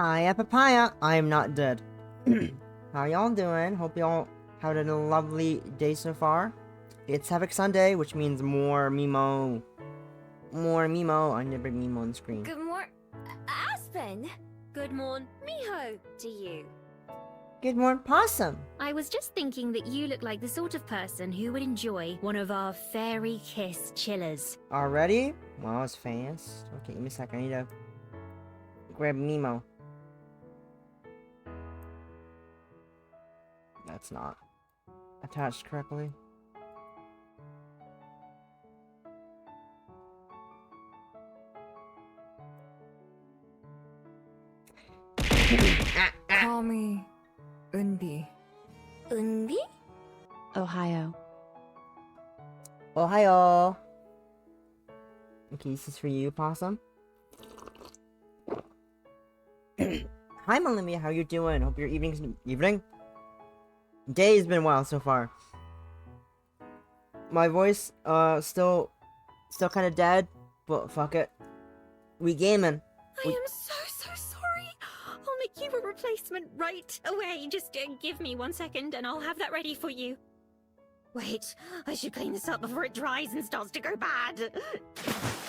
Hiya, papaya. I am not dead. How y'all doing? Hope y'all had a lovely day so far. It's Havoc Sunday, which means more Mimo. More Mimo. I never Mimo on the screen. Good morning, Aspen. Good morning, Miho, to you. Good morning, Possum. I was just thinking that you look like the sort of person who would enjoy one of our fairy kiss chillers. Already? Wow, it's fast. Okay, give me a sec. I need to grab Mimo. That's not attached correctly. Call me Unbi. Unbi? Ohio. Ohio. Okay, this is for you, Possum. Hi, Olivia. How you doing? Hope your evening? Day's been wild so far. My voice, still kind of dead, but fuck it. We gaming. I am so sorry. I'll make you a replacement right away. Just give me 1 second and I'll have that ready for you. Wait, I should clean this up before it dries and starts to go bad.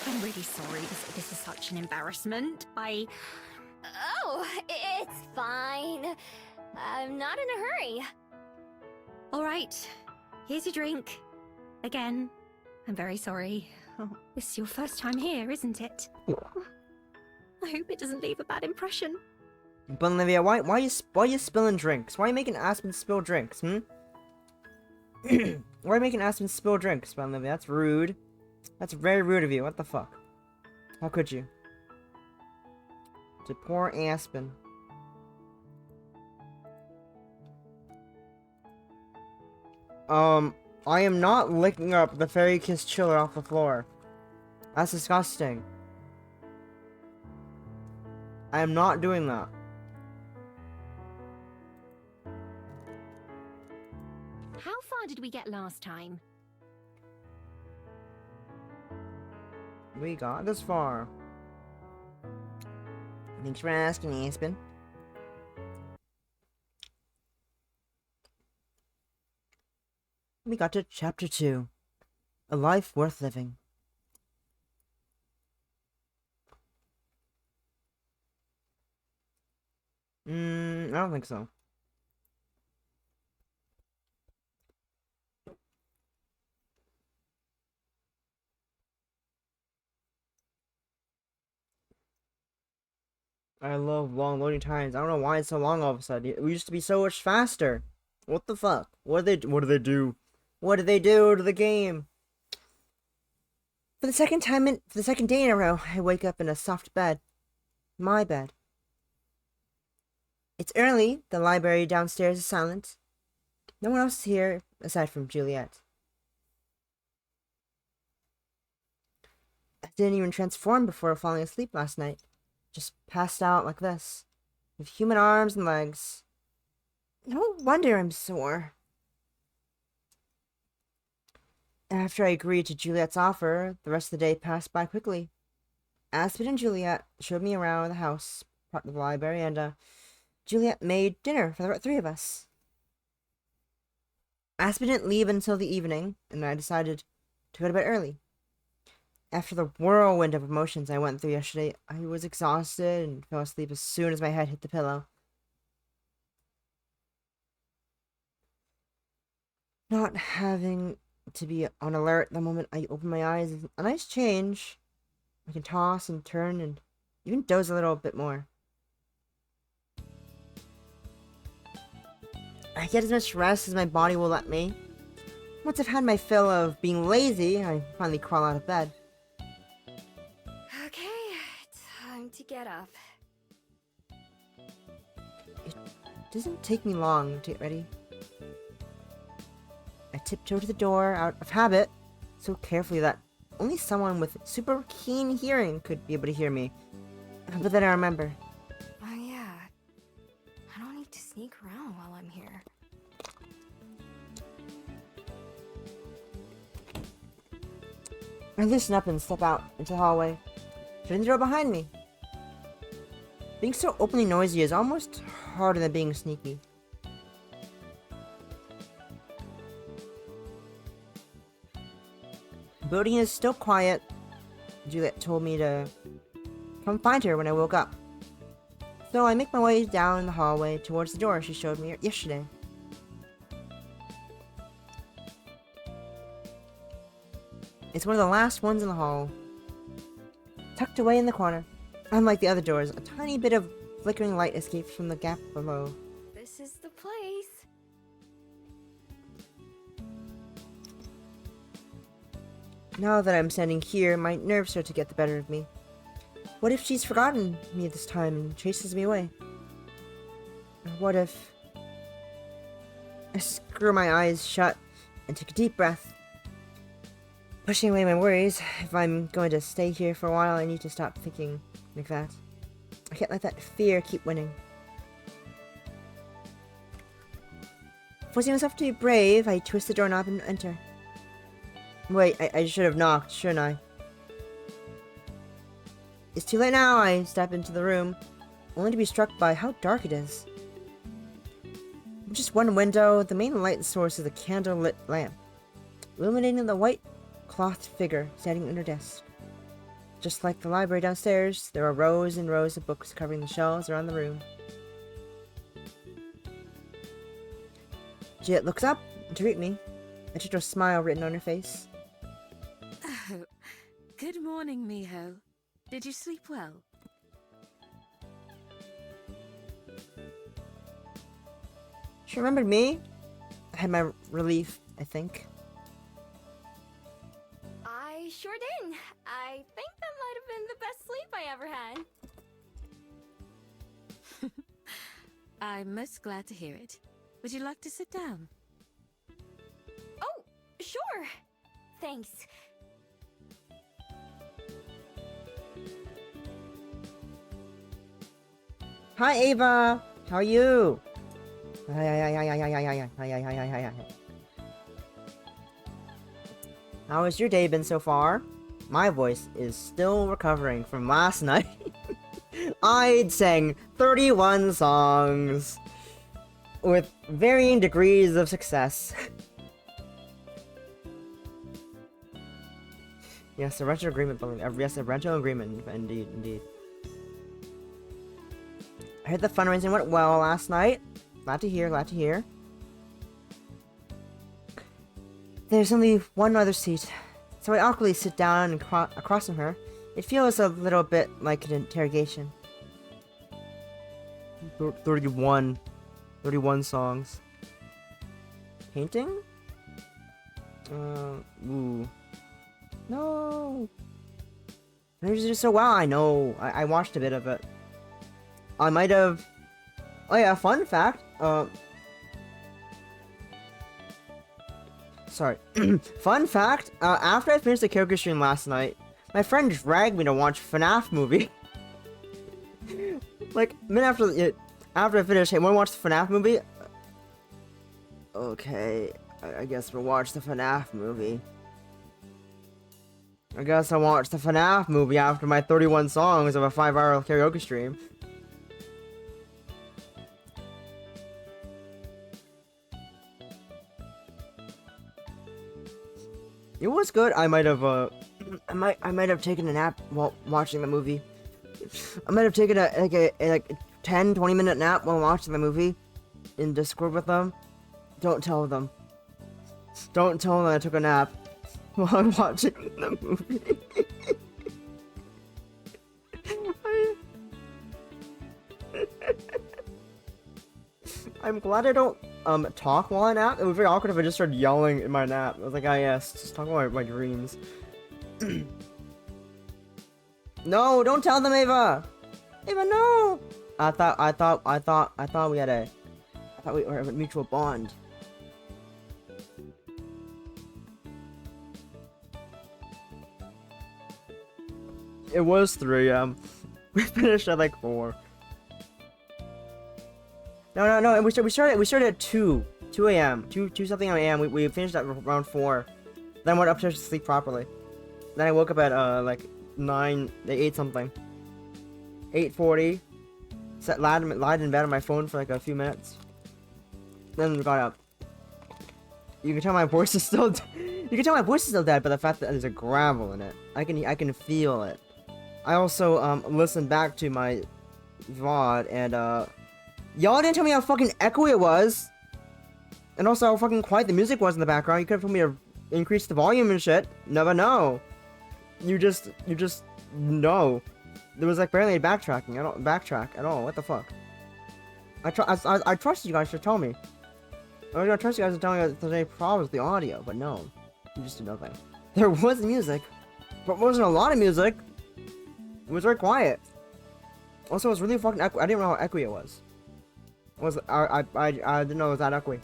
I'm really sorry. This is such an embarrassment. Oh, it's fine. I'm not in a hurry. All right, here's your drink. Again, I'm very sorry. Oh, this is your first time here, isn't it? I hope it doesn't leave a bad impression. But Olivia, why are you spilling drinks? Why are you making Aspen spill drinks? Why are you making Aspen spill drinks, Olivia? That's rude. That's very rude of you. What the fuck? How could you? To poor Aspen. I am not licking up the Fairy Kiss chiller off the floor. That's disgusting. I am not doing that. How far did we get last time? We got this far. Thanks for asking, Aspen. We got to chapter 2. A life worth living. I don't think so. I love long loading times. I don't know why it's so long all of a sudden. We used to be so much faster. What the fuck? What do they do? What did they do to the game? For the second day in a row, I wake up in a soft bed. My bed. It's early. The library downstairs is silent. No one else is here aside from Juliet. I didn't even transform before falling asleep last night. Just passed out like this, with human arms and legs. No wonder I'm sore. After I agreed to Juliet's offer, the rest of the day passed by quickly. Aspen and Juliet showed me around the house, part of the library, and Juliet made dinner for the three of us. Aspen didn't leave until the evening, and I decided to go to bed early. After the whirlwind of emotions I went through yesterday, I was exhausted and fell asleep as soon as my head hit the pillow. Not having to be on alert the moment I open my eyes is a nice change. I can toss and turn and even doze a little bit more. I get as much rest as my body will let me. Once I've had my fill of being lazy, I finally crawl out of bed. Okay, time to get up. It doesn't take me long to get ready. I tiptoe to the door out of habit, so carefully that only someone with super keen hearing could be able to hear me. But then I remember. Oh yeah, I don't need to sneak around while I'm here. I loosen up and step out into the hallway, shutting the door behind me. Being so openly noisy is almost harder than being sneaky. The building is still quiet. Juliet told me to come find her when I woke up. So I make my way down the hallway towards the door she showed me yesterday. It's one of the last ones in the hall. Tucked away in the corner. Unlike the other doors, a tiny bit of flickering light escapes from the gap below. This is the place. Now that I'm standing here, my nerves start to get the better of me. What if she's forgotten me this time and chases me away? Or what if... I screw my eyes shut and take a deep breath. Pushing away my worries, if I'm going to stay here for a while, I need to stop thinking like that. I can't let that fear keep winning. Forcing myself to be brave, I twist the doorknob and enter. Wait, I should have knocked, shouldn't I? It's too late now. I step into the room, only to be struck by how dark it is. From just one window, the main light source is a candle-lit lamp, illuminating the white clothed figure standing at her desk. Just like the library downstairs, there are rows and rows of books covering the shelves around the room. Juliet looks up to greet me, a gentle smile written on her face. Oh, good morning, Miho. Did you sleep well? She remembered me. I had my relief, I think. I sure did. I think that might have been the best sleep I ever had. I'm most glad to hear it. Would you like to sit down? Oh, sure. Thanks. Hi, Ava. How are you? How has your day been so far? My voice is still recovering from last night. I'd sang 31 songs with varying degrees of success. Yes, a rental agreement. Yes, a rental agreement. Indeed, indeed. I heard the fundraising went well last night. Glad to hear, glad to hear. There's only one other seat, so I awkwardly sit down and across from her. It feels a little bit like an interrogation. 31 songs. Painting? Ooh. No! I usually do so well, I know. I watched a bit of it. I might have... Oh yeah, fun fact. Sorry. Fun fact, after I finished the karaoke stream last night, my friend dragged me to watch FNAF movie. Like, a minute after I finished, hey, wanna watch the FNAF movie? Okay, I guess we'll watch the FNAF movie. I guess I'll watch the FNAF movie after my 31 songs of a 5-hour karaoke stream. It was good. I might have I might have taken a nap while watching the movie. I might have taken a 10-20 minute nap while watching the movie in Discord with them. Don't tell them. Don't tell them I took a nap while I'm watching the movie. I'm glad I don't talk while I nap. It would be very awkward if I just started yelling in my nap. I was like, ah yes, just talk about my dreams. No, don't tell them, Ava! Ava, no! I thought we had we were a mutual bond. It was 3 a.m. We finished at like 4. No. We started at 2 a.m. 2 something a.m. We finished at around 4. Then went upstairs to sleep properly. Then I woke up at like 9, 8 something. 8:40. lied in bed on my phone for like a few minutes. Then got up. You can tell my voice is still you can tell my voice is still dead, but the fact that there's a gravel in it, I can feel it. I also listened back to my VOD and y'all didn't tell me how fucking echoey it was. And also how fucking quiet the music was in the background. You could have told me to increase the volume and shit. Never know. You just know. There was like barely any backtracking. I don't backtrack at all. What the fuck? I trusted you guys to tell me. I was gonna trust you guys to tell me if there's any problems with the audio, but no. You just did nothing. There was music, but it wasn't a lot of music. It was very quiet. Also, it was really fucking echoey. I didn't know how echoey it was. I didn't know it was that echoey.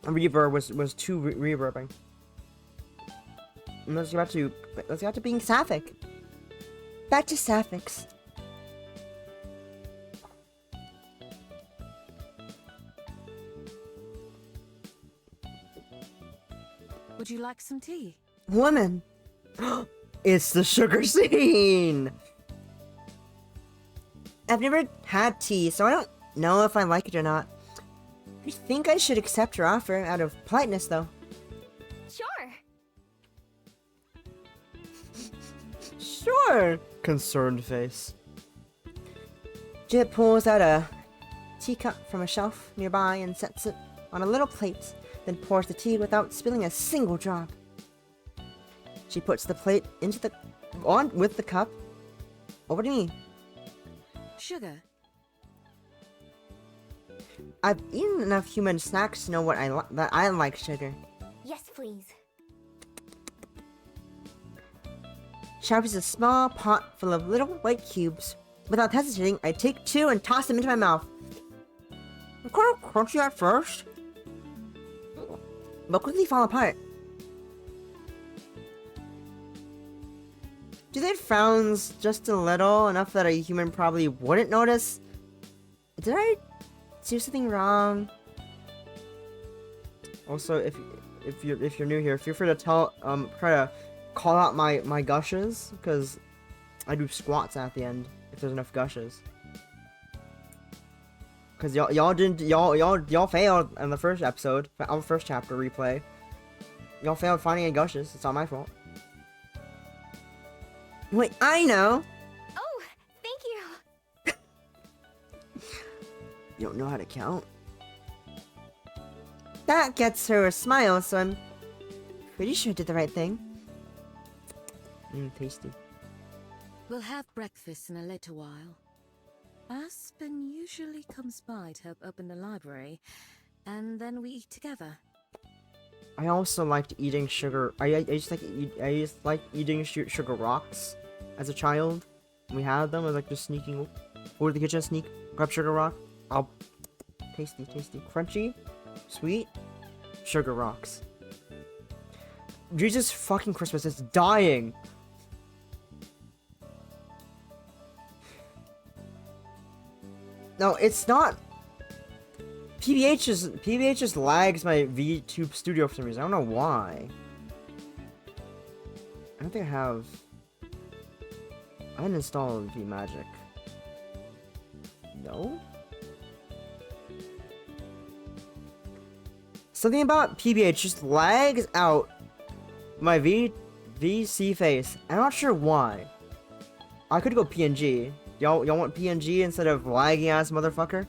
Reverb was too reverbing. And let's get back to being sapphic. Back to sapphics. Would you like some tea? Woman, it's the sugar scene. I've never had tea, so I don't know if I like it or not. I think I should accept her offer out of politeness, though. Sure. Sure. Concerned face. Jit pulls out a teacup from a shelf nearby and sets it on a little plate, then pours the tea without spilling a single drop. She puts the plate into the with the cup over to me. Sugar. I've eaten enough human snacks to know what that I like sugar. Yes, please. She opens a small pot full of little white cubes. Without hesitating, I take 2 and toss them into my mouth. They're kind of crunchy at first, but quickly fall apart. Do they frowns just a little, enough that a human probably wouldn't notice? Did I do something wrong? Also, if you're new here, feel free to try to call out my gushes, because I do squats at the end if there's enough gushes. Cause y'all failed in the first episode, on the first chapter replay. Y'all failed finding any gushes. It's not my fault. Wait, I know. Oh, thank you. You don't know how to count. That gets her a smile, so I'm pretty sure I did the right thing. Tasty. We'll have breakfast in a little while. Aspen usually comes by to help open the library, and then we eat together. I also liked eating sugar. I used to like eating sugar rocks as a child. We had them. I was like just sneaking over to the kitchen, sneak, grab sugar rock. Oh, tasty, crunchy, sweet, sugar rocks. Jesus fucking Christmas! It's dying. No, it's not. PBH just lags my VTube Studio for some reason. I don't know why. I don't think I have. I didn't install VMagic. No? Something about PBH just lags out my VC face. I'm not sure why. I could go PNG. Y'all want PNG instead of laggy ass motherfucker?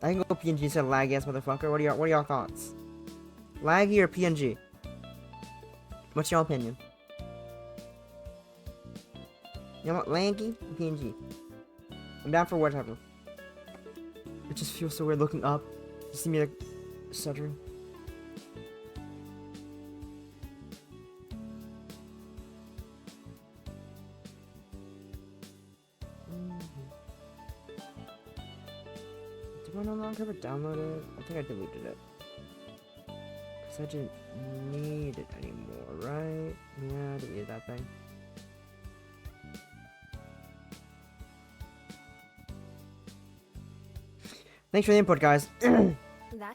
I can go PNG instead of laggy ass motherfucker. What are y'all thoughts? Laggy or PNG? What's your opinion? You want laggy or PNG? I'm down for whatever. It just feels so weird looking up. You see me like stuttering. Do I no longer have it downloaded? I think I deleted it. Because I didn't need it anymore, right? Yeah, I deleted that thing. Thanks for the input, guys. That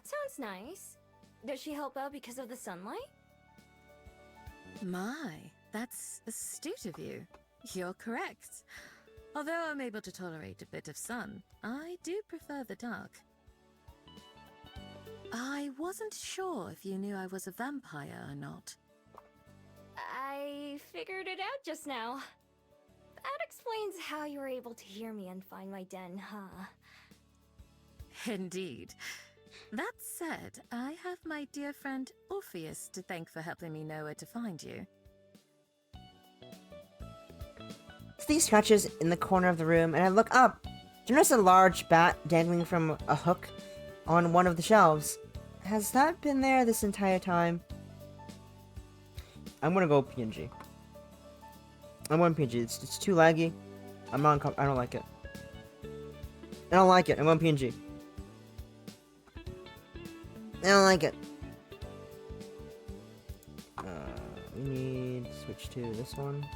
sounds nice. Does she help out because of the sunlight? My, that's astute of you. You're correct. Although I'm able to tolerate a bit of sun, I do prefer the dark. I wasn't sure if you knew I was a vampire or not. I figured it out just now. That explains how you were able to hear me and find my den, huh? Indeed. That said, I have my dear friend Orpheus to thank for helping me know where to find you. Steve scratches in the corner of the room, and I look up. Do you notice a large bat dangling from a hook on one of the shelves? Has that been there this entire time? I'm gonna go PNG. I'm going PNG. It's too laggy. I don't like it. I don't like it. I'm going PNG. I don't like it. We need to switch to this one.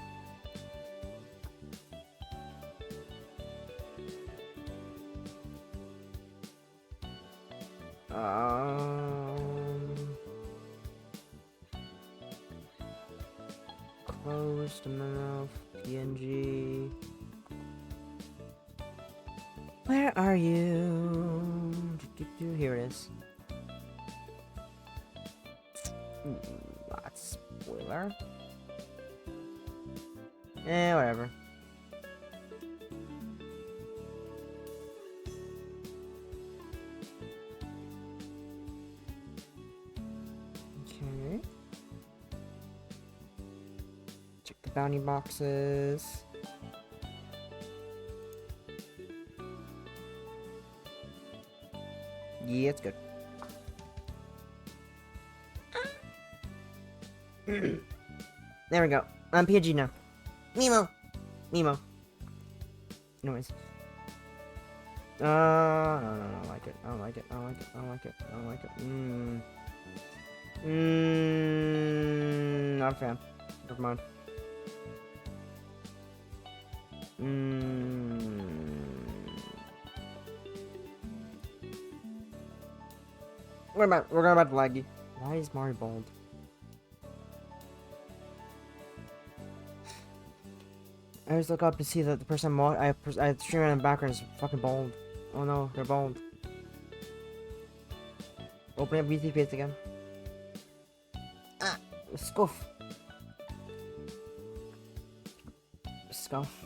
Closed enough. PNG. Where are you? Here it is. That's spoiler. Whatever. Okay. Check the bounty boxes. Yeah, it's good. There we go. I'm PNG now. Mimo. Mimo. Anyways. No, I don't like it. I don't like it. I don't like it. I don't like it. I don't like it. Not a fan. Never mind. We're going about the laggy. Why is Mario bald? I always look up to see that the person I stream in the background is fucking bald. Oh no, they're bald. Open up BTPs again. Ah, scuff. Scuff.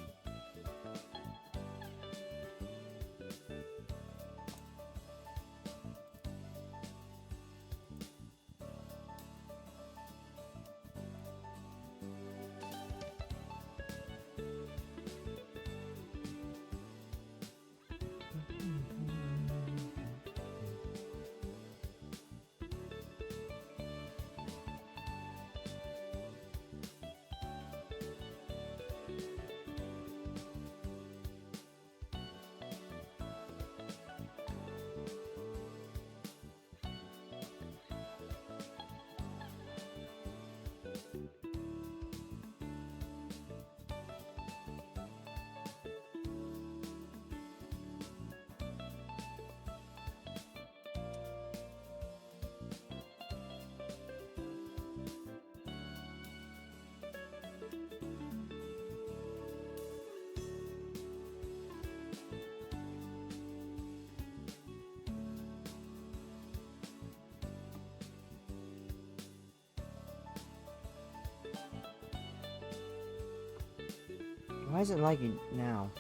Why is it lagging now?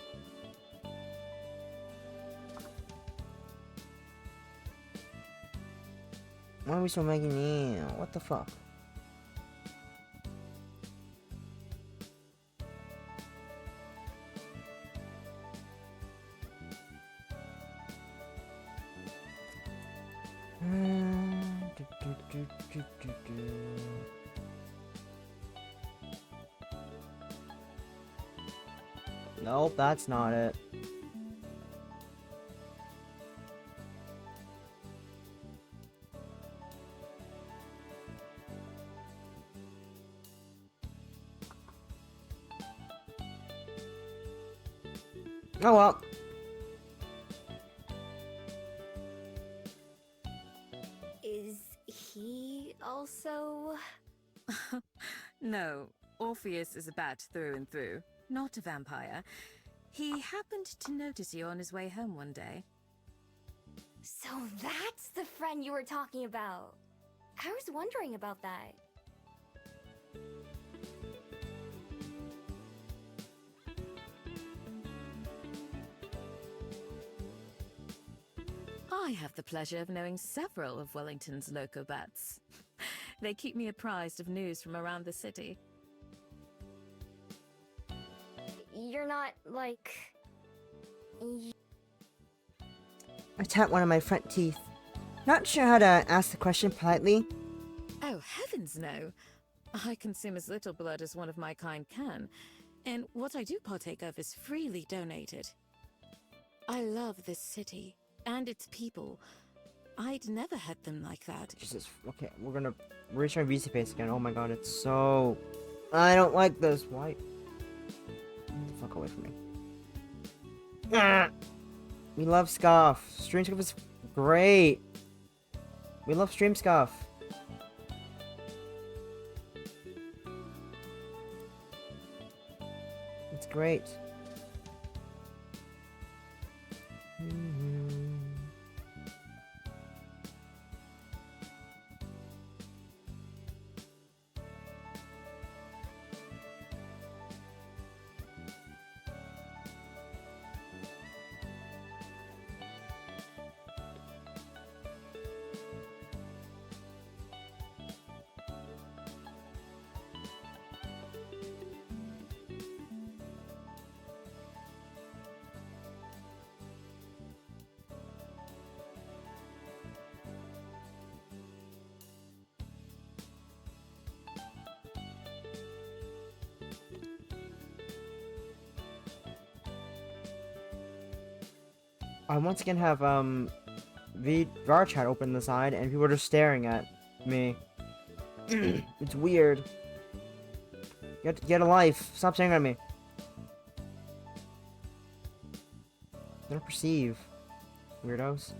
Why are we so lagging now? What the fuck? Nope, that's not it. Oh well. Is he also... No, Orpheus is a bat through and through, not a vampire. He happened to notice you on his way home one day. So that's the friend you were talking about. I was wondering about that. I have the pleasure of knowing several of Wellington's locobats. They keep me apprised of news from around the city. You're not, like... I tap one of my front teeth. Not sure how to ask the question politely. Oh, heavens no! I consume as little blood as one of my kind can, and what I do partake of is freely donated. I love this city, and its people. I'd never had them like that. Jesus, okay, we're gonna reach my VC face again. Oh my god, it's so... I don't like this. Why? Get the fuck away from me. Ah! We love Scuff. Stream Scuff is great. We love Stream Scuff. It's great. I once again have the VAR chat open on the side and people are just staring at me. It's weird. Get a life. Stop staring at me. I don't perceive. Weirdos.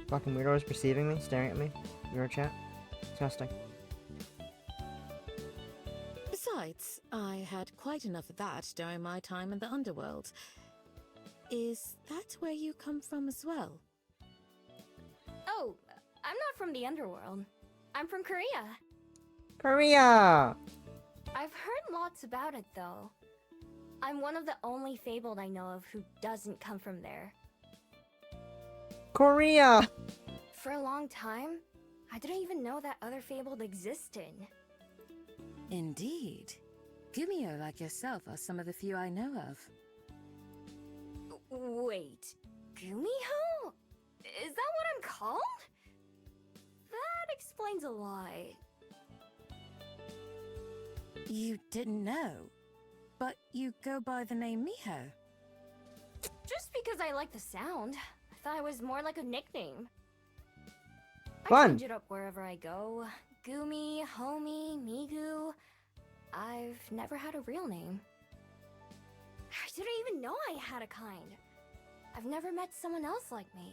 Fucking weirdos perceiving me, staring at me. Your chat. Disgusting. Besides, I had quite enough of that during my time in the underworld. Is that where you come from as well? Oh, I'm not from the underworld. I'm from Korea. Korea! I've heard lots about it, though. I'm one of the only fabled I know of who doesn't come from there. Korea! For a long time, I didn't even know that other fabled existed. Indeed. Gumio like yourself are some of the few I know of. Wait, Gumiho? Is that what I'm called? That explains a lot. You didn't know, but you go by the name Miho. Just because I like the sound. I thought it was more like a nickname. I Fun. change it up wherever I go. Gumi, Homie, Migu. I've never had a real name. I didn't even know I had a kind. I've never met someone else like me.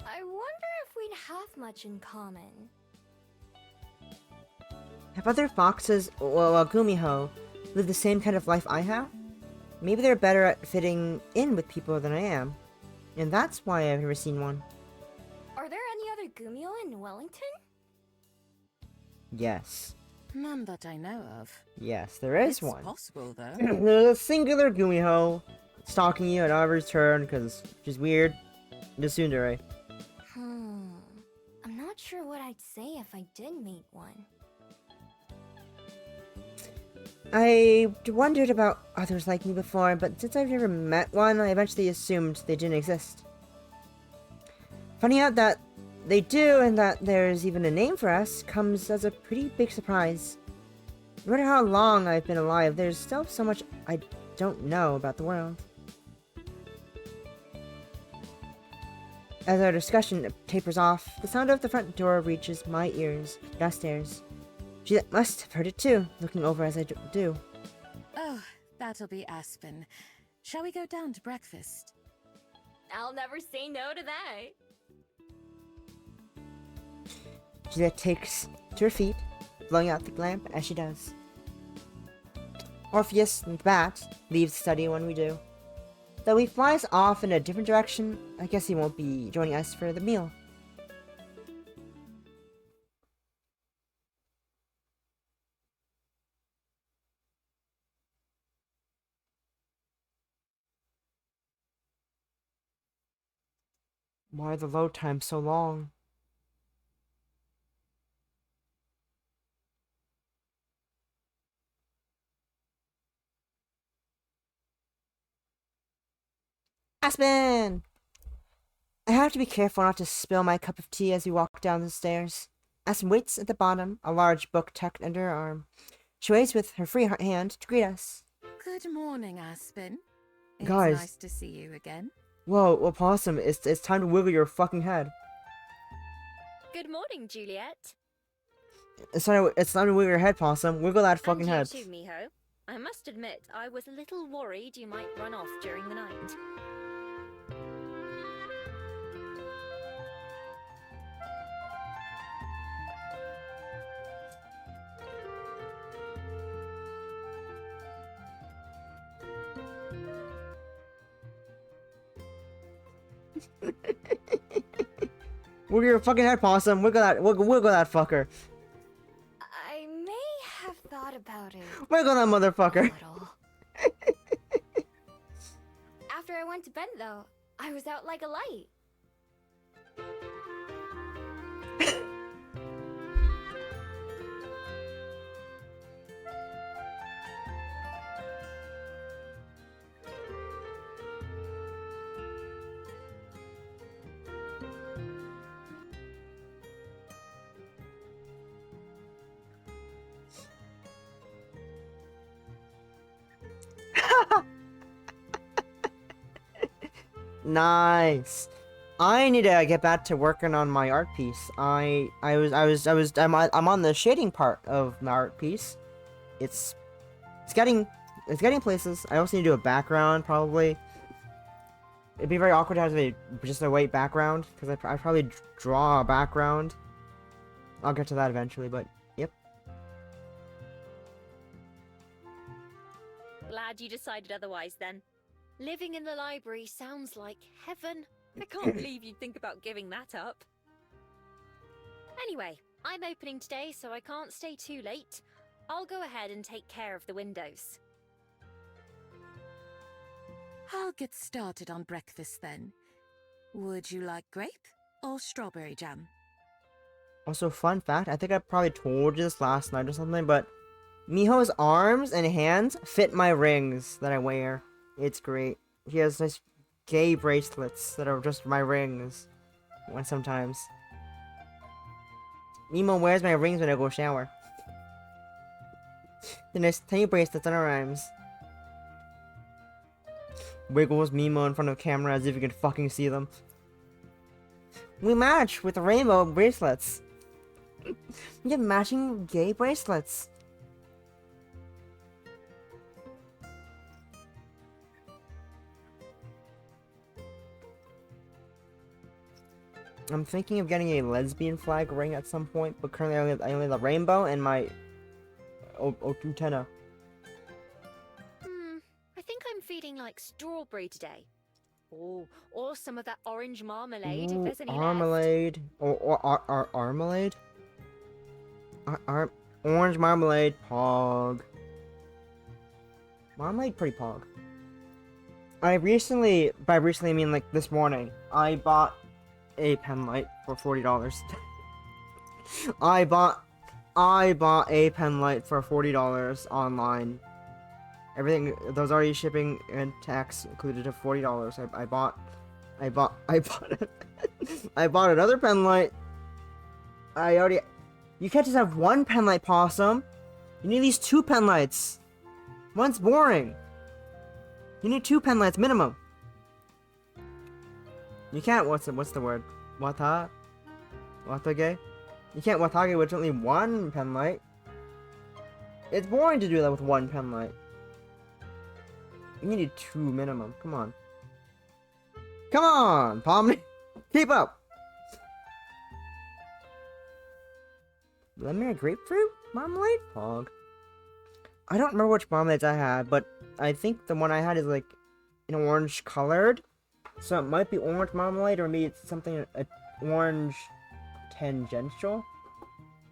I wonder if we'd have much in common. Have other foxes, well, Gumiho, lived the same kind of life I have? Maybe they're better at fitting in with people than I am. And that's why I've never seen one. Are there any other Gumio in Wellington? Yes. None that I know of. Yes, there is It's one. possible, though. There's a singular Gumiho stalking you at every turn because she's weird. Just tsundere. I'm not sure what I'd say if I did meet one. I wondered about others like me before, but since I've never met one, I eventually assumed they didn't exist. Finding out that they do and that there's even a name for us comes as a pretty big surprise. No matter how long I've been alive, there's still so much I don't know about the world. As our discussion tapers off, the sound of the front door reaches my ears downstairs. She must have heard it too, looking over as I do. Oh, that'll be Aspen. Shall we go down to breakfast? I'll never say no to that. Juliet takes to her feet, blowing out the lamp as she does. Orpheus, the bat, leaves the study when we do. Though he flies off in a different direction, I guess he won't be joining us for the meal. Why are the load times so long? Aspen! I have to be careful not to spill my cup of tea as we walk down the stairs. Aspen waits at the bottom, a large book tucked under her arm. She waits with her free hand to greet us. Good morning, Aspen. It's Guys. nice to see you again. Whoa, well, Possum, it's time to wiggle your fucking head. Good morning, Juliet. It's time to wiggle your head, Possum. Wiggle that fucking and you head. too, Miho. I must admit, I was a little worried you might run off during the night. Wiggle your fucking head, Possum. Wiggle that fucker. I may have thought about it. Wiggle that A motherfucker. little. After I went to bed, though, I was out like a light. Nice. I need to get back to working on my art piece. I'm on the shading part of my art piece. It's getting places. I also need to do a background probably. It'd be very awkward to have just a white background because I probably draw a background. I'll get to that eventually, but yep. Glad you decided otherwise then. Living in the library sounds like heaven. I can't believe you'd think about giving that up. Anyway, I'm opening today, so I can't stay too late. I'll go ahead and take care of the windows. I'll get started on breakfast then. Would you like grape or strawberry jam? Also, fun fact, I think I probably told you this last night or something, but Miho's arms and hands fit my rings that I wear. It's great. He has nice gay bracelets that are just my rings. Sometimes. Mimo wears my rings when I go shower. The nice tiny bracelets on her arms. Wiggles Mimo in front of camera as if you can fucking see them. We match with the rainbow bracelets. We have matching gay bracelets. I'm thinking of getting a lesbian flag ring at some point, but currently I only have the rainbow and my Otutena. I think I'm feeling like strawberry today. Oh, or some of that orange marmalade if there's any left. Marmalade. Or marmalade? Orange marmalade, pog. Marmalade pretty pog. By recently I mean like this morning, I bought a pen light for $40. I bought a pen light for $40 online. Everything, those already shipping and tax included to $40. I bought I bought another pen light. You can't just have one pen light, Possum. You need at least 2 pen lights. One's boring. You need 2 pen lights minimum. You can't, what's the word? Watage? You can't watage with only 1 pen light. It's boring to do that with 1 pen light. You need 2 minimum, come on. Come on, Pomni. Keep up. Lemon grapefruit marmalade? Pog. I don't remember which marmalades I had, but I think the one I had is like an orange colored. So it might be orange marmalade, or maybe it's something orange tangential.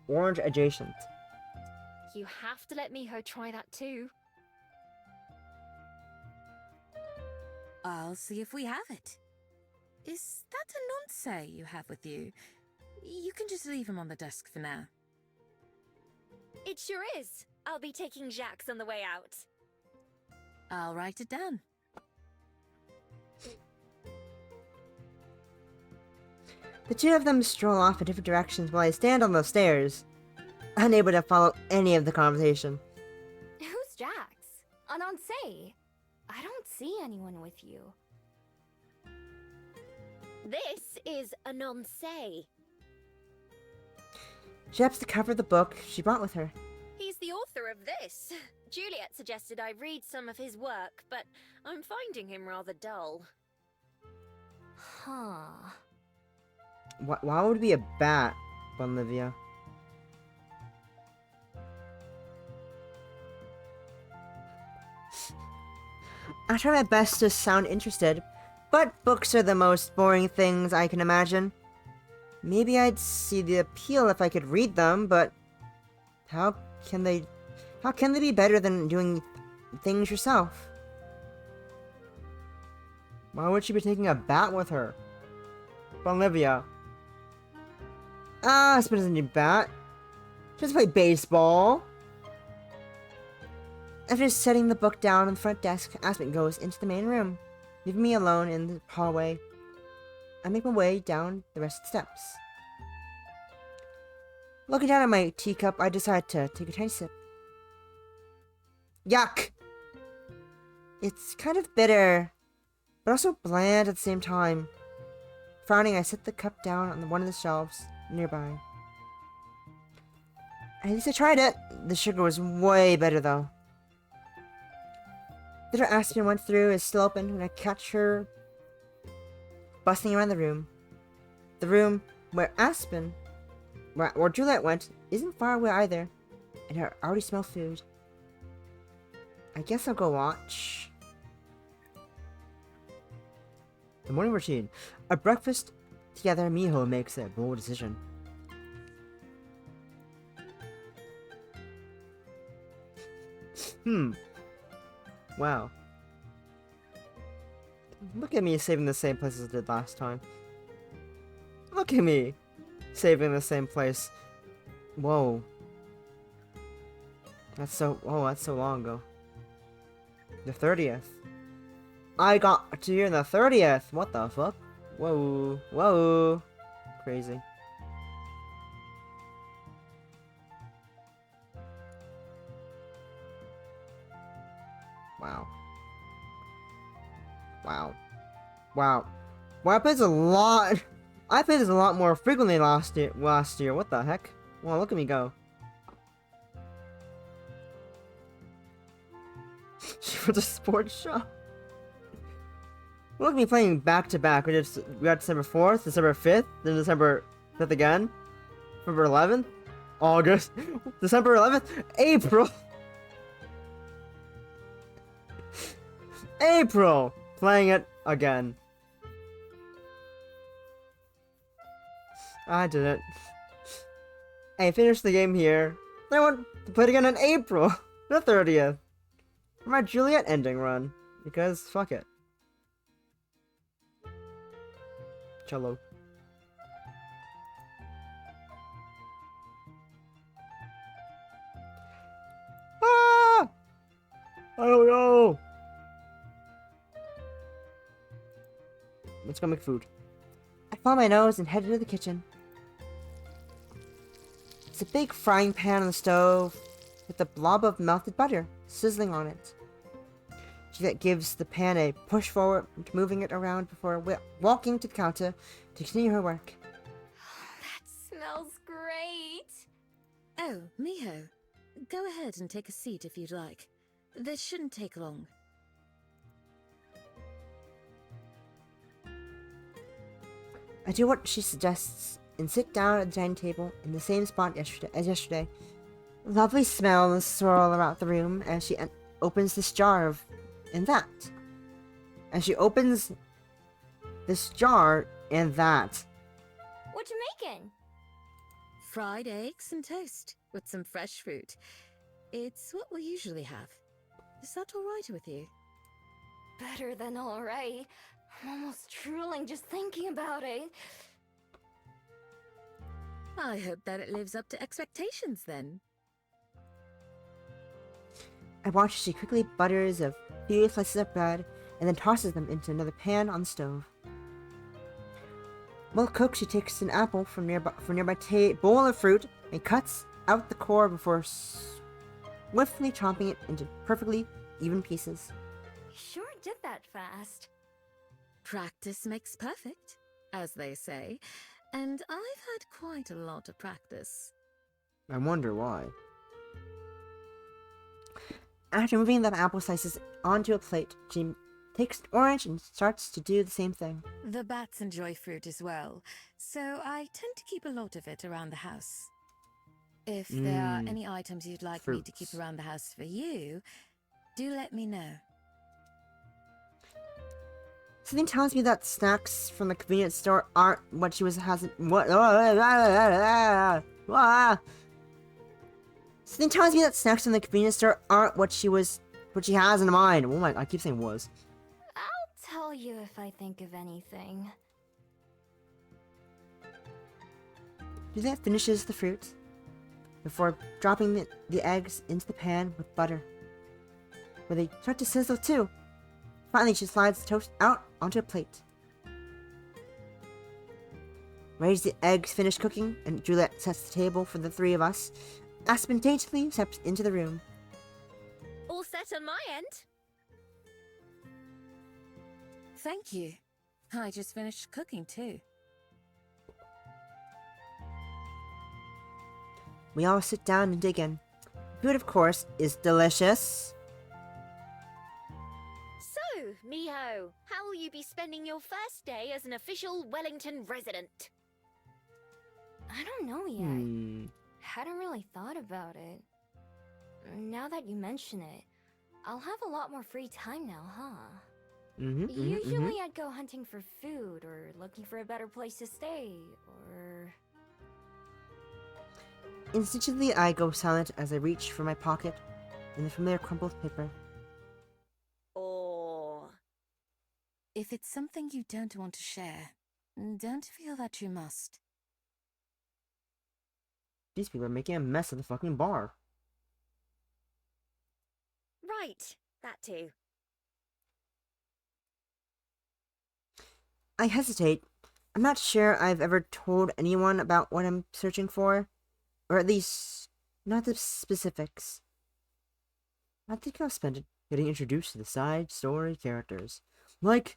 Orange adjacent. You have to let Miho try that too. I'll see if we have it. Is that a nonce you have with you? You can just leave him on the desk for now. It sure is. I'll be taking Jacques on the way out. I'll write it down. The two of them stroll off in different directions while I stand on the stairs, unable to follow any of the conversation. Who's Jax? Anonsei? I don't see anyone with you. This is a nonce. She happens to cover the book she brought with her. He's the author of this. Juliet suggested I read some of his work, but I'm finding him rather dull. Huh. Why would it be a bat, Olivia? I try my best to sound interested, but books are the most boring things I can imagine. Maybe I'd see the appeal if I could read them, but how can they be better than doing things yourself? Why would she be taking a bat with her? Olivia. Aspen doesn't need bat. Just play baseball. After setting the book down on the front desk, Aspen goes into the main room, leaving me alone in the hallway. I make my way down the rest of the steps. Looking down at my teacup, I decide to take a tiny sip. Yuck! It's kind of bitter, but also bland at the same time. Frowning, I set the cup down on one of the shelves nearby. At least I tried it. The sugar was way better though. The door Aspen went through is still open when I catch her bustling around the room. The room where where Juliet went isn't far away either, and I already smell food. I guess I'll go watch. The morning routine. At breakfast together, Miho makes a bold decision. Wow. Look at me saving the same place as I did last time. Look at me saving the same place. Whoa. That's so long ago. The 30th. I got to here the 30th. What the fuck? Whoa. Whoa. Crazy. Wow. Wow. Wow. Well, I played this a lot. I played this a lot more frequently last year. What the heck? Wow, look at me go. She went to sports shop. Look at me playing back to back. We got December 4th, December 5th, then December 5th again, December 11th, August, December 11th, April. April! Playing it again. I did it. I finished the game here. I want to play it again in April, the 30th. For my Juliet ending run. Because, fuck it. Cello. Ah! I don't know! Let's go make food. I found my nose and headed to the kitchen. It's a big frying pan on the stove with a blob of melted butter sizzling on it. Juliet gives the pan a push forward, moving it around before walking to the counter to continue her work. That smells great. Oh, Miho, go ahead and take a seat if you'd like. This shouldn't take long. I do what she suggests and sit down at the dining table in the same spot as yesterday. Lovely smells swirl about the room as she opens this jar of... and that. As she opens this jar and that. What you making? Fried eggs and toast with some fresh fruit. It's what we usually have. Is that all right with you? Better than alright. I'm almost drooling just thinking about it. I hope that it lives up to expectations then. I watch as she quickly butters a few slices of bread and then tosses them into another pan on the stove. Well cooked, she takes an apple from nearby bowl of fruit and cuts out the core before swiftly chomping it into perfectly even pieces. Sure did that fast. Practice makes perfect, as they say, and I've had quite a lot of practice. I wonder why. After moving the apple slices onto a plate, she takes an orange and starts to do the same thing. The bats enjoy fruit as well, so I tend to keep a lot of it around the house. If there are any items you'd like me to keep fruits. around the house for you, do let me know. Something tells me that snacks from the convenience store aren't what she hasn't. What? Something tells me that snacks from the convenience store aren't what she has in mind. Oh my! I keep saying was. I'll tell you if I think of anything. Juliet finishes the fruit before dropping the eggs into the pan with butter, where they start to sizzle too. Finally, she slides the toast out onto a plate. Right as the eggs finish cooking and Juliet sets the table for the three of us, Aspen daintily steps into the room. All set on my end. Thank you. I just finished cooking too. We all sit down and dig in. Food, of course, is delicious. So, Miho, how will you be spending your first day as an official Wellington resident? I don't know yet. Hadn't really thought about it. Now that you mention it, I'll have a lot more free time now, huh? Usually I'd go hunting for food or looking for a better place to stay, or... Instinctively, I go silent as I reach for my pocket in the familiar crumpled paper. Or... If it's something you don't want to share, don't feel that you must. These people are making a mess of the fucking bar. Right, that too. I hesitate. I'm not sure I've ever told anyone about what I'm searching for. Or at least, not the specifics. I think I'll spend it getting introduced to the side story characters. Like,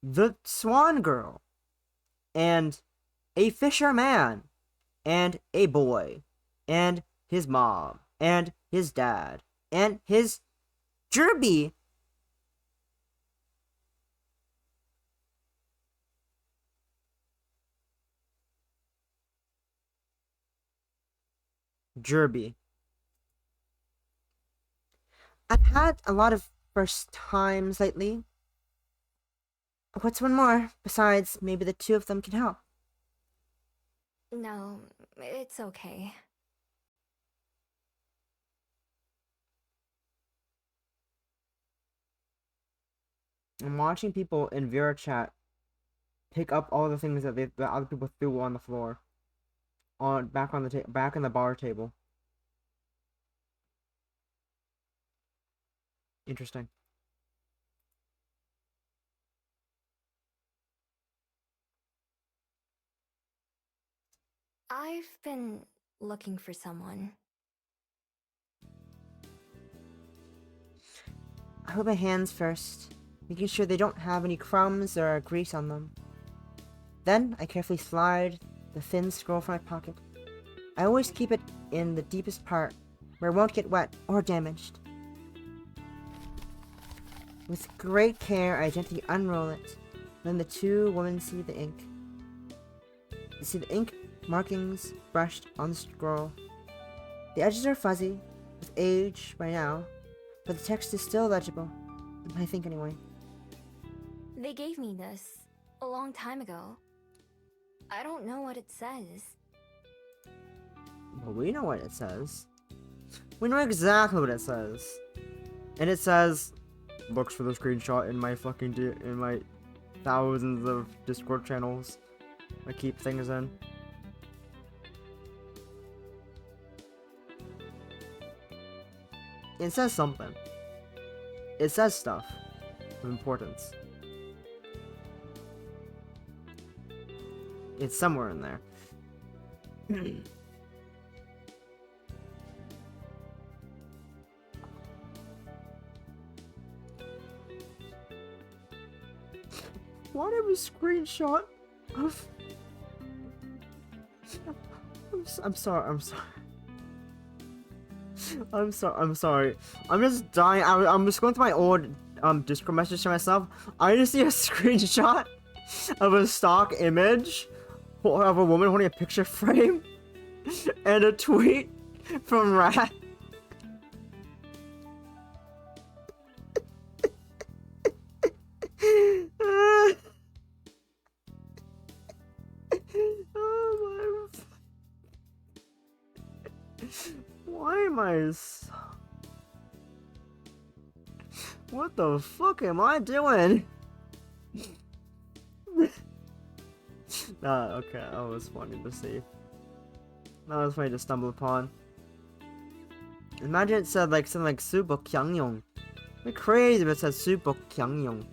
the Swan Girl. And a fisherman. And a boy. And his mom. And his dad. And his Jerby. Jerby. I've had a lot of first times lately. What's one more? Besides, maybe the two of them can help. No, it's okay. I'm watching people in Vera chat pick up all the things that other people threw on the floor, back in the bar table. Interesting. I've been looking for someone. I hold my hands first, making sure they don't have any crumbs or grease on them. Then I carefully slide the thin scroll from my pocket. I always keep it in the deepest part, where it won't get wet or damaged. With great care, I gently unroll it, Then the two women see the ink. They see the ink markings brushed on the scroll. The edges are fuzzy, with age by now, but the text is still legible. I think anyway. They gave me this a long time ago. I don't know what it says. Well, we know what it says. We know exactly what it says. And it says, looks for the screenshot in my fucking in my thousands of Discord channels I keep things in. It says something. It says stuff of importance. It's somewhere in there. Why do I have a screenshot of... I'm sorry. I'm sorry. I'm just dying. I'm just going through my old Discord message to myself. I just see a screenshot of a stock image of a woman holding a picture frame and a tweet from Rat. Oh my... Why am I so... What the fuck am I doing? Okay, that was funny to see. That was funny to stumble upon. Imagine it said like something like Super Kyangyong. It'd be crazy if it said Super Kyangyong.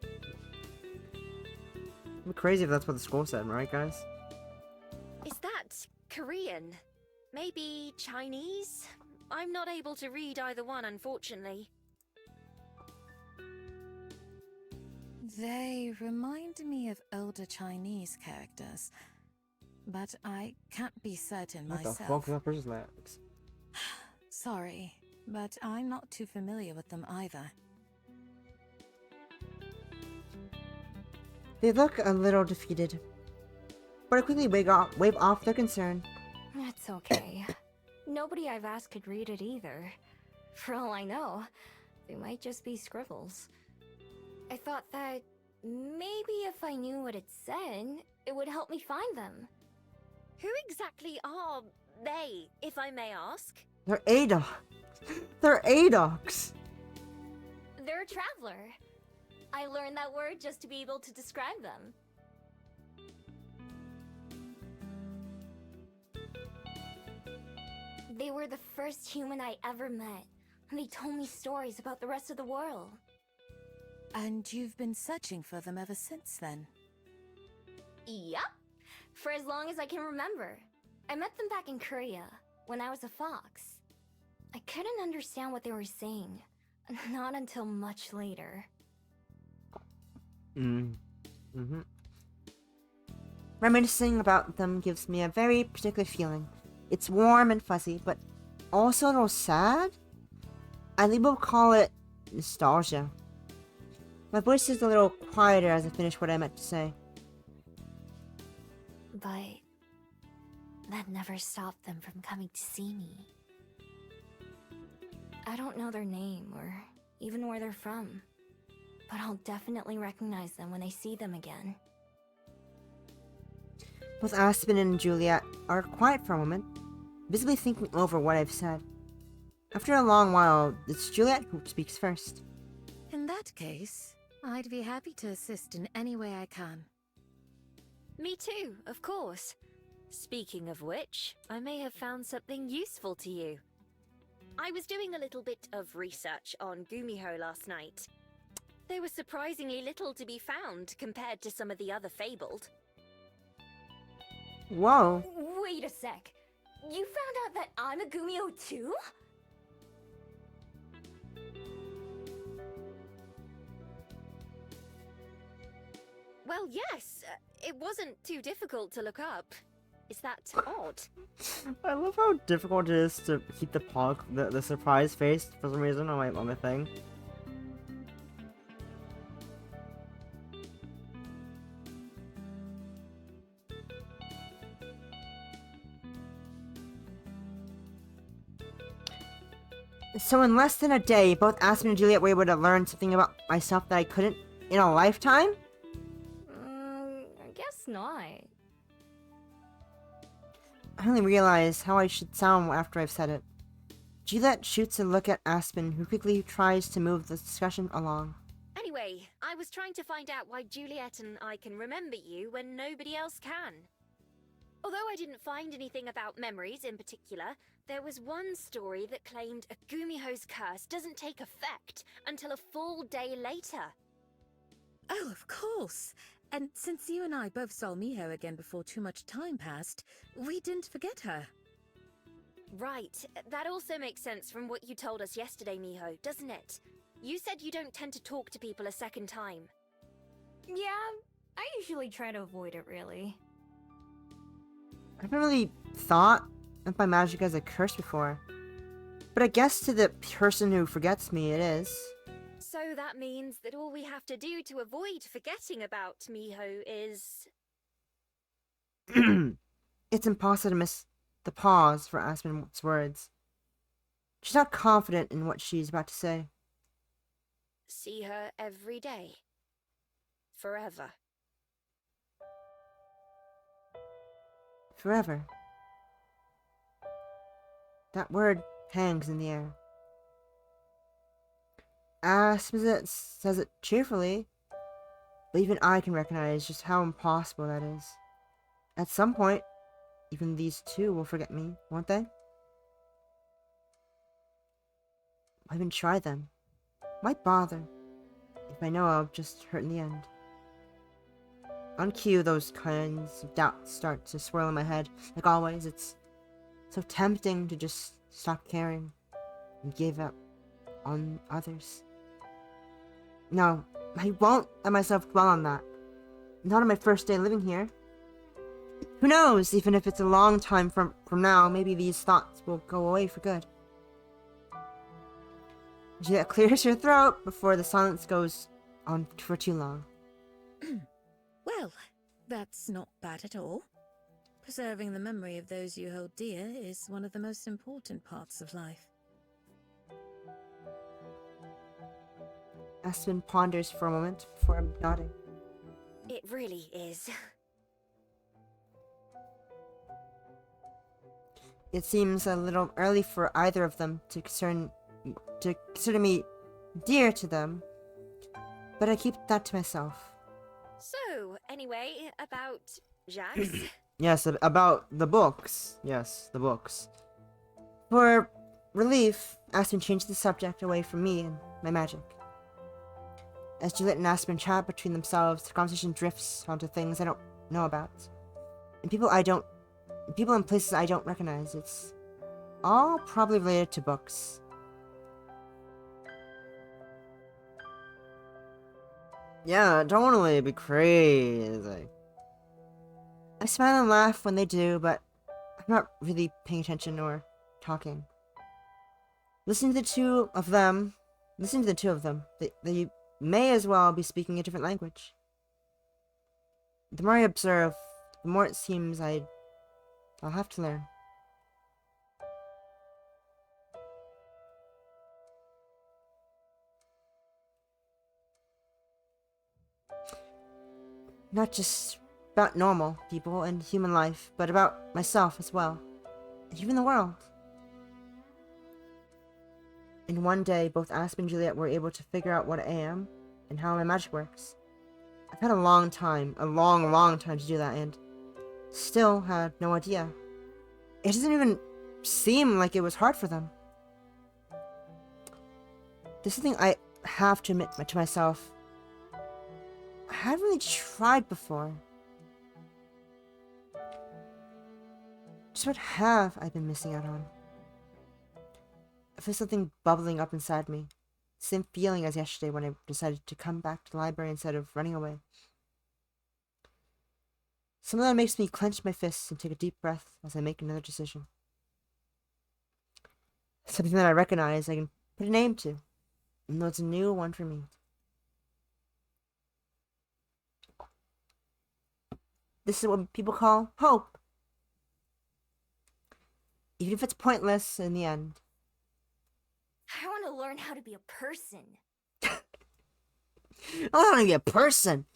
It'd be crazy if that's what the scroll said, right guys? Is that Korean? Maybe Chinese? I'm not able to read either one, unfortunately. They remind me of older Chinese characters, but I can't be certain What myself. the fuck is that person's legs? Sorry, but I'm not too familiar with them either. They look a little defeated, but I quickly wave off their concern. That's okay. Nobody I've asked could read it either. For all I know, they might just be scribbles. I thought that maybe if I knew what it said, it would help me find them. Who exactly are they, if I may ask? They're ADOX. They're ADOX. They're a traveler. I learned that word just to be able to describe them. They were the first human I ever met, and they told me stories about the rest of the world. And you've been searching for them ever since then? Yup, for as long as I can remember. I met them back in Korea, when I was a fox. I couldn't understand what they were saying, not until much later. Reminiscing about them gives me a very particular feeling. It's warm and fuzzy, but also a little sad? I think we'll call it nostalgia. My voice is a little quieter as I finish what I meant to say. But that never stopped them from coming to see me. I don't know their name or even where they're from, but I'll definitely recognize them when I see them again. Both Aspen and Juliet are quiet for a moment, visibly thinking over what I've said. After a long while, it's Juliet who speaks first. In that case, I'd be happy to assist in any way I can. Me too, of course. Speaking of which, I may have found something useful to you. I was doing a little bit of research on Gumiho last night. There was surprisingly little to be found compared to some of the other fabled. Whoa. Wait a sec. You found out that I'm a Gumio too? Well, yes. It wasn't too difficult to look up. Is that odd? I love how difficult it is to keep the surprise face for some reason on my thing. So in less than a day, both Aspen and Juliet were able to learn something about myself that I couldn't in a lifetime? I guess not. I only realized how I should sound after I've said it. Juliet shoots a look at Aspen, who quickly tries to move the discussion along. Anyway, I was trying to find out why Juliet and I can remember you when nobody else can. Although I didn't find anything about memories in particular, there was one story that claimed a Gumiho's curse doesn't take effect until a full day later. Oh, of course. And since you and I both saw Miho again before too much time passed, we didn't forget her. Right, that also makes sense from what you told us yesterday, Miho, doesn't it? You said you don't tend to talk to people a second time. Yeah, I usually try to avoid it, really. I haven't really thought of my magic as a curse before. But I guess to the person who forgets me, it is. So that means that all we have to do to avoid forgetting about Miho is... It's impossible to miss the pause for Aspen's words. She's not confident in what she's about to say. see her every day. Forever. Forever. That word hangs in the air. Aspen says it cheerfully, but even I can recognize just how impossible that is. At some point, even these two will forget me, won't they? Why even try then? Why bother? If I know I'll just hurt in the end. On cue, those kinds of doubts start to swirl in my head. Like always, it's so tempting to just stop caring and give up on others. No, I won't let myself dwell on that. Not on my first day living here. Who knows, even if it's a long time from now, maybe these thoughts will go away for good. Juliet clears her throat before the silence goes on for too long. Well, that's not bad at all. Preserving the memory of those you hold dear is one of the most important parts of life. Aspen ponders for a moment before nodding. It really is. It seems a little early for either of them to consider me dear to them, but I keep that to myself. So, anyway, about Jacques? Yes, about the books. Yes, the books. For relief, Aspen changed the subject away from me and my magic. As Juliet and Aspen chat between themselves, the conversation drifts onto things I don't know about. And people in places I don't recognize. It's all probably related to books. Yeah, totally, it'd be crazy. I smile and laugh when they do, but I'm not really paying attention or talking. Listening to the two of them, they may as well be speaking a different language. The more I observe, the more it seems I'll have to learn. Not just about normal people and human life, but about myself as well, and even the world. In one day, both Aspen and Juliet were able to figure out what I am and how my magic works. I've had a long time to do that, and still had no idea. It doesn't even seem like it was hard for them. There's something I have to admit to myself. I haven't really tried before. Just what have I been missing out on? I feel something bubbling up inside me. Same feeling as yesterday when I decided to come back to the library instead of running away. Something that makes me clench my fists and take a deep breath as I make another decision. Something that I recognize I can put a name to, even though it's a new one for me. This is what people call hope. Even if it's pointless in the end. I want to learn how to be a person. I want to be a person.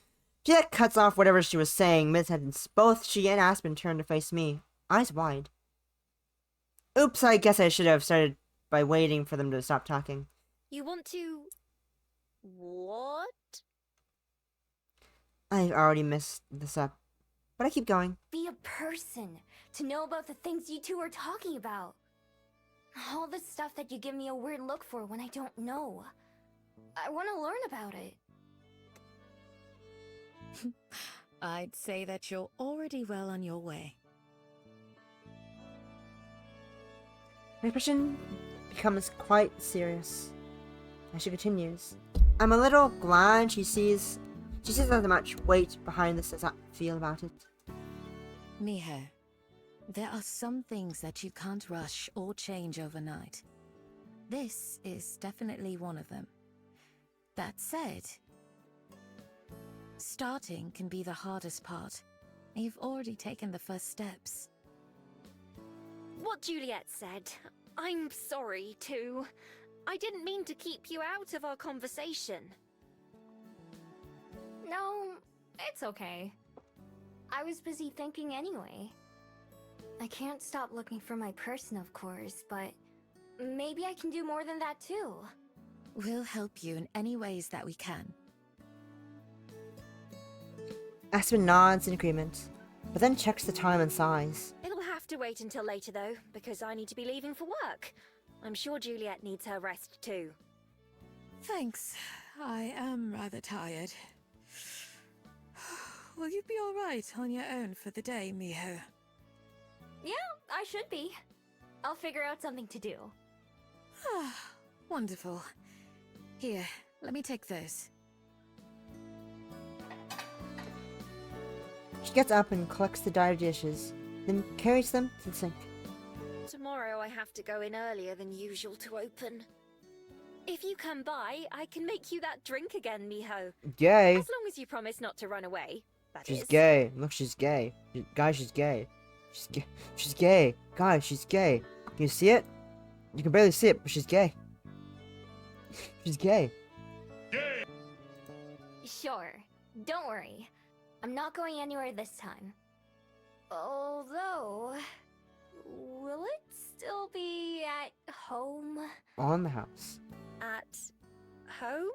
Juliet cuts off whatever she was saying mid-sentence. Both she and Aspen turned to face me, eyes wide. Oops, I guess I should have started by waiting for them to stop talking. You want to... what? I've already messed this up, but I keep going. Be a person. To know about the things you two are talking about. All the stuff that you give me a weird look for when I don't know. I want to learn about it. I'd say that you're already well on your way. My expression becomes quite serious as she continues. I'm a little glad she sees how much weight behind this as I feel about it. Miho, there are some things that you can't rush or change overnight. This is definitely one of them. That said, starting can be the hardest part. You've already taken the first steps. What Juliet said. I'm sorry, too. I didn't mean to keep you out of our conversation. No, it's okay. I was busy thinking anyway. I can't stop looking for my person, of course, but maybe I can do more than that too. We'll help you in any ways that we can. Aspen nods in agreement, but then checks the time and sighs. It'll have to wait until later, though, because I need to be leaving for work. I'm sure Juliet needs her rest, too. Thanks. I am rather tired. Will you be alright on your own for the day, Miho? Yeah, I should be. I'll figure out something to do. Ah, wonderful. Here, let me take those. She gets up and collects the dirty dishes, then carries them to the sink. Tomorrow I have to go in earlier than usual to open. If you come by, I can make you that drink again, Miho. Gay. As long as you promise not to run away, that She's is. gay. Look, she's gay. Guys, she's gay. She's gay. She's gay. Guys, she's gay. Can you see it? You can barely see it, but she's gay. She's gay. Sure, don't worry. I'm not going anywhere this time. Although, will it still be at home? On the house. At home?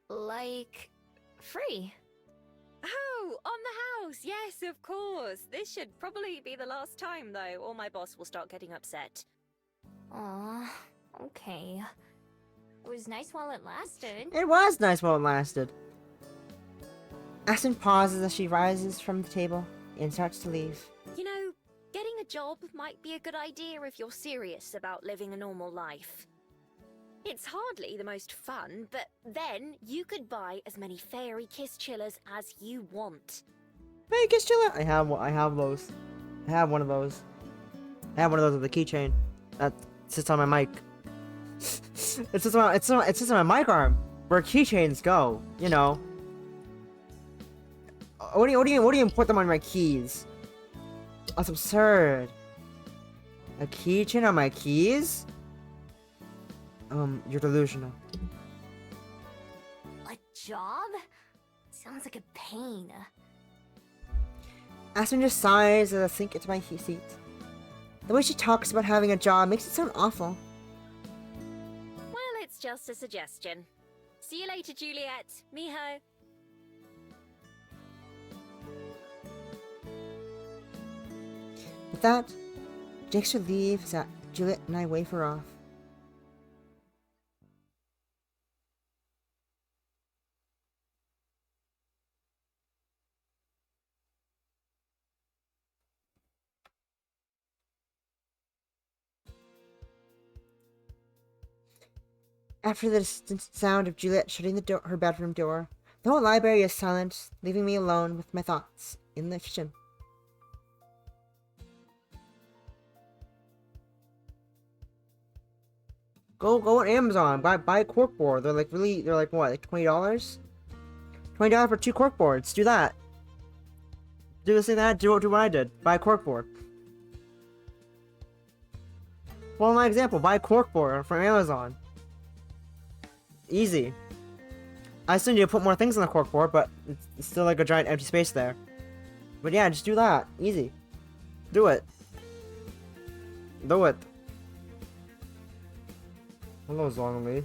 Like, free. Oh, on the house! Yes, of course. This should probably be the last time, though, or my boss will start getting upset. Aw, okay. It was nice while it lasted. It was nice while it lasted. Aspen pauses as she rises from the table and starts to leave. You know, getting a job might be a good idea if you're serious about living a normal life. It's hardly the most fun, but then you could buy as many fairy kiss chillers as you want. Hey, kiss chiller. I have those. I have one of those. I have one of those with a keychain that sits on my mic. It's just on my mic arm where keychains go. You know. What do you put them on my keys? That's absurd. A keychain on my keys? You're delusional. A job? Sounds like a pain. Aspen just sighs as I sink into my seat. The way she talks about having a job makes it sound awful. Well, it's just a suggestion. See you later, Juliet. Miho. With that, Jake's leave as Juliet and I wave her off. After the distant sound of Juliet shutting her bedroom door, the whole library is silent, leaving me alone with my thoughts in the kitchen. Go on Amazon, buy a corkboard. They're like what, like $20? $20 for 2 corkboards. Do that. Do what I did. Buy a corkboard. Follow my example. Buy a corkboard from Amazon. Easy. I still need to put more things on the corkboard, but it's still like a giant empty space there. But yeah, just do that. Easy. Do it. Do it. Hello, Zhongli.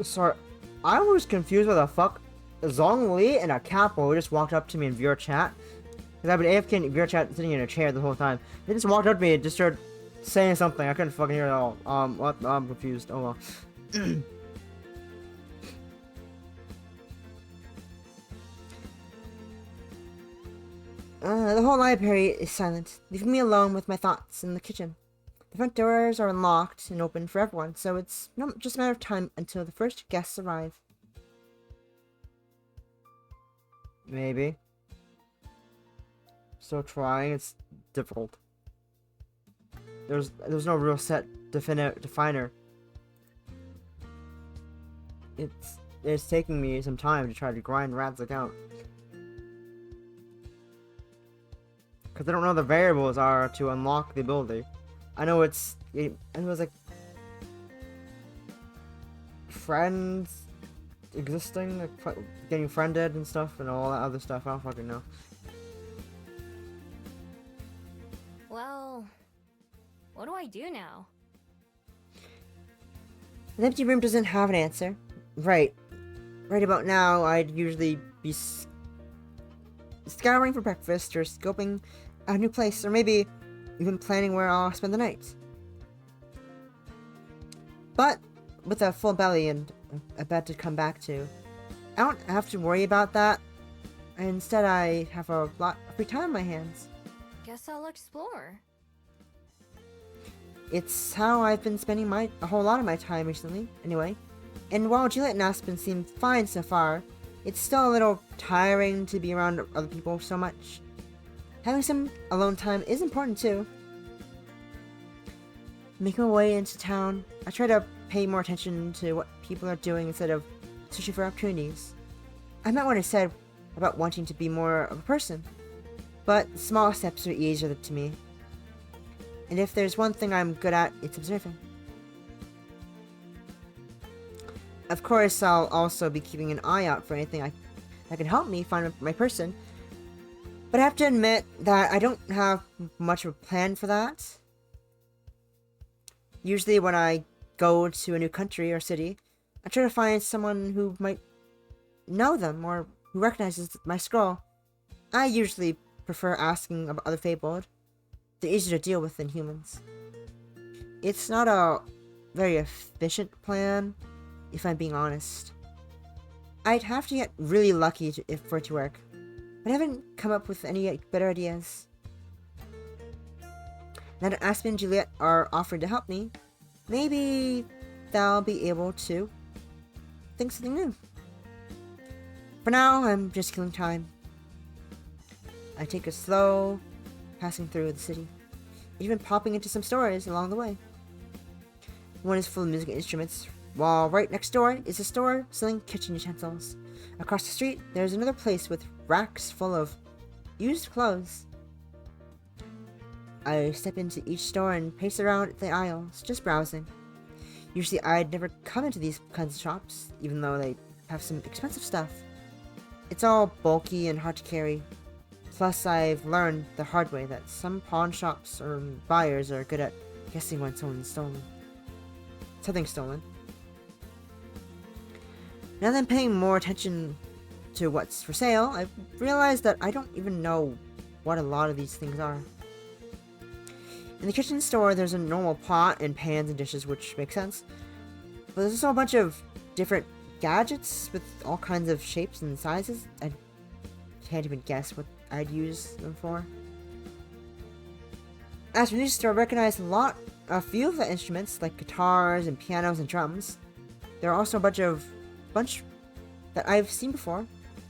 Sorry, I was confused with the fuck Zhongli and a capo just walked up to me in VR chat. Because I've been AFK in VR chat sitting in a chair the whole time. They just walked up to me and just started saying something. I couldn't fucking hear it at all. What? I'm confused. Oh well. The whole library is silent, leaving me alone with my thoughts in the kitchen. The front doors are unlocked and open for everyone, so it's not just a matter of time until the first guests arrive. Maybe. Still trying, it's difficult. There's no real set definer. It's taking me some time to try to grind Rad's account. Because I don't know the variables are to unlock the ability. I know it was like friends existing, like getting friended and stuff, and all that other stuff. I don't fucking know. Well, what do I do now? An empty room doesn't have an answer. Right about now, I'd usually be scouring for breakfast or scoping a new place, or maybe even planning where I'll spend the night. But with a full belly and a bed to come back to, I don't have to worry about that. Instead, I have a lot of free time on my hands. Guess I'll explore. It's how I've been spending a whole lot of my time recently, anyway. And while Juliet and Aspen seem fine so far, it's still a little tiring to be around other people so much. Having some alone time is important too. Making my way into town, I try to pay more attention to what people are doing instead of searching for opportunities. I meant what I said about wanting to be more of a person, but small steps are easier to me. And if there's one thing I'm good at, it's observing. Of course, I'll also be keeping an eye out for anything that can help me find my person. But I have to admit that I don't have much of a plan for that. Usually when I go to a new country or city, I try to find someone who might know them or who recognizes my scroll. I usually prefer asking about other Fabled. They're easier to deal with than humans. It's not a very efficient plan, if I'm being honest. I'd have to get really lucky for it to work, but I haven't come up with any better ideas. Now that Aspen and Juliet are offering to help me, maybe they'll be able to think something new. For now, I'm just killing time. I take a slow passing through the city, even popping into some stores along the way. One is full of musical instruments, while right next door is a store selling kitchen utensils. Across the street, there's another place with racks full of used clothes. I step into each store and pace around the aisles, just browsing. Usually I'd never come into these kinds of shops, even though they have some expensive stuff. It's all bulky and hard to carry. Plus, I've learned the hard way that some pawn shops or buyers are good at guessing when something's stolen. Now that I'm paying more attention to what's for sale, I've realized that I don't even know what a lot of these things are. In the kitchen store, there's a normal pot and pans and dishes, which makes sense. But there's also a bunch of different gadgets with all kinds of shapes and sizes. I can't even guess what I'd use them for. As for the music store, I recognize a few of the instruments, like guitars and pianos and drums. There are also a bunch that I've seen before.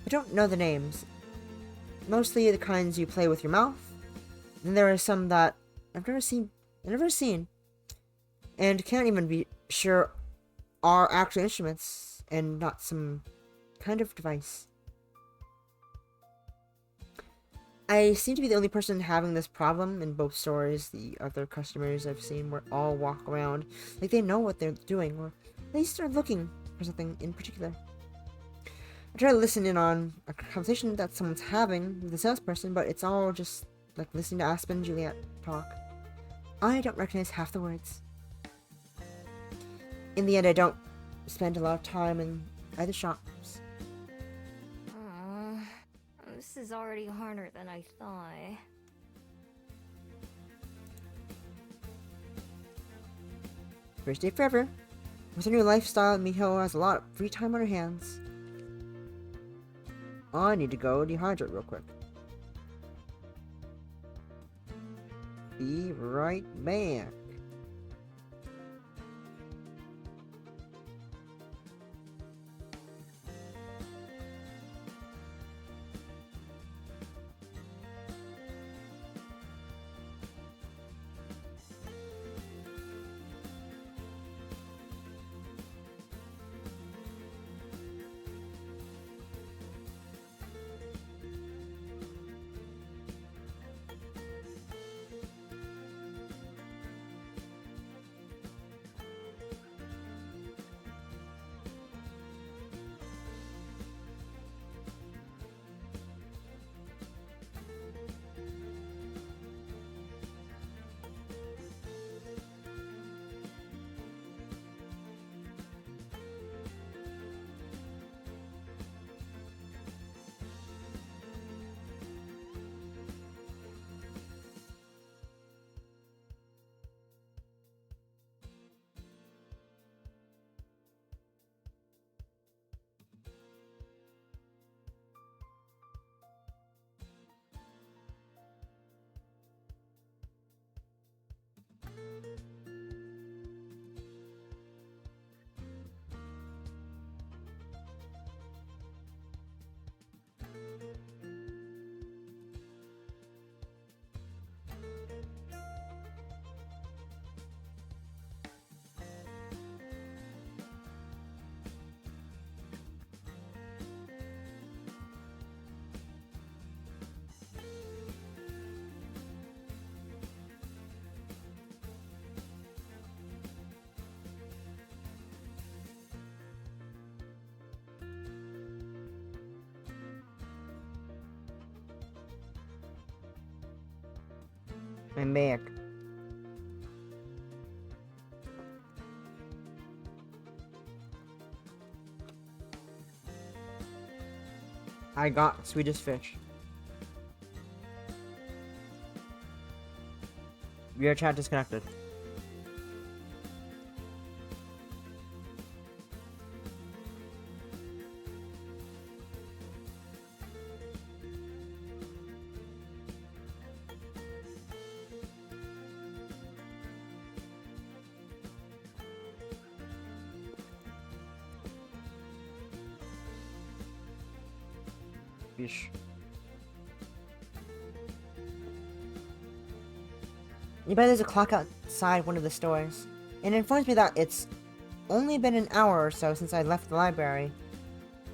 I don't know the names. Mostly the kinds you play with your mouth. Then there are some that I've never seen, and can't even be sure are actual instruments and not some kind of device. I seem to be the only person having this problem in both stores. The other customers I've seen all walk around like they know what they're doing, or at least are looking for something in particular. I try to listen in on a conversation that someone's having with the salesperson, but it's all just like listening to Aspen and Juliet talk. I don't recognize half the words. In the end, I don't spend a lot of time in either shops. This is already harder than I thought. First day forever. With her new lifestyle, Miho has a lot of free time on her hands. I need to go dehydrate real quick. Be right back. I'm back. I got Swedish fish. Your chat disconnected. Fish. Nearby there's a clock outside one of the stores, and it informs me that it's only been an hour or so since I left the library.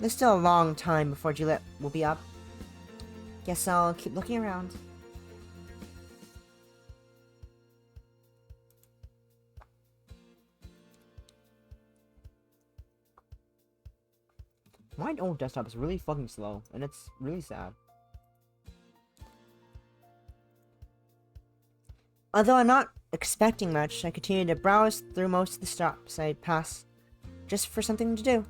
There's still a long time before Juliet will be up. Guess I'll keep looking around. My old desktop is really fucking slow, and it's really sad. Although I'm not expecting much, I continue to browse through most of the stops I pass, just for something to do.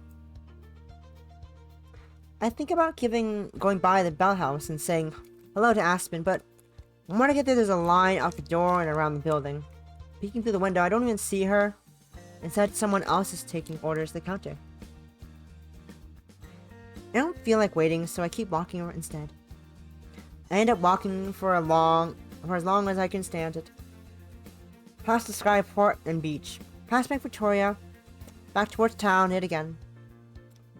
I think about going by the Bell House and saying hello to Aspen, but When I get there, there's a line out the door and around the building. Peeking through the window, I don't even see her. Instead, someone else is taking orders at the counter. I don't feel like waiting, so I keep walking over instead. I end up walking for as long as I can stand it. Past the skyport and beach. Past Bank Victoria. Back towards town, yet again.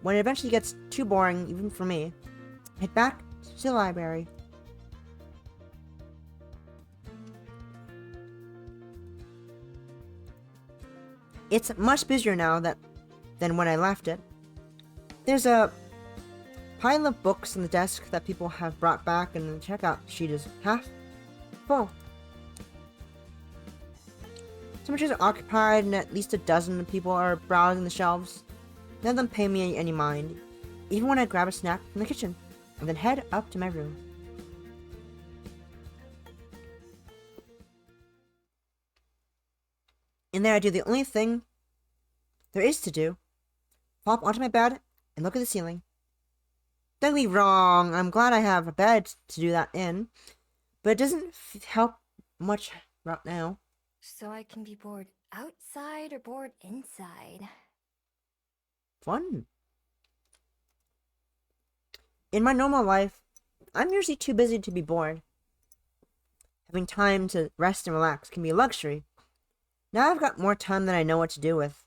When it eventually gets too boring, even for me, head back to the library. It's much busier now than when I left it. There's a pile of books on the desk that people have brought back, and the checkout sheet is half full. Some chairs are occupied, and at least a dozen people are browsing the shelves. None of them pay me any mind, even when I grab a snack from the kitchen, and then head up to my room. In there, I do the only thing there is to do. Pop onto my bed and look at the ceiling. Don't get me wrong, I'm glad I have a bed to do that in, but it doesn't help much right now. So I can be bored outside or bored inside. Fun. In my normal life, I'm usually too busy to be bored. Having time to rest and relax can be a luxury. Now I've got more time than I know what to do with.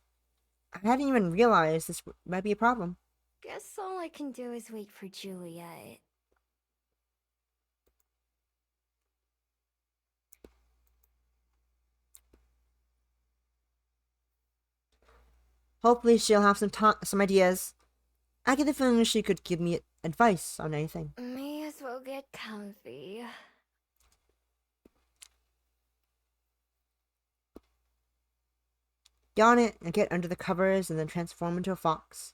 I hadn't even realized this might be a problem. Guess all I can do is wait for Juliet. Hopefully she'll have some ideas. I get the feeling she could give me advice on anything. May as well get comfy. Yawn it and get under the covers and then transform into a fox.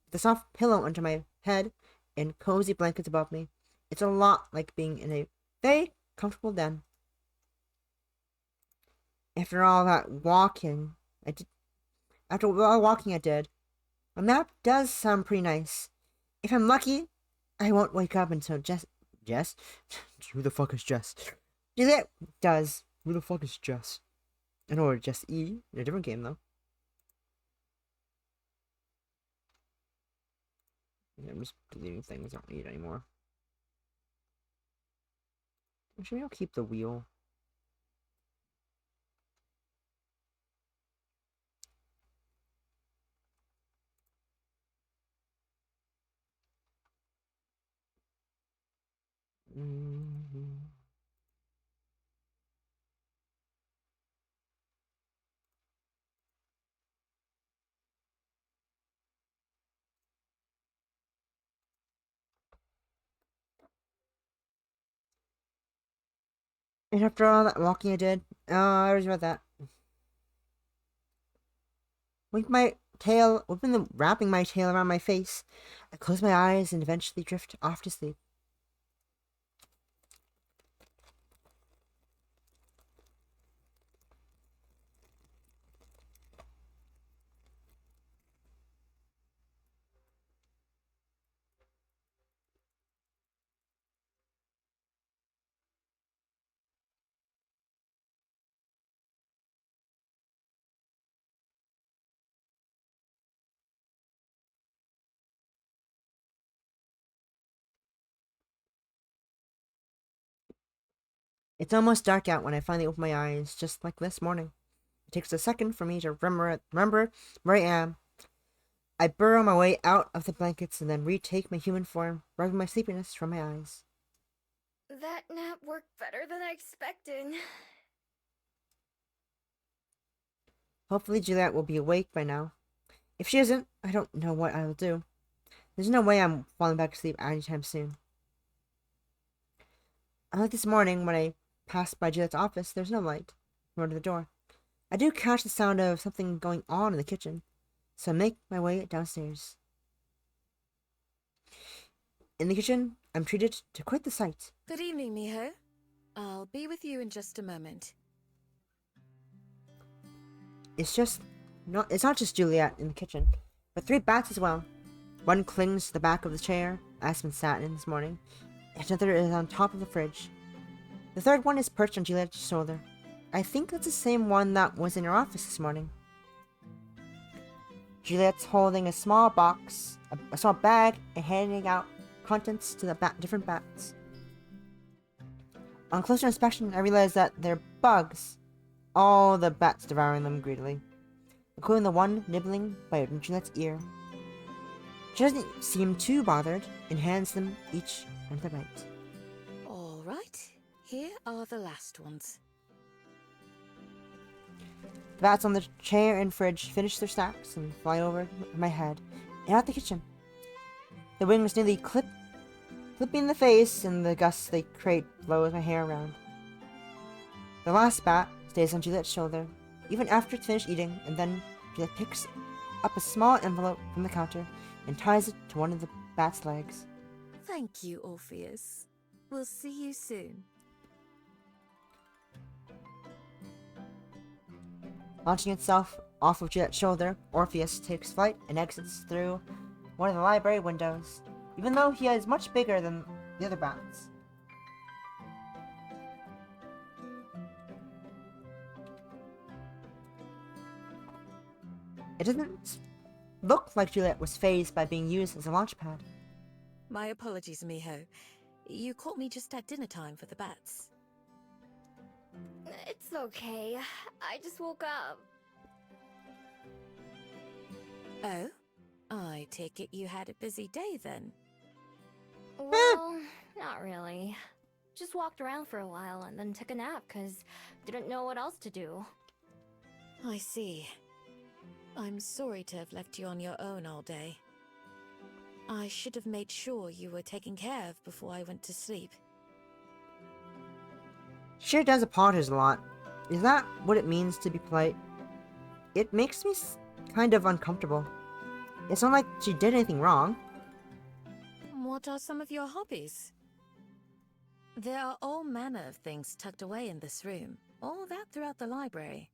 With a soft pillow under my head and cozy blankets above me. It's a lot like being in a very comfortable den. After all that walking I did, a map does sound pretty nice. If I'm lucky, I won't wake up until Jess? Who the fuck is Jess? Juliet does. Who the fuck is Jess? I know Jess E. In a different game, though. I'm just deleting things I don't need anymore. Actually, I'll keep the wheel. And after all that walking I did, I was about that. Wrapping my tail around my face, I close my eyes and eventually drift off to sleep. It's almost dark out when I finally open my eyes, just like this morning. It takes a second for me to remember where I am. I burrow my way out of the blankets and then retake my human form, rubbing my sleepiness from my eyes. That nap worked better than I expected. Hopefully Juliet will be awake by now. If she isn't, I don't know what I will do. There's no way I'm falling back to sleep anytime soon. Unlike this morning when I passed by Juliet's office, there's no light nor to the door. I do catch the sound of something going on in the kitchen, so I make my way downstairs. In the kitchen, I'm treated to quite the sight. Good evening, Miho. I'll be with you in just a moment. It's not just Juliet in the kitchen, but 3 bats as well. One clings to the back of the chair Aspen sat in this morning, and another is on top of the fridge. The third one is perched on Juliet's shoulder. I think that's the same one that was in your office this morning. Juliet's holding a small box, a small bag, and handing out contents to the different bats. On closer inspection, I realized that they're bugs. All the bats devouring them greedily, including the one nibbling by Juliet's ear. She doesn't seem too bothered and hands them each another bite. All right, here are the last ones. The bats on the chair and fridge finish their snacks and fly over my head and out the kitchen. The wings nearly clip me in the face, and the gust they create blows my hair around. The last bat stays on Juliet's shoulder, even after it's finished eating, and then Juliet picks up a small envelope from the counter and ties it to one of the bat's legs. Thank you, Orpheus. We'll see you soon. Launching itself off of Juliet's shoulder, Orpheus takes flight and exits through one of the library windows, even though he is much bigger than the other bats. It doesn't look like Juliet was fazed by being used as a launch pad. My apologies, Miho. You caught me just at dinner time for the bats. It's okay. I just woke up. Oh? I take it you had a busy day then. Well, not really. Just walked around for a while and then took a nap because didn't know what else to do. I see. I'm sorry to have left you on your own all day. I should have made sure you were taken care of before I went to sleep. She sure does apologize a lot. Is that what it means to be polite? It makes me kind of uncomfortable. It's not like she did anything wrong. What are some of your hobbies? There are all manner of things tucked away in this room, all that throughout the library.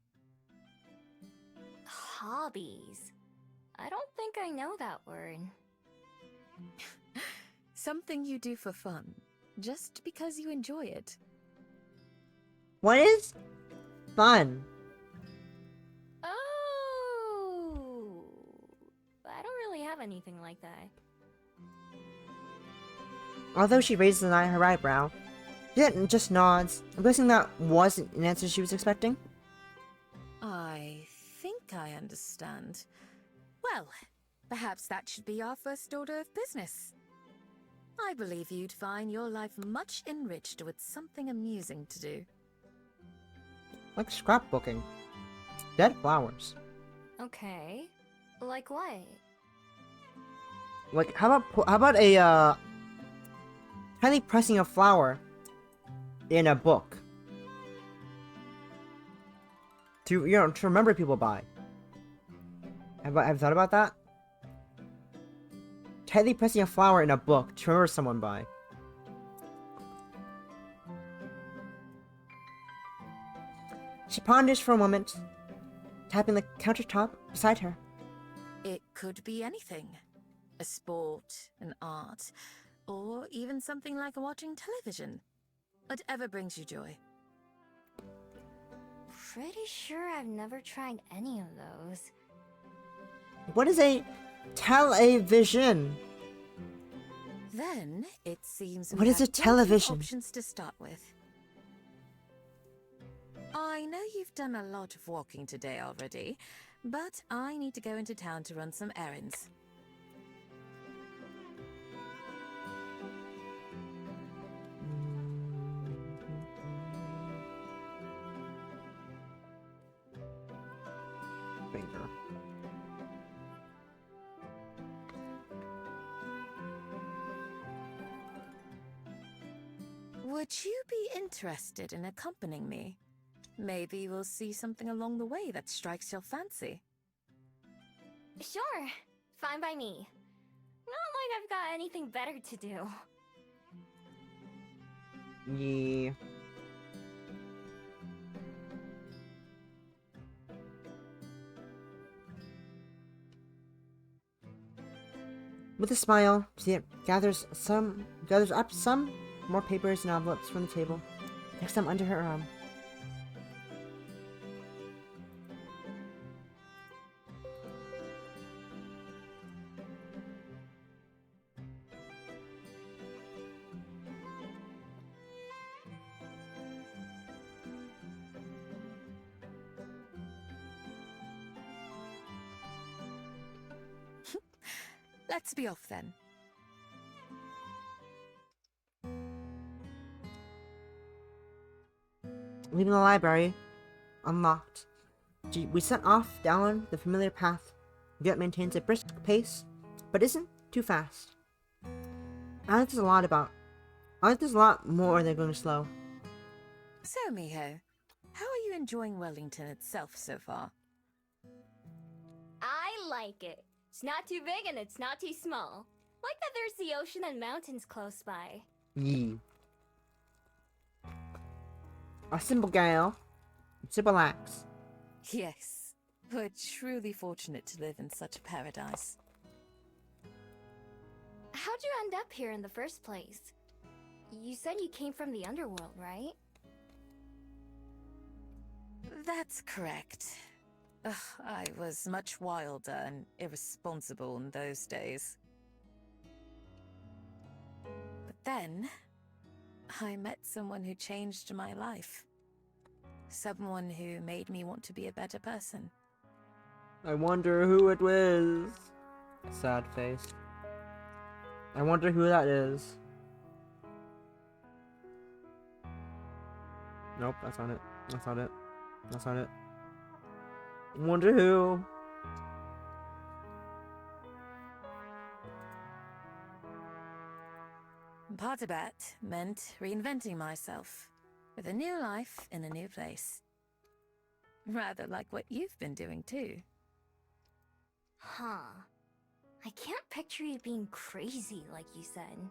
Hobbies? I don't think I know that word. Something you do for fun, just because you enjoy it. What is fun? Oh, I don't really have anything like that. Although she raises her eyebrow, Juliet just nods. I'm guessing that wasn't an answer she was expecting. I think I understand. Well, perhaps that should be our first order of business. I believe you'd find your life much enriched with something amusing to do. Like scrapbooking. Dead flowers. Okay. Like what? Like, how about a, tiny pressing a flower in a book? To remember people by. Have you thought about that? Tightly pressing a flower in a book to remember someone by. She ponders for a moment, tapping the countertop beside her. It could be anything. A sport, an art, or even something like watching television. Whatever brings you joy. Pretty sure I've never tried any of those. What is a television? Then, it seems What is have a plenty of television? options to start with. I know you've done a lot of walking today already, but I need to go into town to run some errands. Finger. Would you be interested in accompanying me? Maybe we'll see something along the way that strikes your fancy. Sure. Fine by me. Not like I've got anything better to do. Yeah. With a smile, she gathers up some more papers and envelopes from the table Next time under her arm. Let's be off then. Leaving the library unlocked, we set off down the familiar path. Juliet maintains a brisk pace, but isn't too fast. I like there's a lot more than going slow. So, Miho, how are you enjoying Wellington itself so far? I like it. It's not too big and it's not too small. Like that there's the ocean and mountains close by. Yee. A simple gal. Simple acts. Yes, we're truly fortunate to live in such a paradise. How'd you end up here in the first place? You said you came from the underworld, right? That's correct. Ugh, I was much wilder and irresponsible in those days. But then, I met someone who changed my life. Someone who made me want to be a better person. I wonder who it was. Sad face. I wonder who that is. Nope, that's not it. That's not it. That's not it. Wonder who. Part of that meant reinventing myself, with a new life in a new place. Rather like what you've been doing too. Huh. I can't picture you being crazy like you said.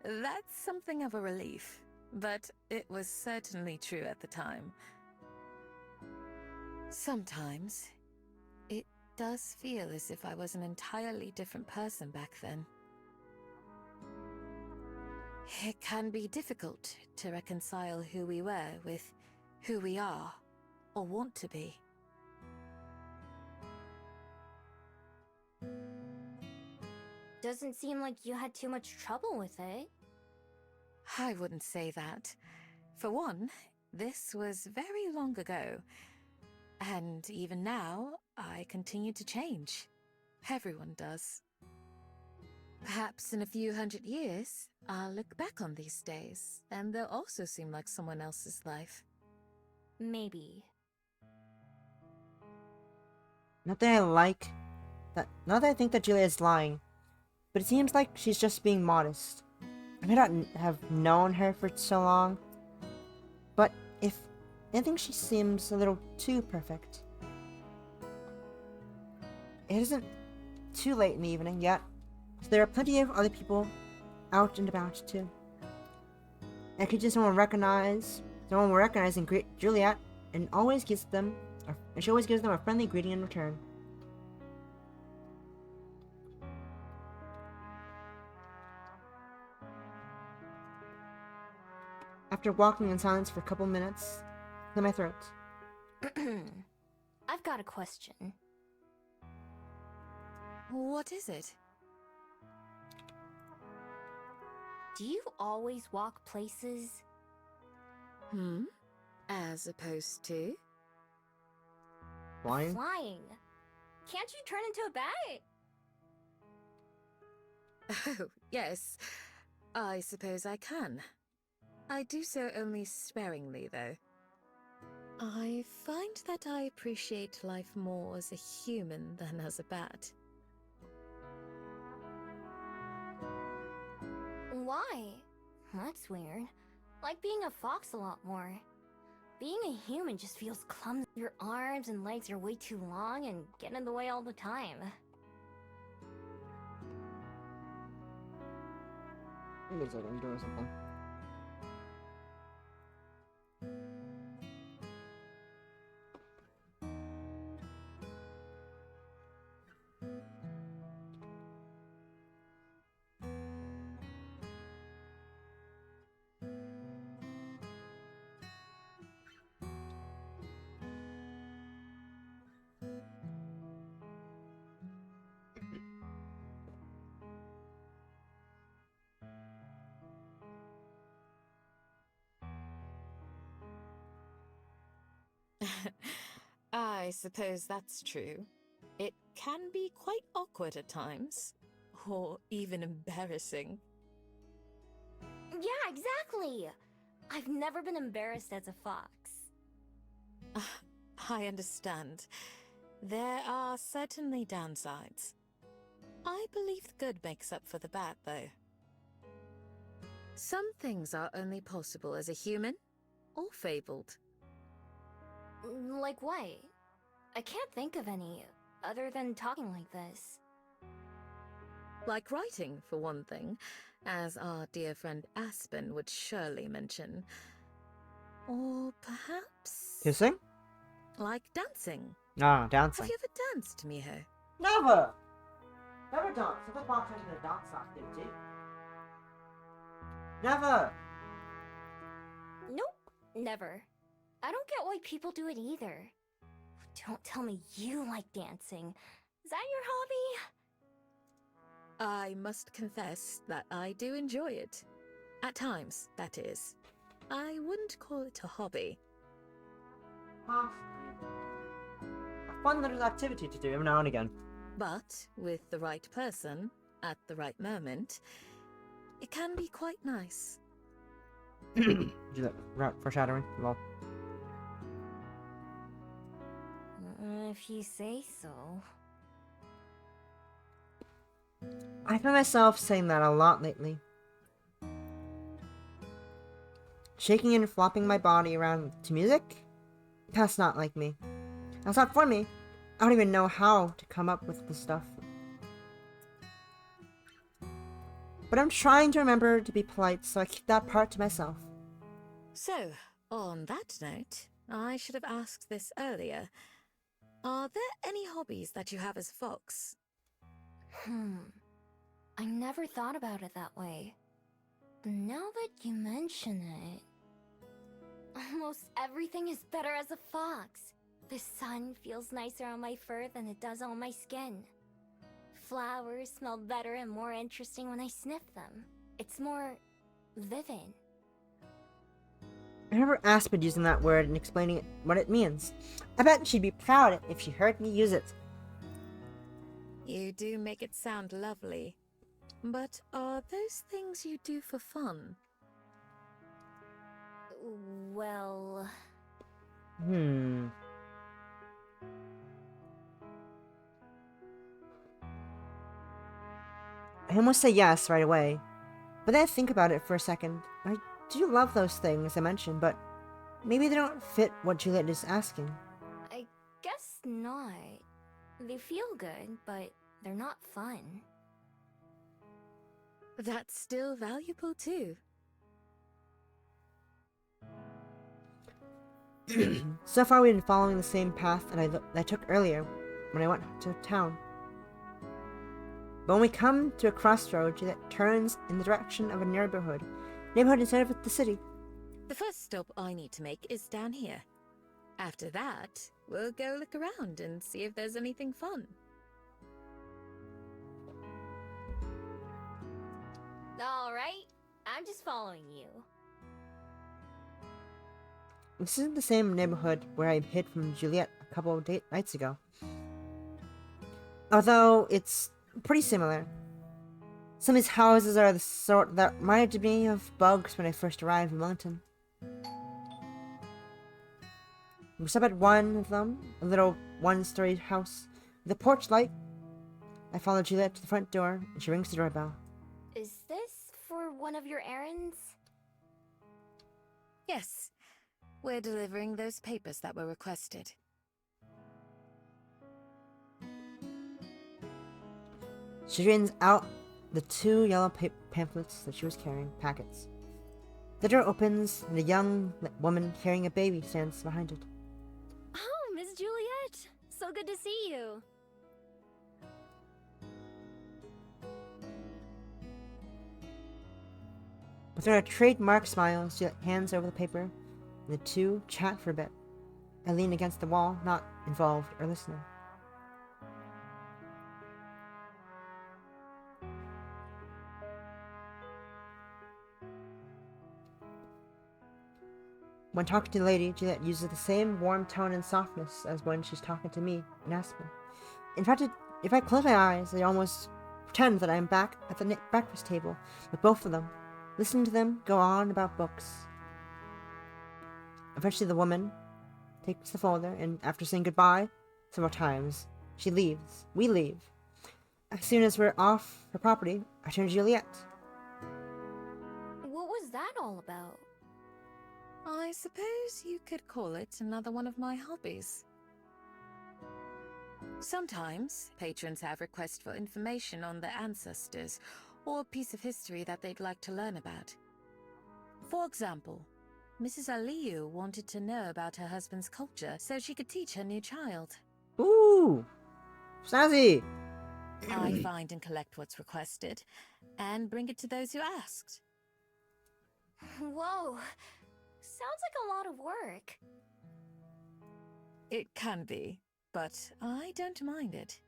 That's something of a relief, but it was certainly true at the time. Sometimes, it does feel as if I was an entirely different person back then. It can be difficult to reconcile who we were with who we are, or want to be. Doesn't seem like you had too much trouble with it. I wouldn't say that. For one, this was very long ago. And even now, I continue to change. Everyone does. Perhaps in a few hundred years, I'll look back on these days, and they'll also seem like someone else's life. Maybe. Not that I think that Julia is lying, but it seems like she's just being modest. I may not have known her for so long, but if anything, she seems a little too perfect. It isn't too late in the evening yet, so there are plenty of other people out and about too. And could just someone will recognize and greet Juliet, and she always gives them a friendly greeting in return. After walking in silence for a couple minutes, I clear my throat. I've got a question. What is it? Do you always walk places? As opposed to? Flying? Flying. Can't you turn into a bat? Oh, yes. I suppose I can. I do so only sparingly, though. I find that I appreciate life more as a human than as a bat. Why? That's weird. Like being a fox a lot more. Being a human just feels clumsy. Your arms and legs are way too long and get in the way all the time. Looks like I'm doing something. I suppose that's true. It can be quite awkward at times, or even embarrassing. Yeah, exactly! I've never been embarrassed as a fox. I understand. There are certainly downsides. I believe the good makes up for the bad, though. Some things are only possible as a human, or fabled. Like what? I can't think of any, other than talking like this. Like writing, for one thing, as our dear friend Aspen would surely mention. Or perhaps... Kissing? like dancing. Ah, Have dancing. you ever danced, Miho? Never! Never danced. Never popped into the dance activity. Never! Nope, never. I don't get why people do it either. Don't tell me you like dancing. Is that your hobby? I must confess that I do enjoy it. At times, that is. I wouldn't call it a hobby. A fun little activity to do every now and again. But with the right person, at the right moment, it can be quite nice. Do that foreshadowing? Well, If you say so. I find myself saying that a lot lately. Shaking and flopping my body around to music? That's not like me. That's not for me. I don't even know how to come up with the stuff. But I'm trying to remember to be polite, so I keep that part to myself. So, on that note, I should have asked this earlier. Are there any hobbies that you have as Fox? I never thought about it that way. But now that you mention it... almost everything is better as a fox. The sun feels nicer on my fur than it does on my skin. Flowers smell better and more interesting when I sniff them. It's more... vivid. I remember Aspen using that word and explaining what it means. I bet she'd be proud if she heard me use it. You do make it sound lovely. But are those things you do for fun? Well... I almost say yes right away, but then I think about it for a second. I do love those things I mentioned, but maybe they don't fit what Juliet is asking. I guess not. They feel good, but they're not fun. That's still valuable too. So far we've been following the same path that I took earlier when I went to town. But when we come to a crossroad, Juliet turns in the direction of a neighborhood instead of the city. The first stop I need to make is down here. After that, we'll go look around and see if there's anything fun. Alright, I'm just following you. This isn't the same neighborhood where I hid from Juliet a couple of nights ago. Although it's pretty similar. Some of these houses are the sort that reminded me of bugs when I first arrived in Wellington. We stop at one of them, a little one-story house with a porch light. I follow Juliet to the front door, and she rings the doorbell. Is this for one of your errands? Yes, we're delivering those papers that were requested. She straightens out the two yellow pamphlets that she was carrying, packets. The door opens, and a young woman carrying a baby stands behind it. Oh, Miss Juliet! So good to see you! With her trademark smile, she hands over the paper, and the two chat for a bit. I lean against the wall, not involved or listening. When talking to the lady, Juliet uses the same warm tone and softness as when she's talking to me and Aspen. In fact, if I close my eyes, I almost pretend that I am back at the breakfast table with both of them, listening to them go on about books. Eventually, the woman takes the folder, and after saying goodbye several times, she leaves. We leave. As soon as we're off her property, I turn to Juliet. What was that all about? I suppose you could call it another one of my hobbies. Sometimes, patrons have requests for information on their ancestors, or a piece of history that they'd like to learn about. For example, Mrs. Aliyu wanted to know about her husband's culture so she could teach her new child. Ooh! Snazzy! I find and collect what's requested, and bring it to those who asked. Whoa. Sounds like a lot of work. It can be, but I don't mind it.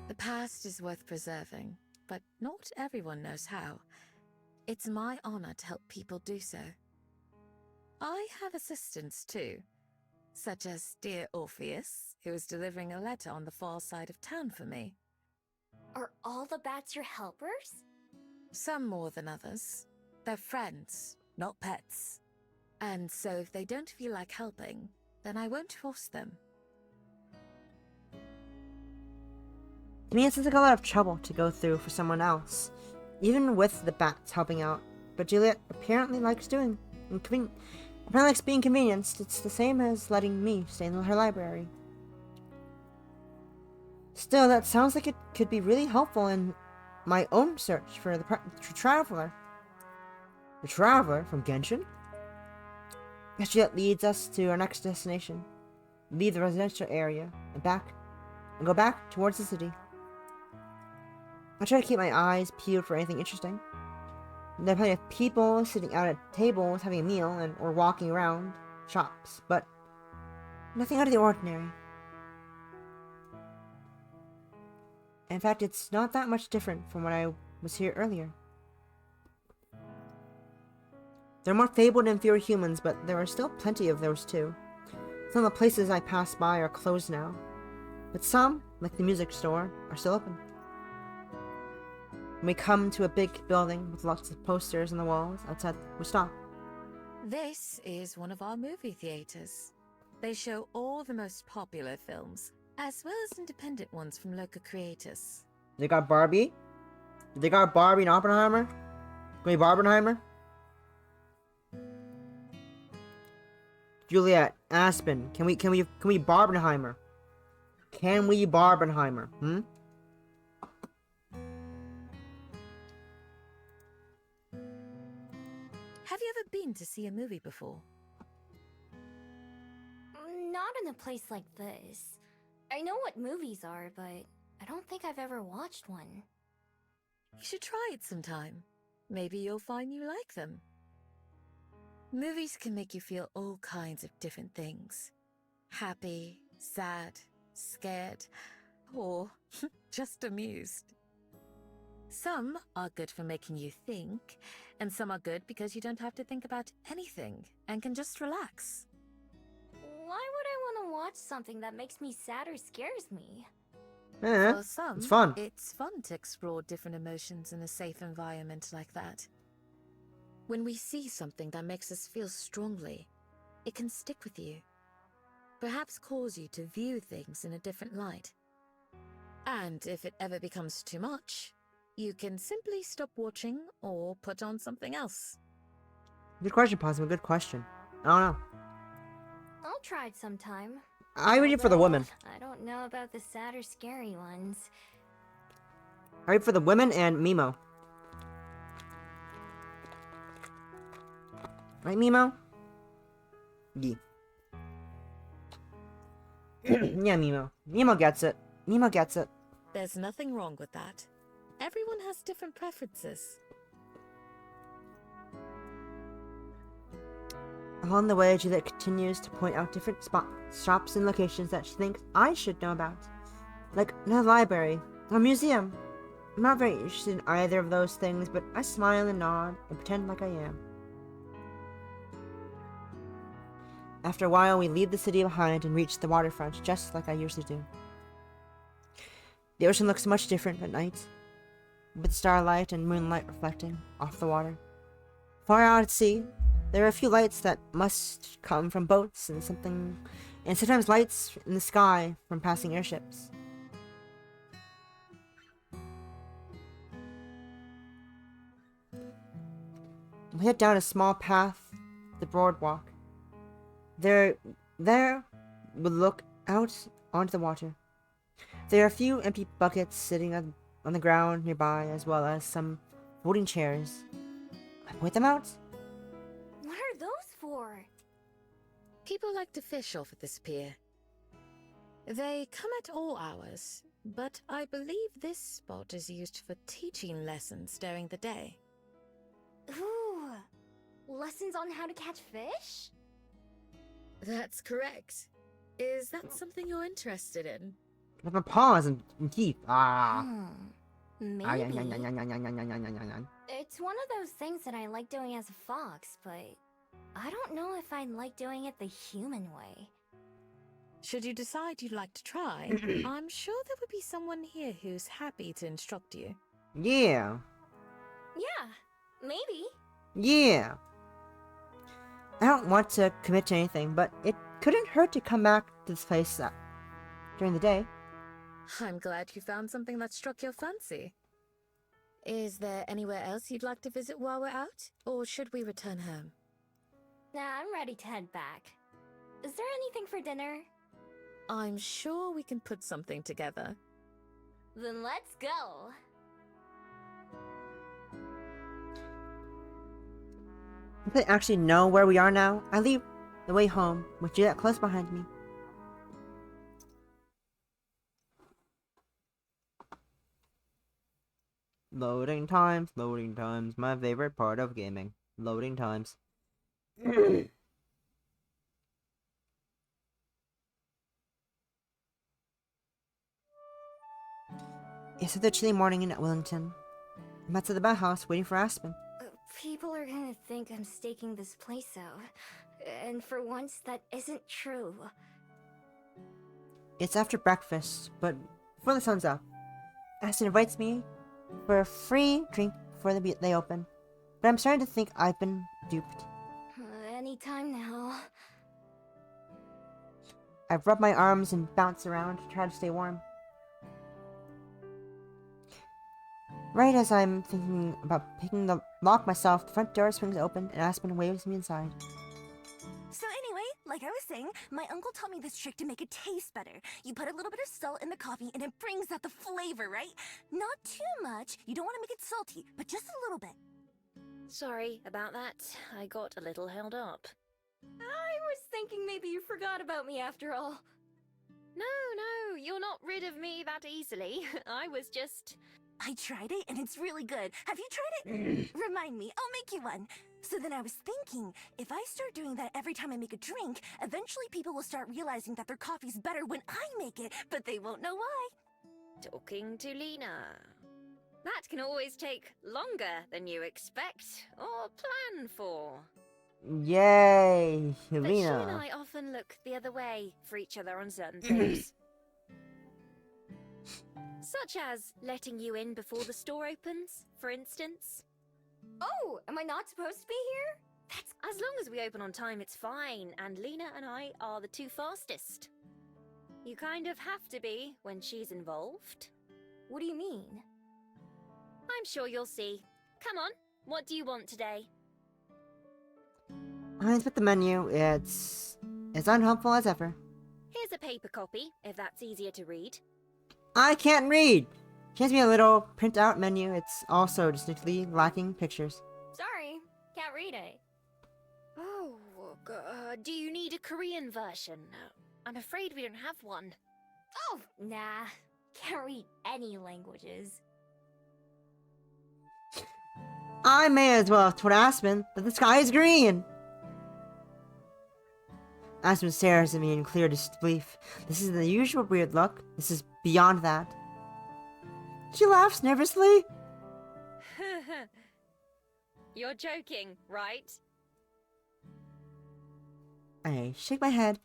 The past is worth preserving, but not everyone knows how. It's my honor to help people do so. I have assistants too, such as dear Orpheus, who is delivering a letter on the far side of town for me. Are all the bats your helpers? Some more than others. They're friends, not pets. And so if they don't feel like helping, then I won't force them. To me, it seems like a lot of trouble to go through for someone else, even with the bats helping out. But Juliet apparently likes doing, apparently likes being convenienced. It's the same as letting me stay in her library. Still, that sounds like it could be really helpful in my own search for the traveler. The traveler from Genshin? Juliet leads us to our next destination. Leave the residential area and go back towards the city. I try to keep my eyes peeled for anything interesting. There are plenty of people sitting out at tables having a meal or walking around shops, but nothing out of the ordinary. In fact, it's not that much different from when I was here earlier. There are more fabled and fewer humans, but there are still plenty of those too. Some of the places I pass by are closed now, but some, like the music store, are still open. When we come to a big building with lots of posters on the walls outside, we stop. This is one of our movie theaters. They show all the most popular films, as well as independent ones from local creators. They got Barbie? They got Barbie and Oppenheimer? Can we Barbenheimer? Juliet, Aspen, can we Barbenheimer? Can we Barbenheimer? Have you ever been to see a movie before? Not in a place like this. I know what movies are, but I don't think I've ever watched one. You should try it sometime. Maybe you'll find you like them. Movies can make you feel all kinds of different things. Happy, sad, scared, or just amused. Some are good for making you think, and some are good because you don't have to think about anything and can just relax. Why would I want to watch something that makes me sad or scares me? For some, it's fun. It's fun to explore different emotions in a safe environment like that. When we see something that makes us feel strongly, it can stick with you. Perhaps cause you to view things in a different light. And if it ever becomes too much, you can simply stop watching or put on something else. Good question, Posma. Good question. I don't know. I'll try it sometime. I read it for the Although, women. I don't know about the sad or scary ones. I read for the women and Mimo. Right, Mimo? Yeah. Yeah, Mimo. Mimo gets it. Mimo gets it. There's nothing wrong with that. Everyone has different preferences. Along the way, Juliet continues to point out different shops and locations that she thinks I should know about. Like a library, a museum, I'm not very interested in either of those things, but I smile and nod and pretend like I am. After a while, we leave the city behind and reach the waterfront, just like I usually do. The ocean looks much different at night, with starlight and moonlight reflecting off the water. Far out at sea, there are a few lights that must come from boats and sometimes lights in the sky from passing airships. We head down a small path, the boardwalk. There we look out onto the water. There are a few empty buckets sitting on the ground nearby, as well as some wooden chairs. I point them out. What are those for? People like to fish off at this pier. They come at all hours, but I believe this spot is used for teaching lessons during the day. Ooh, lessons on how to catch fish? That's correct. Is that something you're interested in? With my paws and teeth. Maybe. Ah. It's one of those things that I like doing as a fox, but I don't know if I'd like doing it the human way. Should you decide you'd like to try, I'm sure there would be someone here who's happy to instruct you. Yeah. Yeah, maybe. Yeah. I don't want to commit to anything, but it couldn't hurt to come back to this place during the day. I'm glad you found something that struck your fancy. Is there anywhere else you'd like to visit while we're out? Or should we return home? Nah, I'm ready to head back. Is there anything for dinner? I'm sure we can put something together. Then let's go. If they actually know where we are now, I leave the way home with Juliet close behind me. Loading times, my favorite part of gaming. Loading times. It's another chilly morning in Wellington. I'm at the bathhouse waiting for Aspen. People are gonna think I'm staking this place out. And for once, that isn't true. It's after breakfast, but before the sun's up. Aspen invites me for a free drink before they open. But I'm starting to think I've been duped. Anytime now. I rub my arms and bounce around to try to stay warm. Right as I'm thinking about picking the lock myself, the front door swings open and Aspen waves me inside. So anyway, like I was saying, my uncle taught me this trick to make it taste better. You put a little bit of salt in the coffee and it brings out the flavor, right? Not too much. You don't want to make it salty, but just a little bit. Sorry about that. I got a little held up. I was thinking maybe you forgot about me after all. No, you're not rid of me that easily. I was just... I tried it and it's really good. Have you tried it? Remind me, I'll make you one. So then I was thinking, if I start doing that every time I make a drink, eventually people will start realizing that their coffee's better when I make it, but they won't know why. Talking to Lena. That can always take longer than you expect or plan for. Yay, But she and Helena. I often look the other way for each other on certain things. Such as letting you in before the store opens, for instance. Oh, am I not supposed to be here? That's as long as we open on time, it's fine, and Lena and I are the two fastest. You kind of have to be when she's involved. What do you mean? I'm sure you'll see. Come on, what do you want today? I inspect the menu. It's unhelpful as ever. Here's a paper copy, if that's easier to read. I can't read! She hands me a little print-out menu. It's also distinctly lacking pictures. Sorry, can't read it. Oh, do you need a Korean version? I'm afraid we don't have one. Oh, nah. Can't read any languages. I may as well have told Aspen that the sky is green! Aspen stares at me in clear disbelief. This isn't the usual weird look. This is beyond that. She laughs nervously. You're joking, right? I shake my head.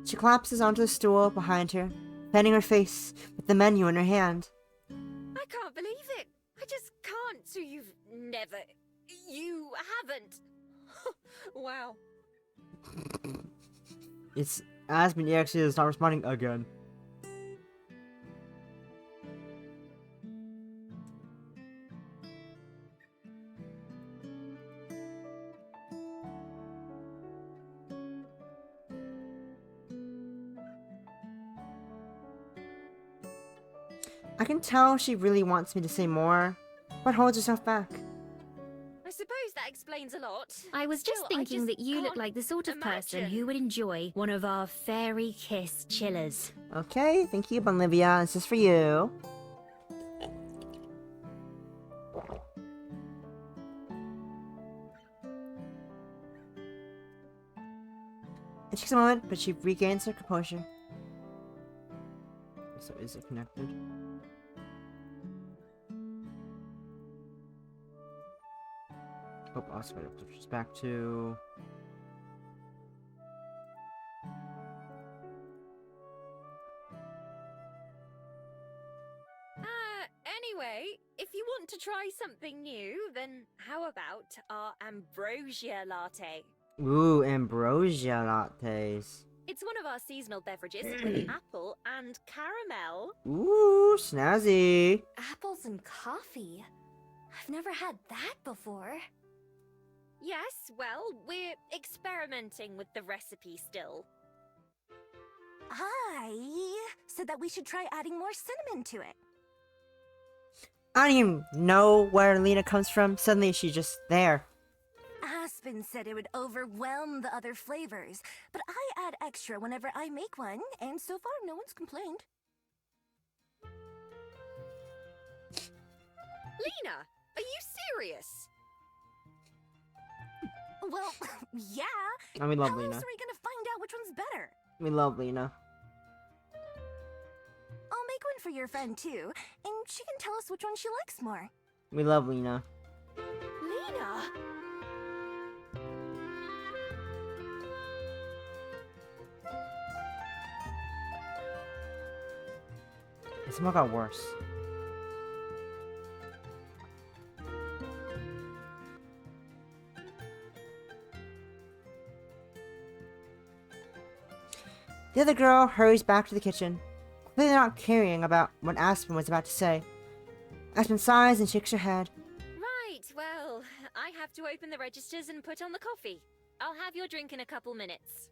She collapses onto the stool behind her, fanning her face with the menu in her hand. I can't believe it. I just can't. So you've never... You haven't. Wow. It's Aspen EXE is not responding again. I can tell she really wants me to say more, but holds herself back. I suppose that explains a lot. I was just Still, thinking that you look can't like the sort of person imagine. who would enjoy one of our fairy kiss chillers. Okay, thank you, Olivia. This is for you. It takes a moment, but she regains her composure. So is it connected? Oh, also gotta push this back to... Anyway, if you want to try something new, then how about our ambrosia latte? Ooh, ambrosia lattes. It's one of our seasonal beverages with apple and caramel. Ooh, snazzy. Apples and coffee? I've never had that before. Yes, well, we're experimenting with the recipe still. I said that we should try adding more cinnamon to it. I don't even know where Lena comes from. Suddenly she's just there. Aspen said it would overwhelm the other flavors, but I add extra whenever I make one, and so far no one's complained. Lena, are you serious? Well, yeah. And we love How Lena. else are we gonna find out which one's better? We love Lena. I'll make one for your friend too, and she can tell us which one she likes more. We love Lena. Lena! It somehow got worse. The other girl hurries back to the kitchen, clearly not caring about what Aspen was about to say. Aspen sighs and shakes her head. Right, well, I have to open the registers and put on the coffee. I'll have your drink in a couple minutes.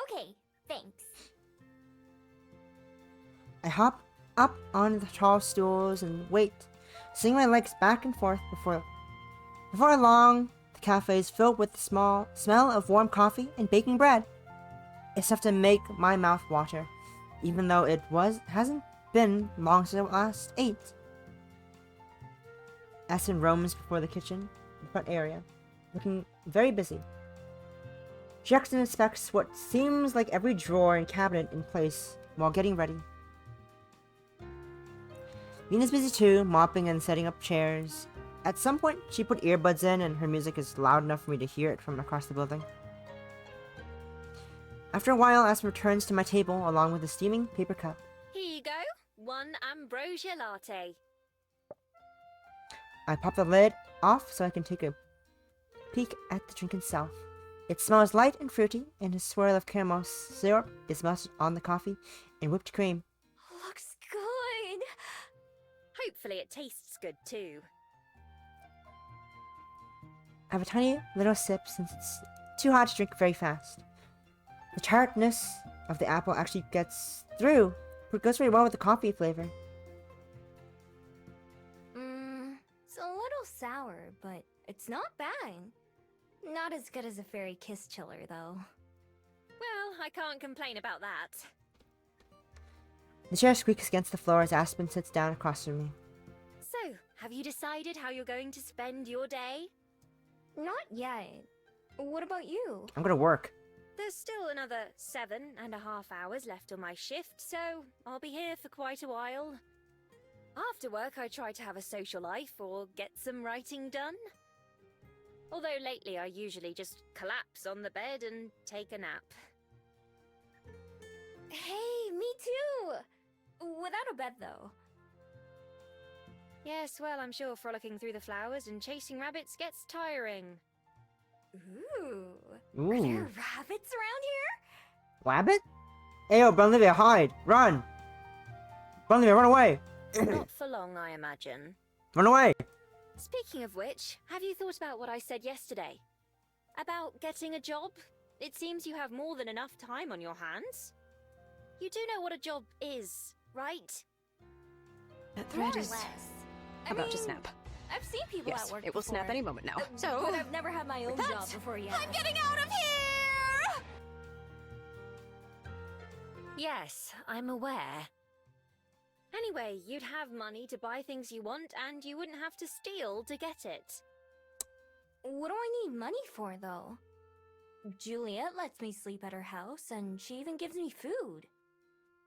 Okay, thanks. I hop up on the tall stools and wait, swinging my legs back and forth before long, the cafe is filled with the small smell of warm coffee and baking bread. It's enough to make my mouth water, even though it hasn't been long since I last ate. Aspen roams before the kitchen, the front area, looking very busy. She checks and inspects what seems like every drawer and cabinet in place while getting ready. Mina's busy too, mopping and setting up chairs. At some point, she put earbuds in and her music is loud enough for me to hear it from across the building. After a while, Aspen returns to my table along with a steaming paper cup. Here you go, one ambrosia latte. I pop the lid off so I can take a peek at the drink itself. It smells light and fruity, and a swirl of caramel syrup is melted on the coffee and whipped cream. Looks good. Hopefully it tastes good too. I have a tiny little sip since it's too hot to drink very fast. The tartness of the apple actually gets through, but it goes very well with the coffee flavor. It's a little sour, but it's not bad. Not as good as a fairy kiss chiller, though. Well, I can't complain about that. The chair squeaks against the floor as Aspen sits down across from me. So, have you decided how you're going to spend your day? Not yet. What about you? I'm gonna work. there's still another 7.5 hours left on my shift, so I'll be here for quite a while. After work, I try to have a social life or get some writing done. Although lately I usually just collapse on the bed and take a nap. Hey, me too! Without a bed, though. Yes, well, I'm sure frolicking through the flowers and chasing rabbits gets tiring. Ooh. Are Ooh. there rabbits around here? Wabbit? Ayo, Brunlivia, hide! Run! Brunlivia, run away! Not for long, I imagine. Run away! Speaking of which, have you thought about what I said yesterday? About getting a job? It seems you have more than enough time on your hands. You do know what a job is, right? That More thread or is less. about to snap. I've seen people Yes, at work it will snap before. any moment now. But So, I've never had my own with job that, before yet. I'm getting out of here! Yes, I'm aware. Anyway, you'd have money to buy things you want, and you wouldn't have to steal to get it. What do I need money for, though? Juliet lets me sleep at her house, and she even gives me food.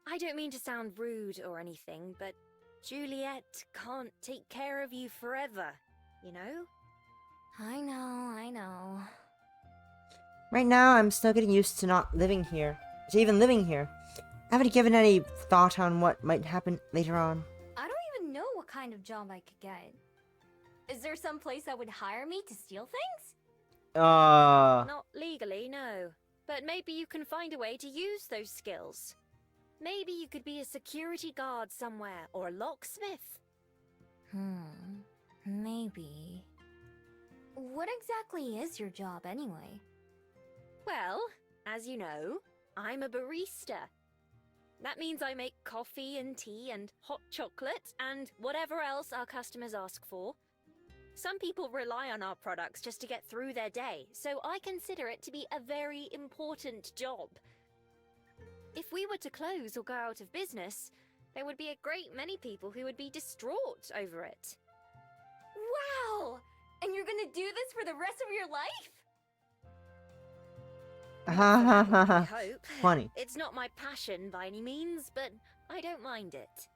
I don't mean to sound rude or anything, but Juliet can't take care of you forever, you know? I know. Right now, I'm still getting used to not living here. To even living here. I haven't given any thought on what might happen later on. I don't even know what kind of job I could get. Is there some place that would hire me to steal things? Not legally, no. But maybe you can find a way to use those skills. Maybe you could be a security guard somewhere, or a locksmith. Maybe. What exactly is your job, anyway? Well, as you know, I'm a barista. That means I make coffee and tea and hot chocolate and whatever else our customers ask for. Some people rely on our products just to get through their day, so I consider it to be a very important job. If we were to close or go out of business, there would be a great many people who would be distraught over it. Wow! And you're gonna do this for the rest of your life? I hope. Funny. It's not my passion by any means, but I don't mind it.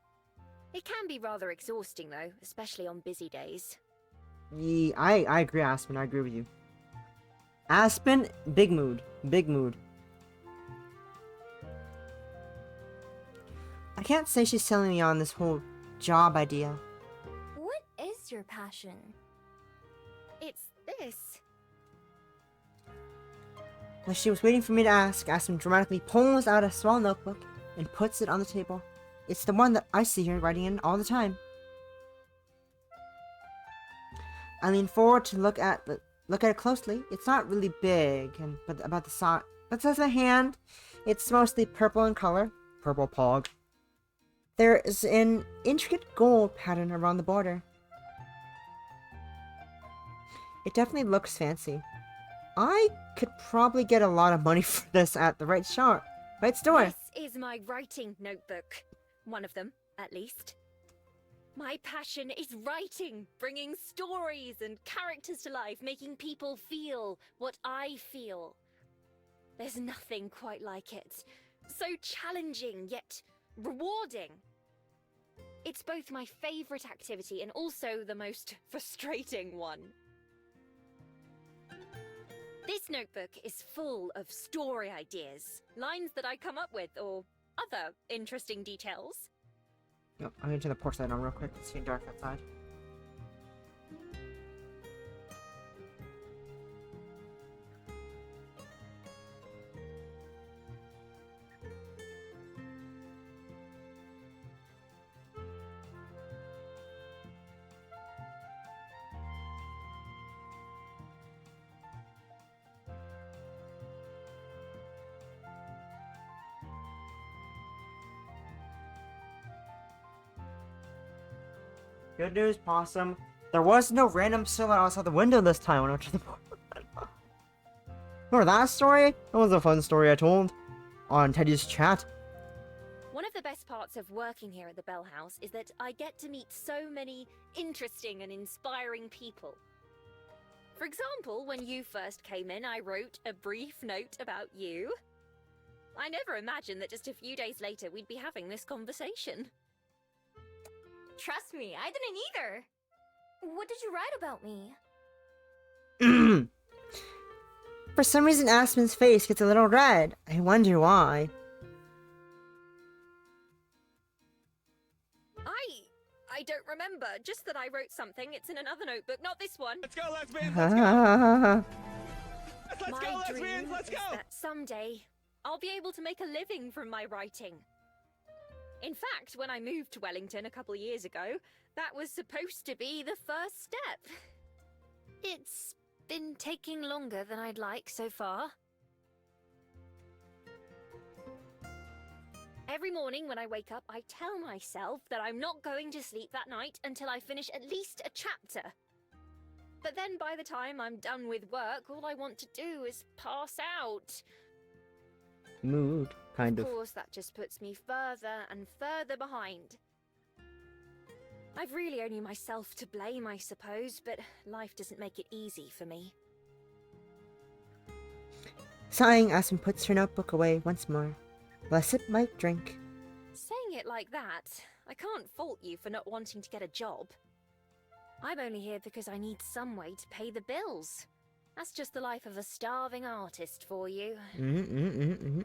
It can be rather exhausting though, especially on busy days. Yeah, I agree, Aspen. I agree with you. Aspen, big mood. Big mood. I can't say she's selling me on this whole job idea. What is your passion? It's this. While she was waiting for me to ask, Aspen dramatically pulls out a small notebook and puts it on the table. It's the one that I see her writing in all the time. I lean forward to look at it closely. It's not really big, but about the size. But as a hand, it's mostly purple in color. Purple pog. There is an intricate gold pattern around the border. It definitely looks fancy. I could probably get a lot of money for this at the right store. This is my writing notebook. One of them, at least. My passion is writing, bringing stories and characters to life, making people feel what I feel. There's nothing quite like it. So challenging, yet rewarding. It's both my favorite activity and also the most frustrating one. This notebook is full of story ideas, lines that I come up with, or other interesting details. Yep, I'm gonna turn the porch light on real quick. It's getting dark outside. Good news, Possum. There was no random silhouette outside the window this time when I went to the porch. Remember that story? That was a fun story I told on Teddy's chat. One of the best parts of working here at the Bell House is that I get to meet so many interesting and inspiring people. For example, when you first came in, I wrote a brief note about you. I never imagined that just a few days later we'd be having this conversation. Trust me, I didn't either. What did you write about me? For some reason, Aspen's face gets a little red. I wonder why. I don't remember. Just that I wrote something. It's in another notebook, not this one. Let's go, lesbians! Let's go! Let's My go, lesbians! dream Let's is go! that someday I'll be able to make a living from my writing. In fact, when I moved to Wellington a couple of years ago, that was supposed to be the first step. It's been taking longer than I'd like so far. Every morning when I wake up, I tell myself that I'm not going to sleep that night until I finish at least a chapter. But then by the time I'm done with work, all I want to do is pass out. Mood, kind Of of. course, that just puts me further and further behind. I've really only myself to blame, I suppose, but life doesn't make it easy for me. Sighing, Aspen puts her notebook away once more. While I sip my drink. Saying it like that, I can't fault you for not wanting to get a job. I'm only here because I need some way to pay the bills. That's just the life of a starving artist for you. Mm-mm-mm-mm.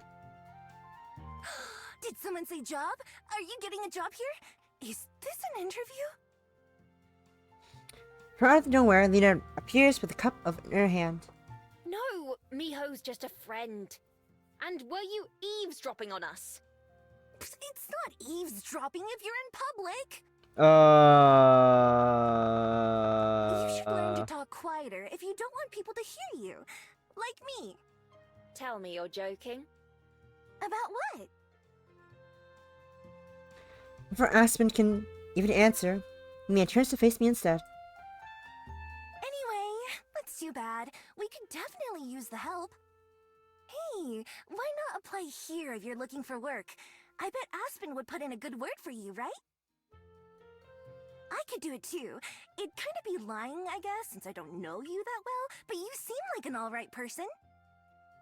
Did someone say job? Are you getting a job here? Is this an interview? From out of nowhere, Lena appears with a cup in her hand. No, Miho's just a friend. And were you eavesdropping on us? It's not eavesdropping if you're in public. You should learn to talk quieter if you don't want people to hear you. Like me. Tell me you're joking. About what? Before Aspen can even answer, Mia turns to face me instead. Anyway, that's too bad. We could definitely use the help. Hey, why not apply here if you're looking for work? I bet Aspen would put in a good word for you, right? I could do it too. It'd kind of be lying, I guess, since I don't know you that well, but you seem like an alright person.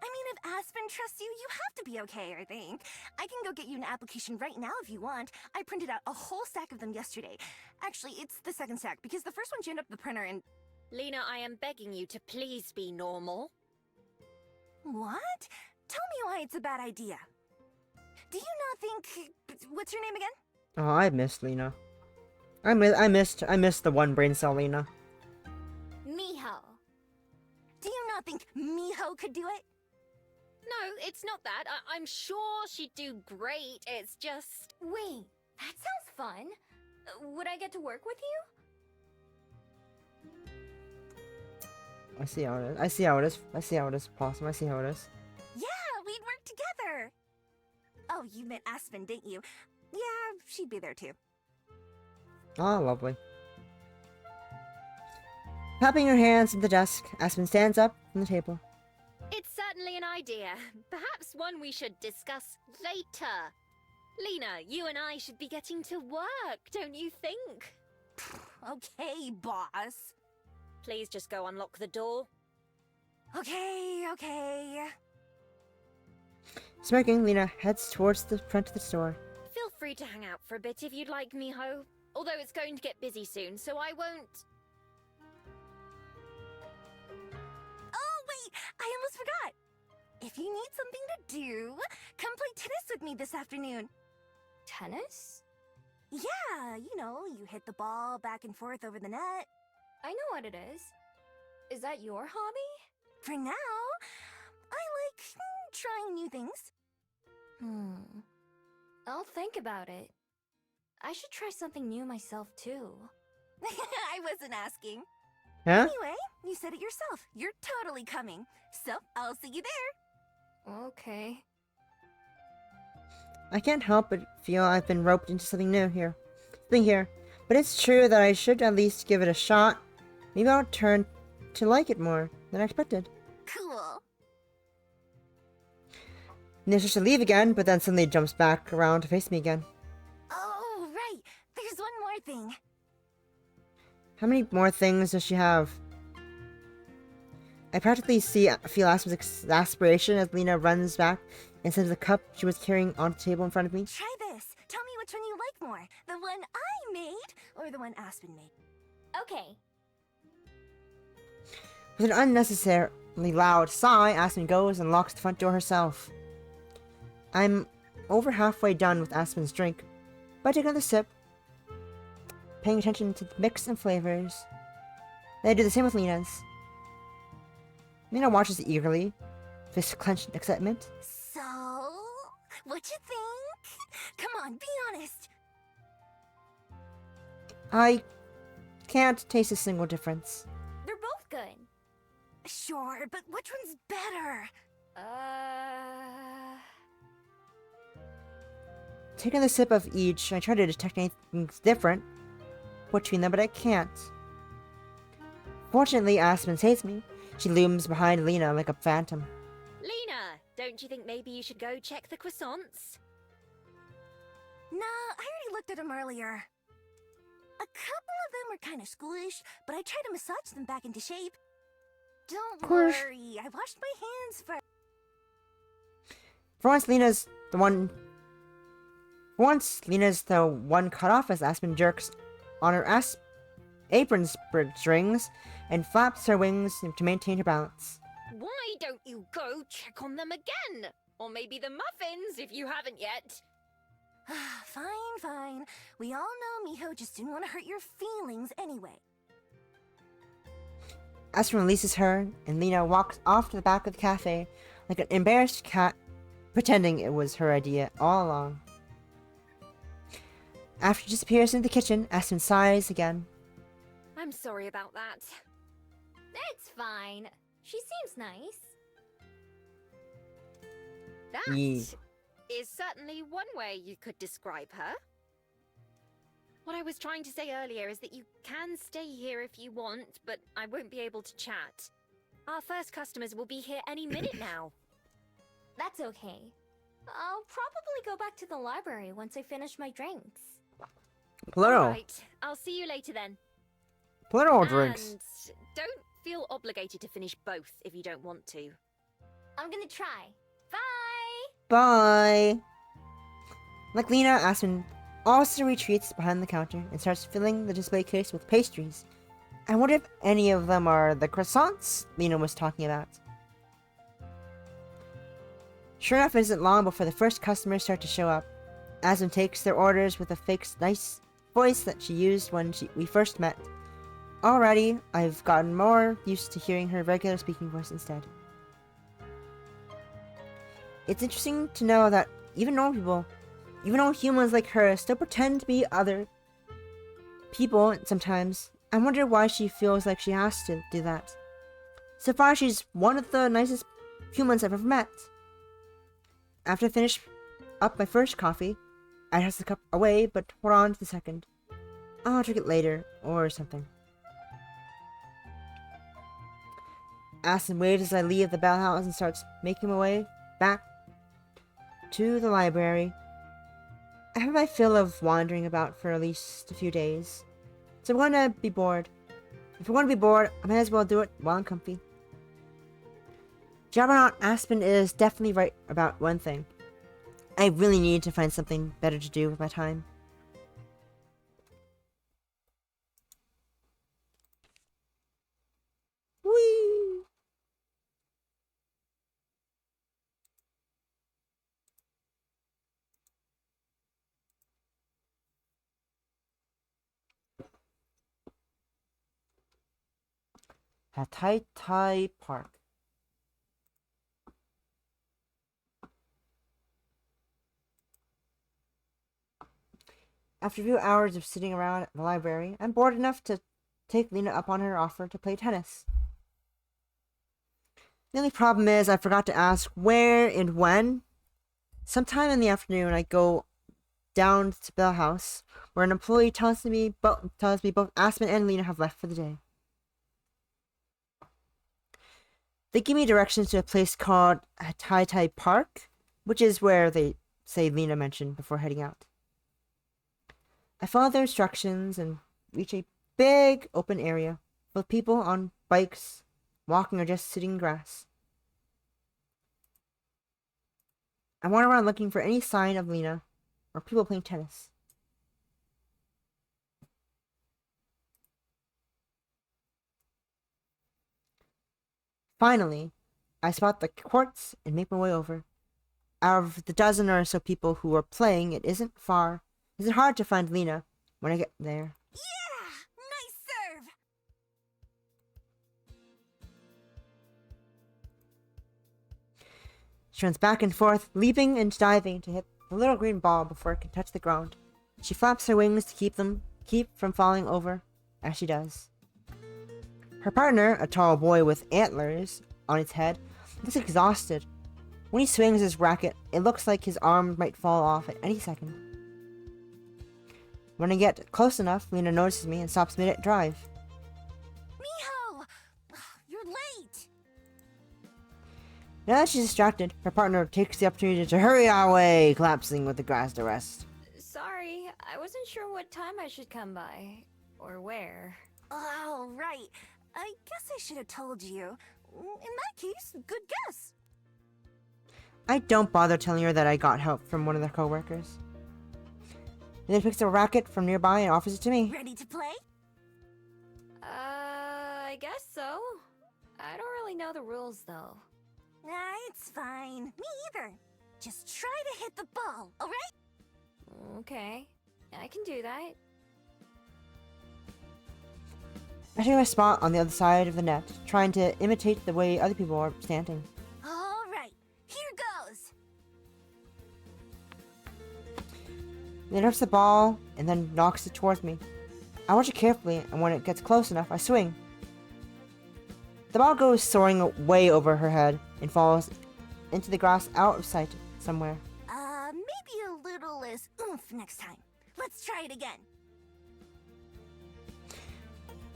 I mean, if Aspen trusts you, you have to be okay, I think. I can go get you an application right now if you want. I printed out a whole stack of them yesterday. Actually, it's the second stack, because the first one jammed up the printer and... Lena, I am begging you to please be normal. What? Tell me why it's a bad idea. Do you not think... What's your name again? Oh, I missed Lena. I missed the one brain cell Lena. Miho. Do you not think Miho could do it? No, it's not that. I'm sure she'd do great. It's just... Wait, that sounds fun. Would I get to work with you? I see how it is. Possum. I see how it is. Yeah, we'd work together. Oh, you meant Aspen, didn't you? Yeah, she'd be there too. Ah, lovely. Tapping her hands at the desk, Aspen stands up from the table. It's certainly an idea. Perhaps one we should discuss later. Lena, you and I should be getting to work, don't you think? Okay, boss. Please just go unlock the door. Okay. Smirking, Lena heads towards the front of the store. Feel free to hang out for a bit if you'd like, Miho. Although it's going to get busy soon, so I won't... Oh, wait, I almost forgot. If you need something to do, come play tennis with me this afternoon. Tennis? Yeah, you hit the ball back and forth over the net. I know what it is. Is that your hobby? For now, I like trying new things. I'll think about it. I should try something new myself, too. I wasn't asking. Huh? Anyway, you said it yourself. You're totally coming. So, I'll see you there. Okay. I can't help but feel I've been roped into something new here. But it's true that I should at least give it a shot. Maybe I'll turn to like it more than I expected. Cool. Nia starts to leave again, but then suddenly jumps back around to face me again. Oh, right. There's one more thing. How many more things does she have? I practically feel Aspen's exasperation as Lena runs back and sends the cup she was carrying on the table in front of me. Try this. Tell me which one you like more. The one I made or the one Aspen made? Okay. With an unnecessarily loud sigh, Aspen goes and locks the front door herself. I'm over halfway done with Aspen's drink, but I take another sip, paying attention to the mix and flavors. Then I do the same with Lena's. Lena watches eagerly, fist clenched in excitement. So, what you think? Come on, be honest. I can't taste a single difference. They're both good. Sure, but which one's better? Taking a sip of each, I try to detect anything different between them, but I can't. Fortunately, Aspen saves me. She looms behind Lena like a phantom. Lena, don't you think maybe you should go check the croissants? Nah, I already looked at them earlier. A couple of them were kind of schoolish, but I tried to massage them back into shape. Don't worry, I washed my hands first. For once, Lena's the one cut off as Aspen jerks on her apron strings and flaps her wings to maintain her balance. Why don't you go check on them again? Or maybe the muffins, if you haven't yet. Fine. We all know Miho just didn't want to hurt your feelings anyway. Aspen releases her, and Lena walks off to the back of the cafe like an embarrassed cat, pretending it was her idea all along. After she disappears into the kitchen, Aspen sighs again. I'm sorry about that. It's fine. She seems nice. That Yeah. is certainly one way you could describe her. What I was trying to say earlier is that you can stay here if you want, but I won't be able to chat. Our first customers will be here any minute now. That's okay. I'll probably go back to the library once I finish my drinks. Plural. Alright, I'll see you later then. Plural drinks. And don't feel obligated to finish both if you don't want to. I'm gonna try. Bye! Bye! Like Lena, Aspen also retreats behind the counter and starts filling the display case with pastries. I wonder if any of them are the croissants Lena was talking about. Sure enough, it isn't long before the first customers start to show up. Aspen takes their orders with a fake nice voice that she used when we first met. Already, I've gotten more used to hearing her regular speaking voice instead. It's interesting to know that even normal humans like her still pretend to be other people sometimes. I wonder why she feels like she has to do that. So far, she's one of the nicest humans I've ever met. After I finish up my first coffee, I toss the cup away, but hold on to the second. I'll drink it later, or something. Aspen waves as I leave the bell house and starts making my way back to the library. I have my fill of wandering about for at least a few days, so I'm going to be bored. If I want to be bored, I might as well do it while I'm comfy. Job or not, Aspen is definitely right about one thing. I really need to find something better to do with my time. Whee! At Tai Tai Park. After a few hours of sitting around the library, I'm bored enough to take Lena up on her offer to play tennis. The only problem is I forgot to ask where and when. Sometime in the afternoon, I go down to Bell House, where an employee tells me both Aspen and Lena have left for the day. They give me directions to a place called Tai Tai Park, which is where they say Lena mentioned before heading out. I follow their instructions and reach a big open area with people on bikes walking or just sitting in grass. I went around looking for any sign of Lena or people playing tennis. Finally, I spot the courts and make my way over. Out of the dozen or so people who are playing, it isn't hard to find Lena when I get there. Yeah! Nice serve! She runs back and forth, leaping and diving to hit the little green ball before it can touch the ground. She flaps her wings to keep from falling over, as she does. Her partner, a tall boy with antlers on his head, looks exhausted. When he swings his racket, it looks like his arm might fall off at any second. When I get close enough, Lena notices me and stops mid-drive. Miho! You're late! Now that she's distracted, her partner takes the opportunity to hurry our way, collapsing with the grass to rest. Sorry, I wasn't sure what time I should come by. Or where. Oh, right. I guess I should have told you. In that case, good guess. I don't bother telling her that I got help from one of their co-workers. He then picks a racket from nearby and offers it to me. Ready to play? I guess so. I don't really know the rules though. Nah, it's fine. Me either. Just try to hit the ball, alright? Okay, I can do that. I take my spot on the other side of the net, trying to imitate the way other people are standing. Alright, here goes! He interrupts the ball and then knocks it towards me. I watch it carefully, and when it gets close enough, I swing. The ball goes soaring way over her head and falls into the grass out of sight somewhere. Maybe a little less oomph next time. Let's try it again.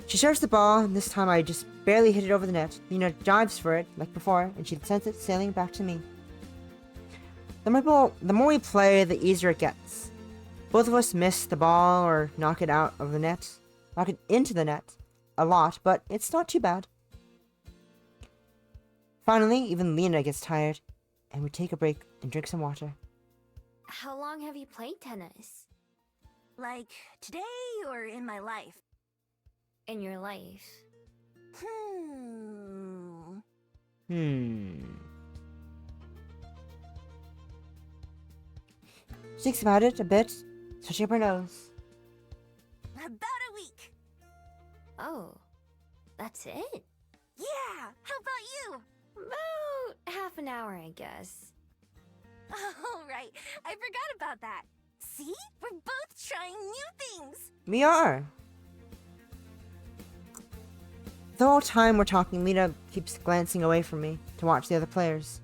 She serves the ball, and this time I just barely hit it over the net. Lena dives for it, like before, and she sends it sailing back to me. The more we play, the easier it gets. Both of us miss the ball or knock it out of the net, knock it into the net a lot, but it's not too bad. Finally, even Lena gets tired, and we take a break and drink some water. How long have you played tennis? Like, today or in my life? In your life? She thinks about it a bit, switching up her nose. About a week. Oh, that's it? Yeah, how about you? About half an hour, I guess. Oh, right. I forgot about that. See? We're both trying new things. We are. The whole time we're talking, Lena keeps glancing away from me to watch the other players.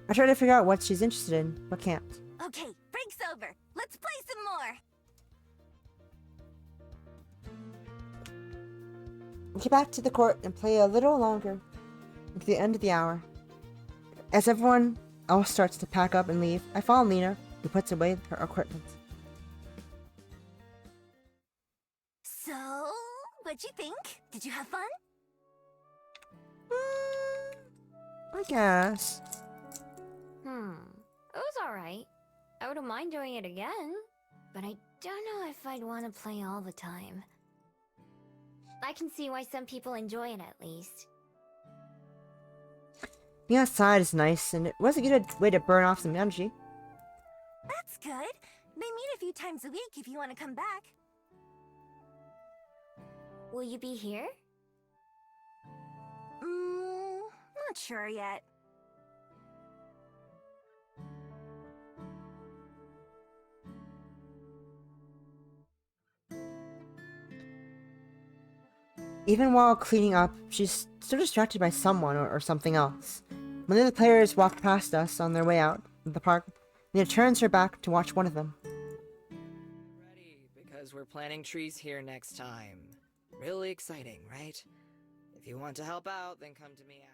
I try to figure out what she's interested in, but can't. Okay, break's over. Let's play some more. We get back to the court and play a little longer until the end of the hour. As everyone else starts to pack up and leave, I follow Lena, who puts away her equipment. So, what'd you think? Did you have fun? I guess. It was alright. I wouldn't mind doing it again, but I don't know if I'd want to play all the time. I can see why some people enjoy it at least. Being outside is nice, and it was a good way to burn off some energy. That's good. They meet a few times a week if you want to come back. Will you be here? Not sure yet. Even while cleaning up, she's still distracted by someone or something else. When the other players walk past us on their way out of the park, Lena turns her back to watch one of them. Ready, because we're planting trees here next time. Really exciting, right? If you want to help out, then come to me after.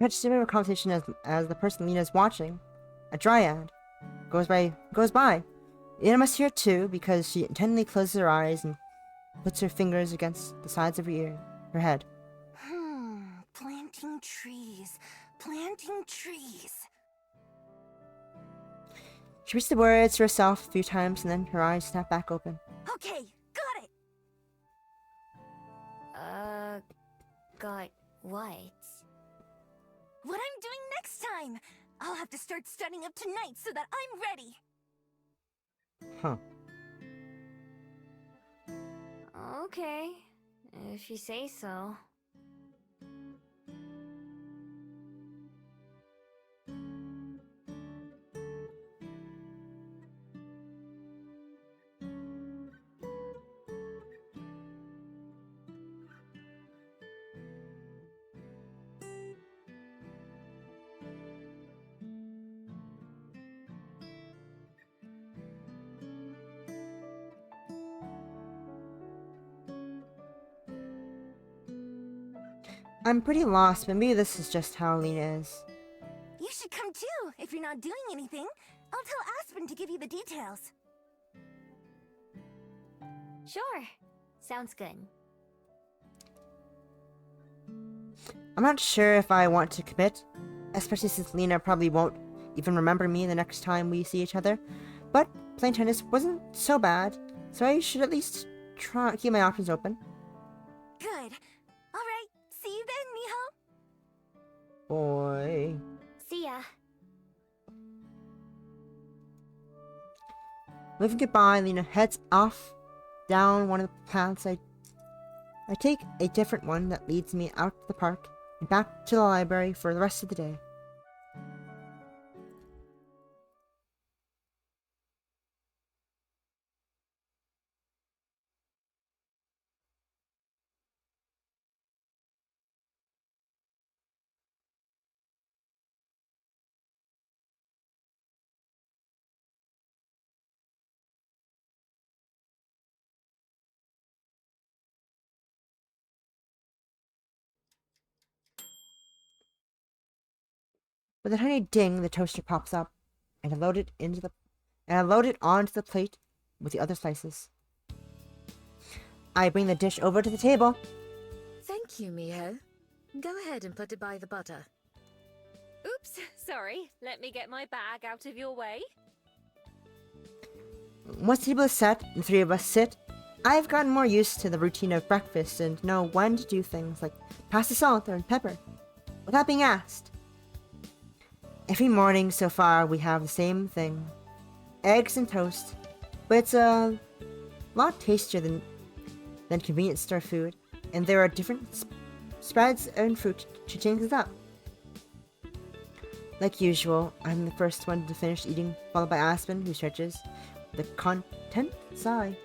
catches a conversation as the person Lena is watching, a dryad, goes by. Lena must hear too, because she intently closes her eyes and puts her fingers against the sides of her head. Planting trees. Planting trees. She repeats the words to herself a few times, and then her eyes snap back open. Okay, got it! Got what? What I'm doing next time! I'll have to start studying up tonight so that I'm ready! Huh. Okay, if you say so. I'm pretty lost, but maybe this is just how Lena is. You should come too, if you're not doing anything. I'll tell Aspen to give you the details. Sure, sounds good. I'm not sure if I want to commit, especially since Lena probably won't even remember me the next time we see each other, but playing tennis wasn't so bad, so I should at least try keep my options open. Good. Alright, see you then, Miho! Boy. See ya. Waving goodbye, Lena heads off down one of the paths. I take a different one that leads me out to the park and back to the library for the rest of the day. With a tiny ding, the toaster pops up, and I load it onto the plate with the other slices. I bring the dish over to the table. Thank you, Miho. Go ahead and put it by the butter. Oops, sorry. Let me get my bag out of your way. Once the table is set and the three of us sit, I've gotten more used to the routine of breakfast and know when to do things like pass the salt or pepper without being asked. Every morning so far we have the same thing. Eggs and toast. But it's a lot tastier than convenience store food. And there are different spreads and fruit to change it up. Like usual, I'm the first one to finish eating, followed by Aspen, who stretches with a content sigh.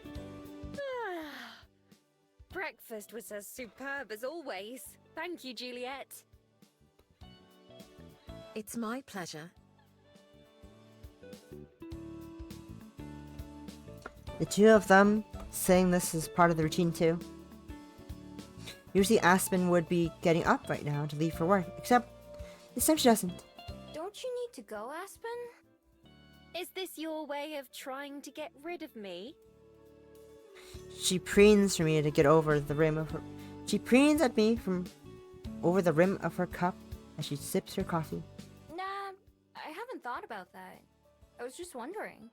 Breakfast was as superb as always. Thank you, Juliet. It's my pleasure. The two of them saying this is part of the routine too. Usually Aspen would be getting up right now to leave for work, except this time she doesn't. Don't you need to go, Aspen? Is this your way of trying to get rid of me? She preens for me to get over the rim of her. She preens at me from over the rim of her cup as she sips her coffee. Nah, I haven't thought about that. I was just wondering.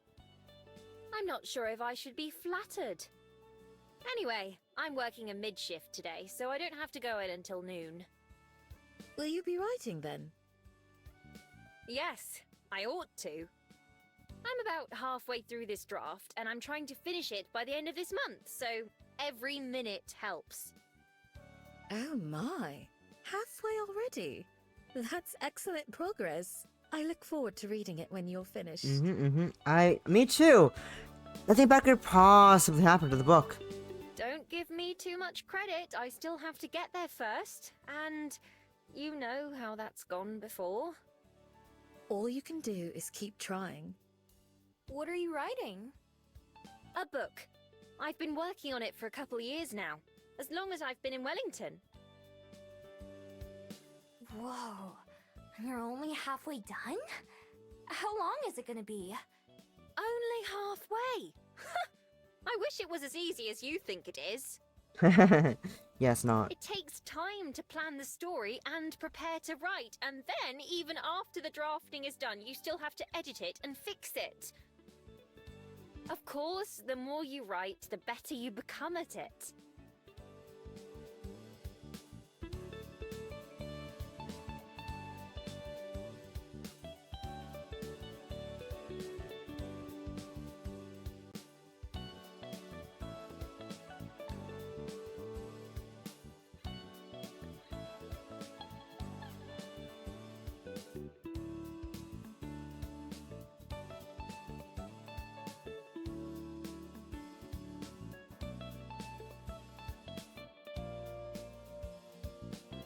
I'm not sure if I should be flattered. Anyway, I'm working a mid-shift today, so I don't have to go in until noon. Will you be writing then? Yes, I ought to. I'm about halfway through this draft, and I'm trying to finish it by the end of this month, so every minute helps. Oh my, halfway already? That's excellent progress. I look forward to reading it when you're finished. Me too. Nothing bad could possibly happen to the book. Don't give me too much credit. I still have to get there first, and you know how that's gone before. All you can do is keep trying. What are you writing? A book. I've been working on it for a couple of years now, as long as I've been in Wellington. Whoa, You're only halfway done? How long is it gonna be? Only halfway. I wish it was as easy as you think it is. Yes, not. It takes time to plan the story and prepare to write, and then, even after the drafting is done, you still have to edit it and fix it. Of course, the more you write, the better you become at it.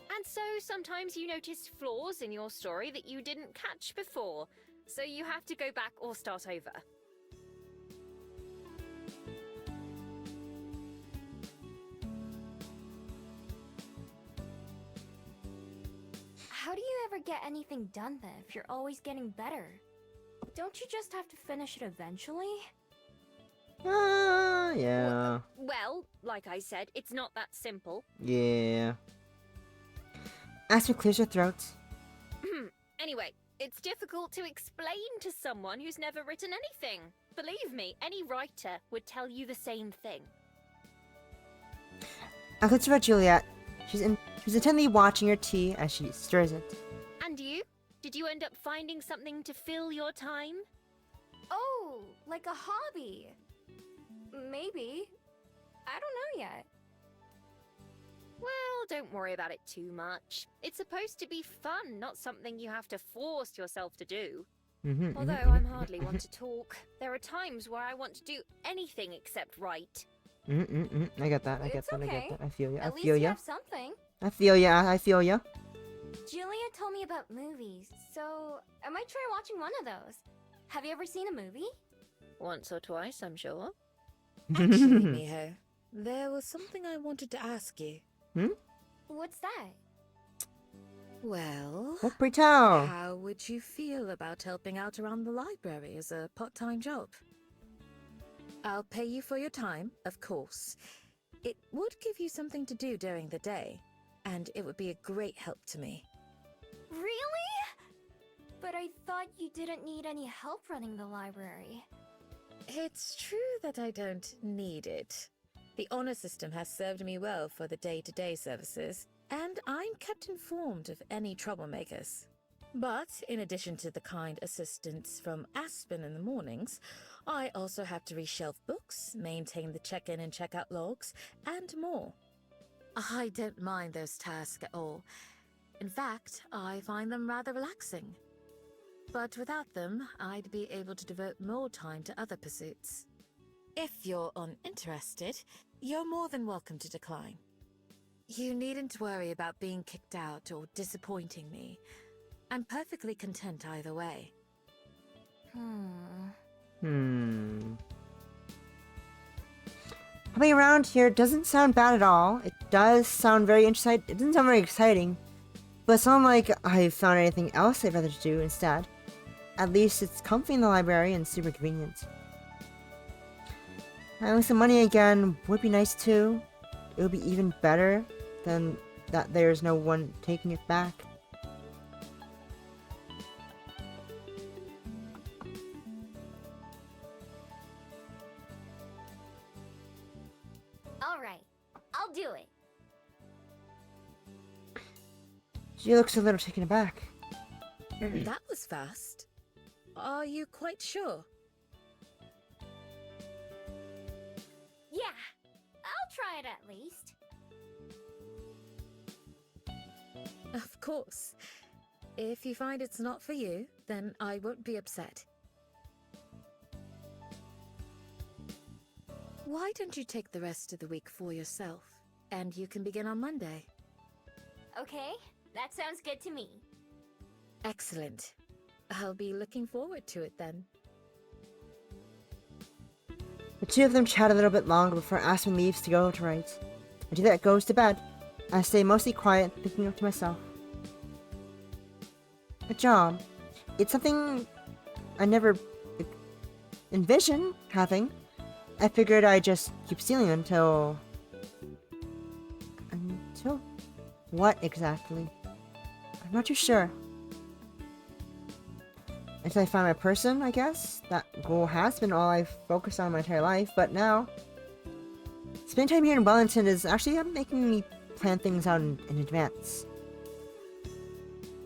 And so sometimes you notice flaws in your story that you didn't catch before, so you have to go back or start over. How do you ever get anything done then if you're always getting better? Don't you just have to finish it eventually? Yeah. Well, like I said, it's not that simple. Yeah. Aspen clears your throat. Anyway, it's difficult to explain to someone who's never written anything. Believe me, any writer would tell you the same thing. I glance over at Juliet. She's intently watching her tea as she stirs it. And you? Did you end up finding something to fill your time? Oh, like a hobby. Maybe. I don't know yet. Well, don't worry about it too much. It's supposed to be fun, not something you have to force yourself to do. Although I'm hardly one to talk, there are times where I want to do anything except write. I get that. I get It's that. I okay. get that. I feel you. I At least feel you ya. have something. I feel ya. I feel ya. Julia told me about movies, so I might try watching one of those. Have you ever seen a movie? Once or twice, I'm sure. Actually, Miho, there was something I wanted to ask you. What's that? Well, What pray tell? how would you feel about helping out around the library as a part-time job? I'll pay you for your time, of course. It would give you something to do during the day, and it would be a great help to me. Really? But I thought you didn't need any help running the library. It's true that I don't need it. The honor system has served me well for the day-to-day services, and I'm kept informed of any troublemakers. But in addition to the kind assistance from Aspen in the mornings, I also have to reshelve books, maintain the check-in and check-out logs, and more. I don't mind those tasks at all. In fact, I find them rather relaxing. But without them, I'd be able to devote more time to other pursuits. If you're uninterested, you're more than welcome to decline. You needn't worry about being kicked out or disappointing me. I'm perfectly content either way. Coming around here doesn't sound bad at all. It does sound very interesting. It doesn't sound very exciting. But it's not like I found anything else I'd rather do instead. At least it's comfy in the library and super convenient. Having some money again would be nice too. It would be even better than that there's no one taking it back. Alright, I'll do it. She looks a little taken aback. That was fast. Are you quite sure? Yeah, I'll try it at least. Of course. If you find it's not for you, then I won't be upset. Why don't you take the rest of the week for yourself, and you can begin on Monday? Okay, that sounds good to me. Excellent. I'll be looking forward to it then. The two of them chat a little bit longer before Aspen leaves to go to write. And Juliet goes to bed. I stay mostly quiet, thinking to myself. A job. It's something I never envisioned having. I figured I'd just keep stealing until... Until what exactly? I'm not too sure. Until I find my person, I guess. That goal has been all I've focused on my entire life, but now... Spending time here in Wellington is actually making me plan things out in advance.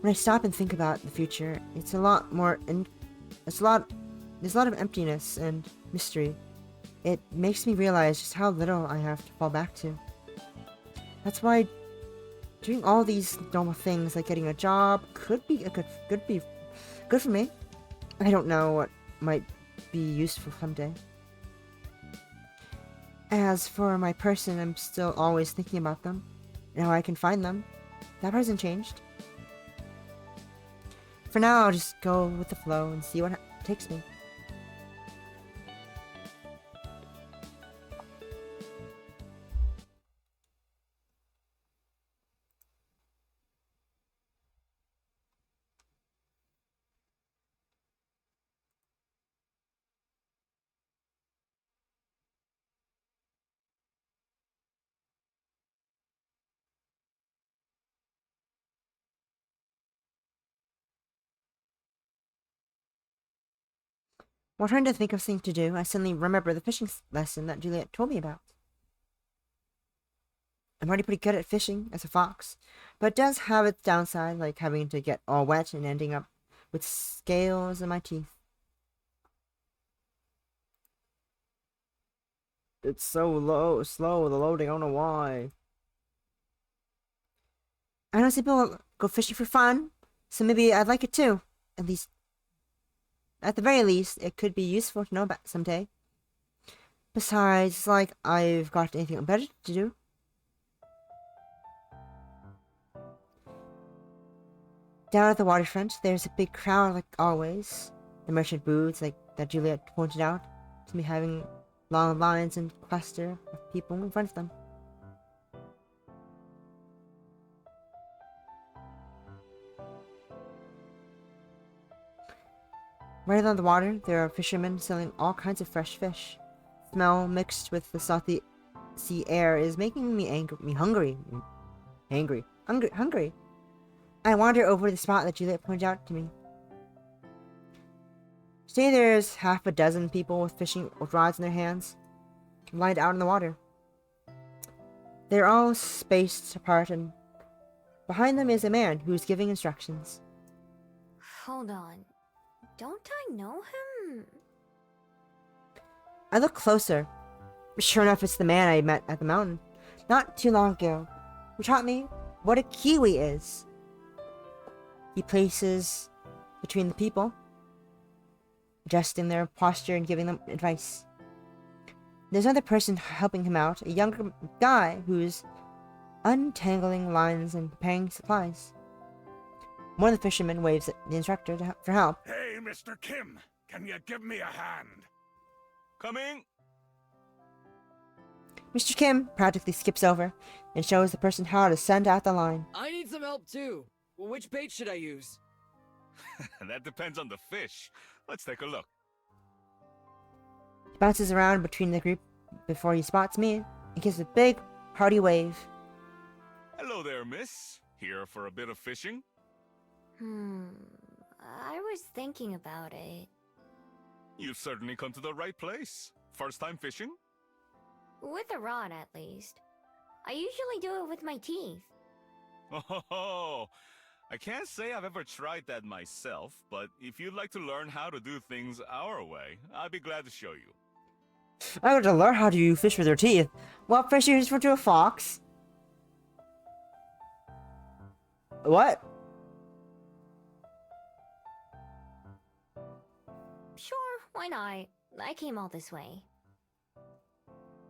When I stop and think about the future, it's a lot more... there's a lot of emptiness and mystery. It makes me realize just how little I have to fall back to. That's why doing all these normal things like getting a job could be good for me. I don't know what might be useful someday. As for my person, I'm still always thinking about them and how I can find them. That hasn't changed. For now, I'll just go with the flow and see what takes me. While trying to think of something to do, I suddenly remember the fishing lesson that Juliet told me about. I'm already pretty good at fishing as a fox, but it does have its downside, like having to get all wet and ending up with scales in my teeth. It's so slow, the loading, I don't know why. I know some people go fishing for fun, so maybe I'd like it too. At the very least, it could be useful to know about someday. Besides, it's like I've got anything better to do. Down at the waterfront, there's a big crowd like always. The merchant booths, like that Juliet pointed out, to me having long lines and cluster of people in front of them. Right on the water, there are fishermen selling all kinds of fresh fish. Smell mixed with the salty sea air is making me hungry. Hungry. I wander over to the spot that Juliet pointed out to me. Today there's half a dozen people with fishing rods in their hands, lined out in the water. They're all spaced apart, and behind them is a man who's giving instructions. Hold on. Don't I know him? I look closer. Sure enough, it's the man I met at the mountain not too long ago, who taught me what a kiwi is. He places between the people, adjusting their posture and giving them advice. There's another person helping him out, a younger guy who's untangling lines and preparing supplies. One of the fishermen waves at the instructor for help. Hey, Mr. Kim, can you give me a hand? Coming. Mr. Kim practically skips over and shows the person how to send out the line. I need some help too. Which bait should I use? That depends on the fish. Let's take a look. He bounces around between the group before he spots me and gives a big, hearty wave. Hello there, miss. Here for a bit of fishing? I was thinking about it. You've certainly come to the right place. First time fishing? With a rod, at least. I usually do it with my teeth. Oh, I can't say I've ever tried that myself, but if you'd like to learn how to do things our way, I'd be glad to show you. I want to learn how to fish with your teeth. What fish is to a fox? What? Sure, why not? I came all this way.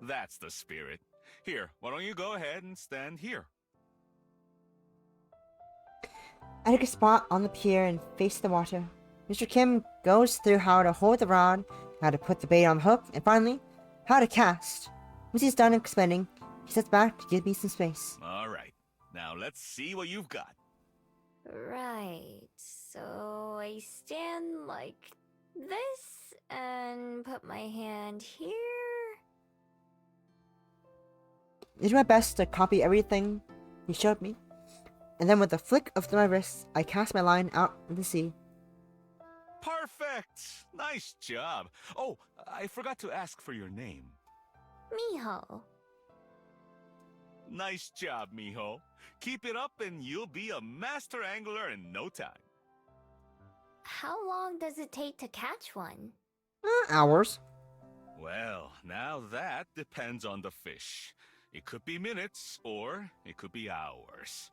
That's the spirit. Here, why don't you go ahead and stand here? I took a spot on the pier and faced the water. Mr. Kim goes through how to hold the rod, how to put the bait on the hook, and finally, how to cast. Once he's done explaining, he sits back to give me some space. All right. Now let's see what you've got. Right. So I stand like this and put my hand here. I did my best to copy everything he showed me, and then with a flick of my wrist, I cast my line out in the sea. Perfect! Nice job. Oh, I forgot to ask for your name. Miho. Nice job, Miho. Keep it up and you'll be a master angler in no time. How long does it take to catch one? Hours. Well, now that depends on the fish. It could be minutes or it could be hours.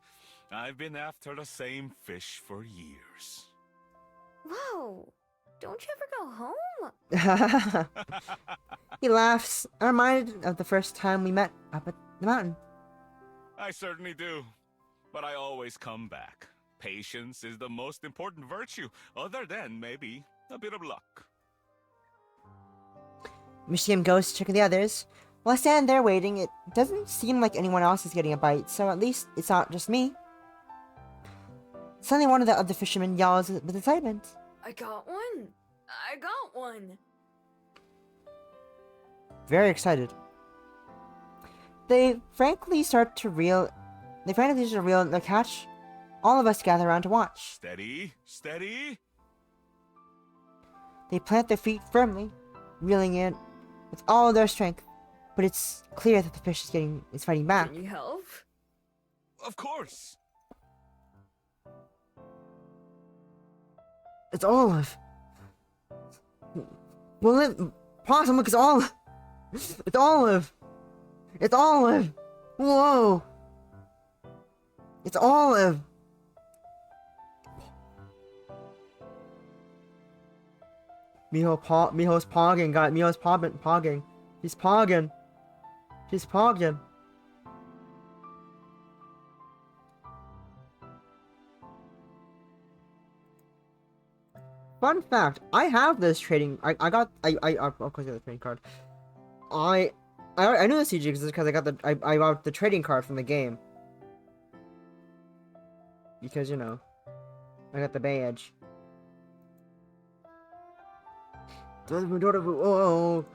I've been after the same fish for years. Whoa! Don't you ever go home? He laughs. I'm reminded of the first time we met up at the mountain. I certainly do. But I always come back. Patience is the most important virtue, other than maybe a bit of luck. Michigan goes to check the others. While I stand there waiting, it doesn't seem like anyone else is getting a bite, so at least it's not just me. Suddenly one of the other fishermen yells with excitement. I got one! I got one! Very excited. They frankly start to reel their catch. All of us gather around to watch. Steady, steady. They plant their feet firmly, reeling in with all their strength, but it's clear that the fish is fighting back. Can you help? Of course. It's Olive. Well, Possum, look, it's Olive. It's Olive. It's Olive. Whoa. It's Olive. Miho's pogging, guys. Miho's pogging. He's pogging. She's pogging. Fun fact, I have this trading. Of course I got the trading card. I knew the CG because I got the trading card from the game. Because, you know, I got the badge. Oh.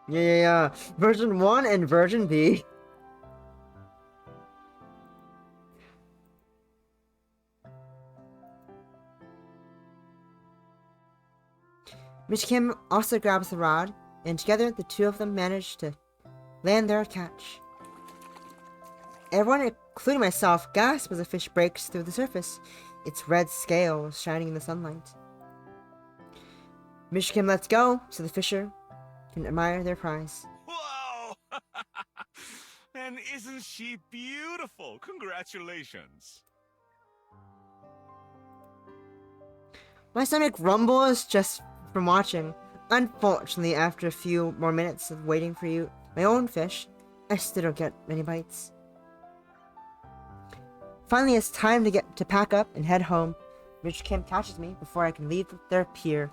Yeah. Version 1 and version B. Miss Kim also grabs the rod, and together the two of them manage to land their catch. Everyone, including myself, gasps as a fish breaks through the surface, its red scales shining in the sunlight. Miss Kim lets go so the fisher can admire their prize. Whoa! And isn't she beautiful? Congratulations. My stomach rumbles just from watching. Unfortunately, after a few more minutes of waiting for my own fish, I still don't get many bites. Finally, it's time to pack up and head home. Rich Kim catches me before I can leave their pier.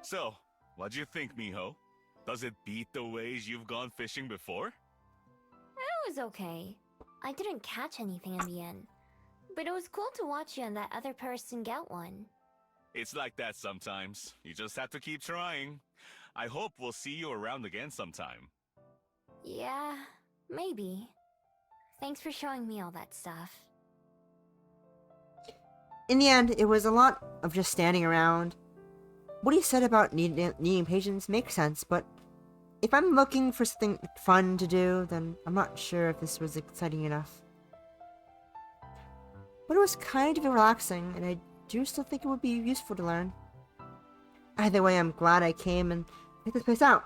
So, what'd you think, Miho? Does it beat the ways you've gone fishing before? It was okay. I didn't catch anything in the end. But it was cool to watch you and that other person get one. It's like that sometimes. You just have to keep trying. I hope we'll see you around again sometime. Yeah, maybe. Thanks for showing me all that stuff. In the end, it was a lot of just standing around. What he said about needing patience makes sense, but if I'm looking for something fun to do, then I'm not sure if this was exciting enough. But it was kind of relaxing, and I do still think it would be useful to learn. Either way, I'm glad I came and checked this place out.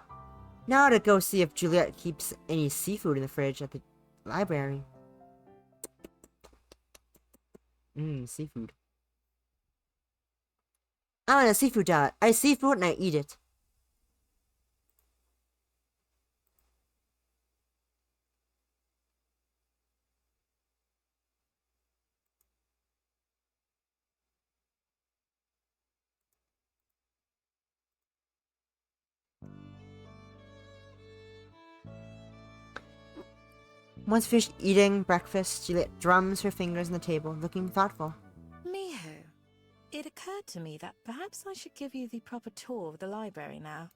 Now to go see if Juliet keeps any seafood in the fridge at the library. Seafood. I want a seafood diet. I seafood and I eat it. Once finished eating breakfast, Juliet drums her fingers on the table, looking thoughtful. Miho, it occurred to me that perhaps I should give you the proper tour of the library now.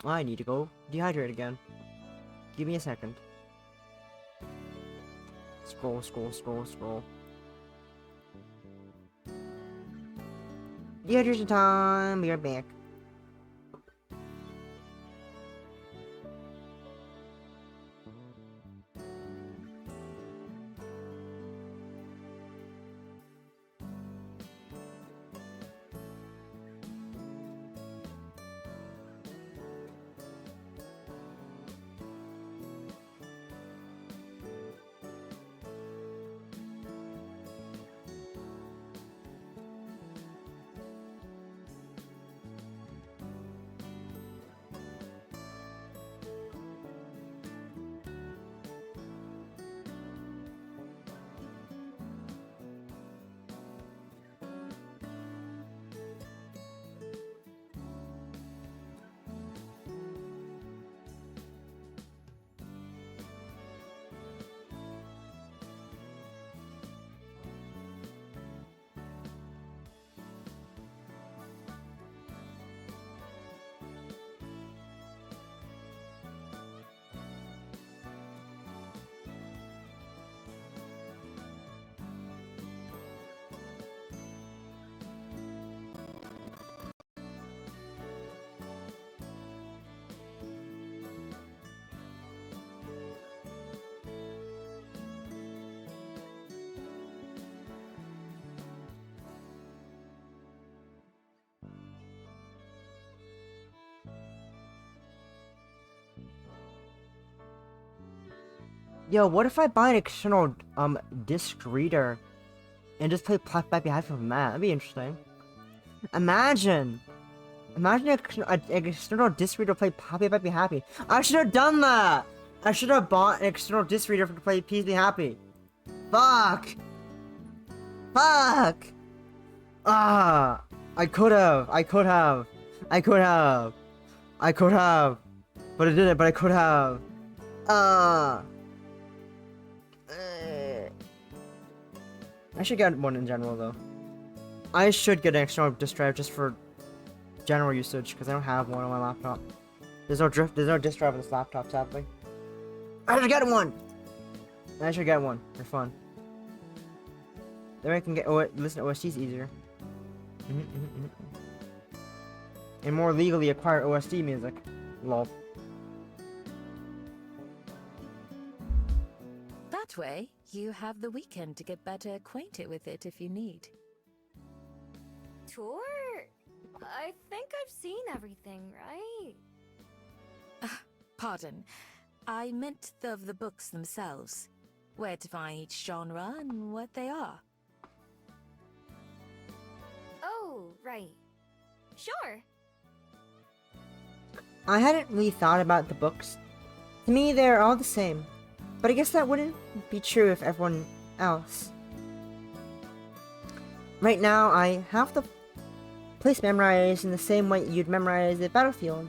I need to go dehydrate again. Give me a second. Scroll, scroll, scroll, scroll. Dehydration time, we are back. Yo, what if I buy an external disc reader and just play Plot Back Behind from that? That'd be interesting. Imagine an external disc reader to play Happy Back Be Happy. I should have done that. I should have bought an external disc reader to play Peace Be Happy. Fuck. Fuck. Ah, I could have. But I didn't. But I could have. I should get one in general though. I should get an external disk drive just for general usage because I don't have one on my laptop. There's no disk drive on this laptop, sadly. I should get one for fun. Then I can get listen to OSTs easier. And more legally acquire OST music. Lol. That way, you have the weekend to get better acquainted with it if you need. Tour? I think I've seen everything, right? Pardon. I meant of the books themselves. Where to find each genre and what they are. Oh, right. Sure. I hadn't really thought about the books. To me, they're all the same. But I guess that wouldn't be true if everyone else. Right now, I have the place memorized in the same way you'd memorize the battlefield.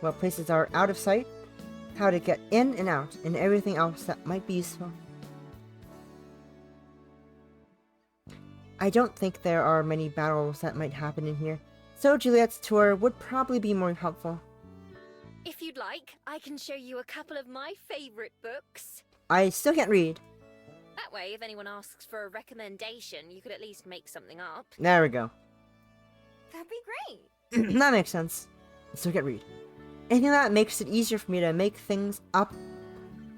What places are out of sight, how to get in and out, and everything else that might be useful. I don't think there are many battles that might happen in here, so Juliet's tour would probably be more helpful. If you'd like, I can show you a couple of my favorite books. I still can't read. That way, if anyone asks for a recommendation, you could at least make something up. There we go. That'd be great. That makes sense. I still can't read. Anything that makes it easier for me to make things up.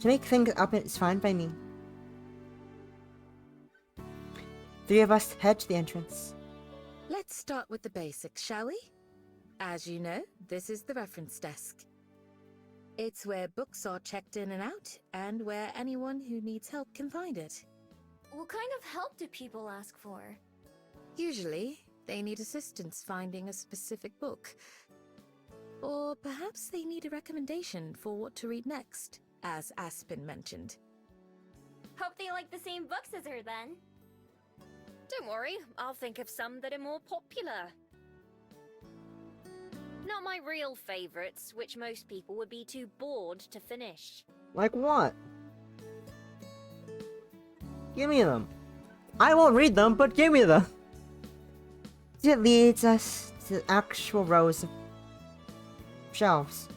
Is fine by me. 3 of us head to the entrance. Let's start with the basics, shall we? As you know, this is the reference desk. It's where books are checked in and out, and where anyone who needs help can find it. What kind of help do people ask for? Usually, they need assistance finding a specific book. Or perhaps they need a recommendation for what to read next, as Aspen mentioned. Hope they like the same books as her then. Don't worry, I'll think of some that are more popular. Not my real favorites, which most people would be too bored to finish. Like what? Give me them. I won't read them, but give me them. It leads us to the actual rows of shelves.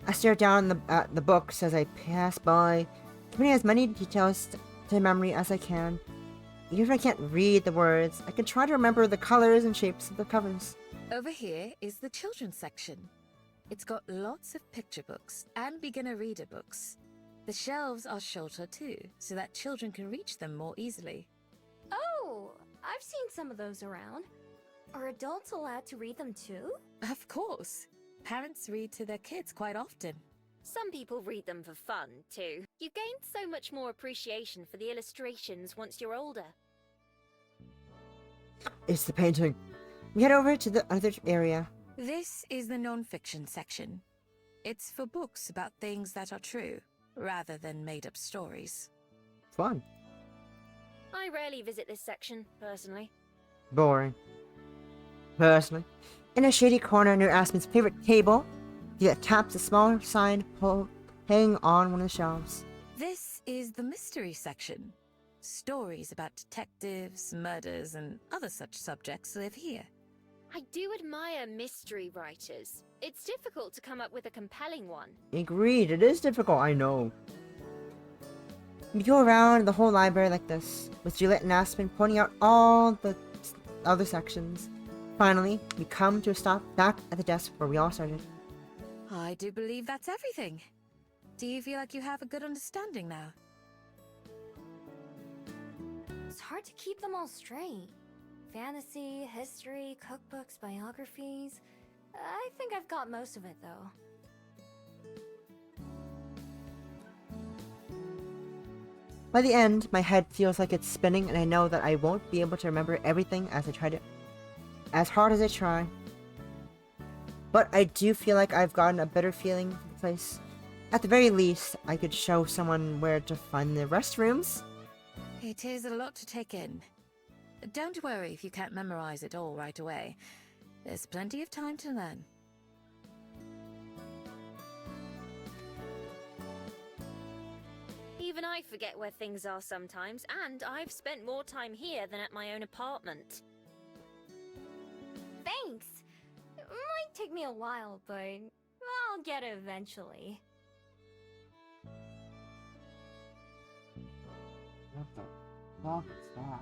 I stare down at the books as I pass by, committing as many details to memory as I can. Even if I can't read the words, I can try to remember the colors and shapes of the covers. Over here is the children's section. It's got lots of picture books and beginner reader books. The shelves are shorter too, so that children can reach them more easily. Oh, I've seen some of those around. Are adults allowed to read them too? Of course. Parents read to their kids quite often. Some people read them for fun, too. You gain so much more appreciation for the illustrations once you're older. It's the painting. We head over to the other area. This is the non-fiction section. It's for books about things that are true, rather than made-up stories. Fun. I rarely visit this section, personally. Boring. Personally. In a shady corner near Aspen's favorite table, he taps a small sign hanging on one of the shelves. This is the mystery section. Stories about detectives, murders, and other such subjects live here. I do admire mystery writers. It's difficult to come up with a compelling one. Agreed, it is difficult, I know. We go around the whole library like this, with Juliet and Aspen pointing out all the other sections. Finally, we come to a stop back at the desk where we all started. I do believe that's everything. Do you feel like you have a good understanding now? It's hard to keep them all straight. Fantasy, history, cookbooks, biographies. I think I've got most of it, though. By the end, my head feels like it's spinning, and I know that I won't be able to remember everything as hard as I try. But I do feel like I've gotten a better feeling for the place. At the very least, I could show someone where to find the restrooms. It is a lot to take in. Don't worry if you can't memorize it all right away. There's plenty of time to learn. Even I forget where things are sometimes, and I've spent more time here than at my own apartment. Thanks! It might take me a while, but I'll get it eventually. What the fuck is that?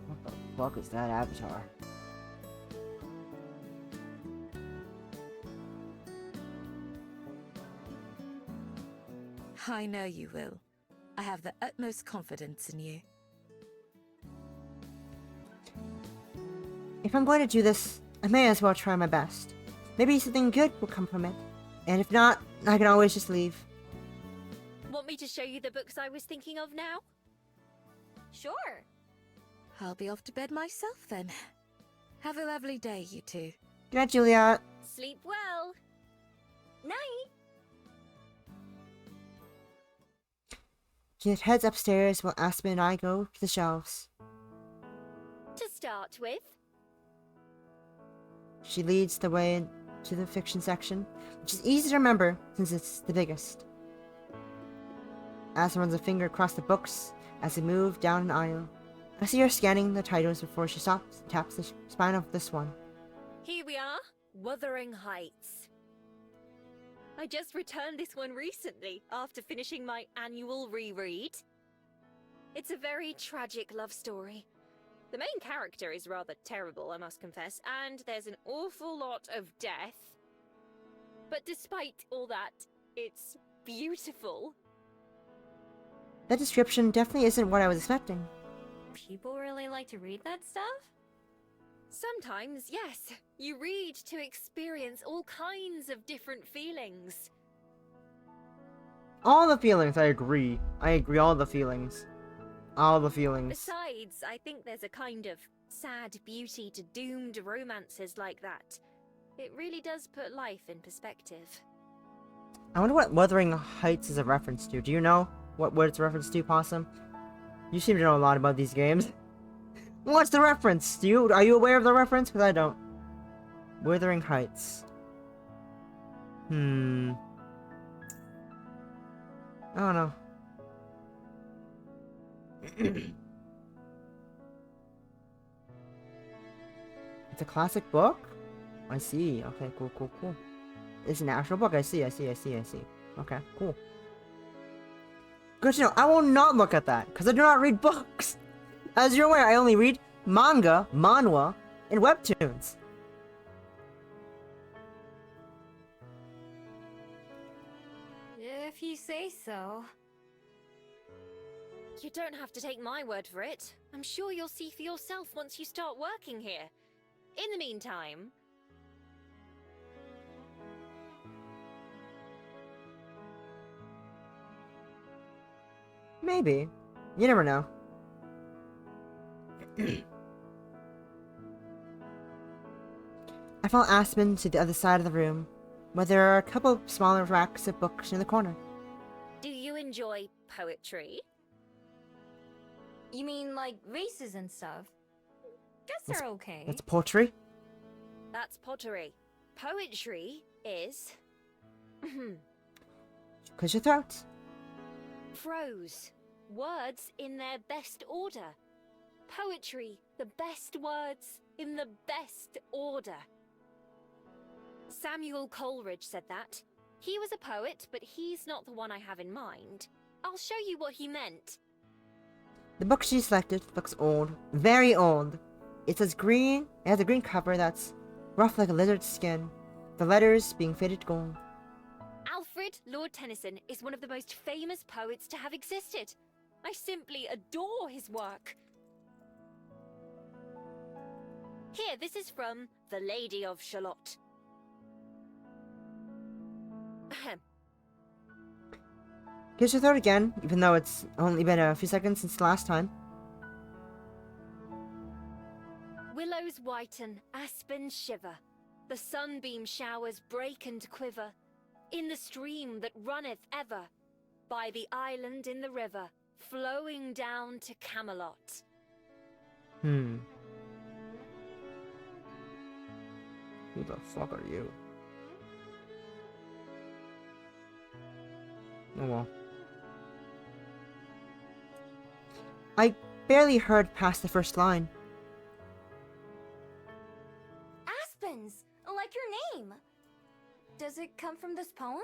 What the fuck is that avatar? I know you will. I have the utmost confidence in you. If I'm going to do this, I may as well try my best. Maybe something good will come from it. And if not, I can always just leave. Want me to show you the books I was thinking of now? Sure! I'll be off to bed myself then. Have a lovely day, you two. Good night, Juliet. Sleep well! Night! Juliet heads upstairs while Aspen and I go to the shelves. To start with, She leads the way to the fiction section, which is easy to remember since it's the biggest. Aspen runs a finger across the books as they move down an aisle. I see her scanning the titles before she stops and taps the spine of this one. here we are, Wuthering Heights. I just returned this one recently after finishing my annual reread. It's a very tragic love story. The main character is rather terrible, I must confess, and there's an awful lot of death. But despite all that, it's beautiful. That description definitely isn't what I was expecting. People really like to read that stuff? Sometimes, yes. You read to experience all kinds of different feelings. All the feelings, I agree. I agree, all the feelings. All the feelings. Besides, I think there's a kind of sad beauty to doomed romances like that. It really does put life in perspective. I wonder what Wuthering Heights is a reference to. Do you know what it's a reference to, Possum? You seem to know a lot about these games. What's the reference? Are you aware of the reference? Because I don't. Wuthering Heights. I don't know. It's a classic book? I see. Okay, cool. It's an actual book. I see. Okay, cool. Good to know. I will not look at that, because I do not read books. As you're aware, I only read manga, manhwa, and webtoons. If you say so. You don't have to take my word for it. I'm sure you'll see for yourself once you start working here. In the meantime... Maybe. You never know. I follow Aspen to the other side of the room, where there are a couple smaller racks of books in the corner. Do you enjoy poetry? You mean like races and stuff? Guess they're okay. That's poetry? That's pottery. Poetry is... Clear your throat. Prose. Words in their best order. Poetry. The best words in the best order. Samuel Coleridge said that. He was a poet, but he's not the one I have in mind. I'll show you what he meant. The book she selected looks old. Very old. It has a green cover that's rough like a lizard's skin. The letters being faded gold. Alfred Lord Tennyson is one of the most famous poets to have existed. I simply adore his work. Here, this is from The Lady of Shalott. Ahem. Kiss your throat again, even though it's only been a few seconds since the last time. Willows whiten, aspens shiver. The sunbeam showers break and quiver. In the stream that runneth ever, by the island in the river, flowing down to Camelot. Who the fuck are you? Oh well. I barely heard past the first line. Aspens! Like your name! Does it come from this poem?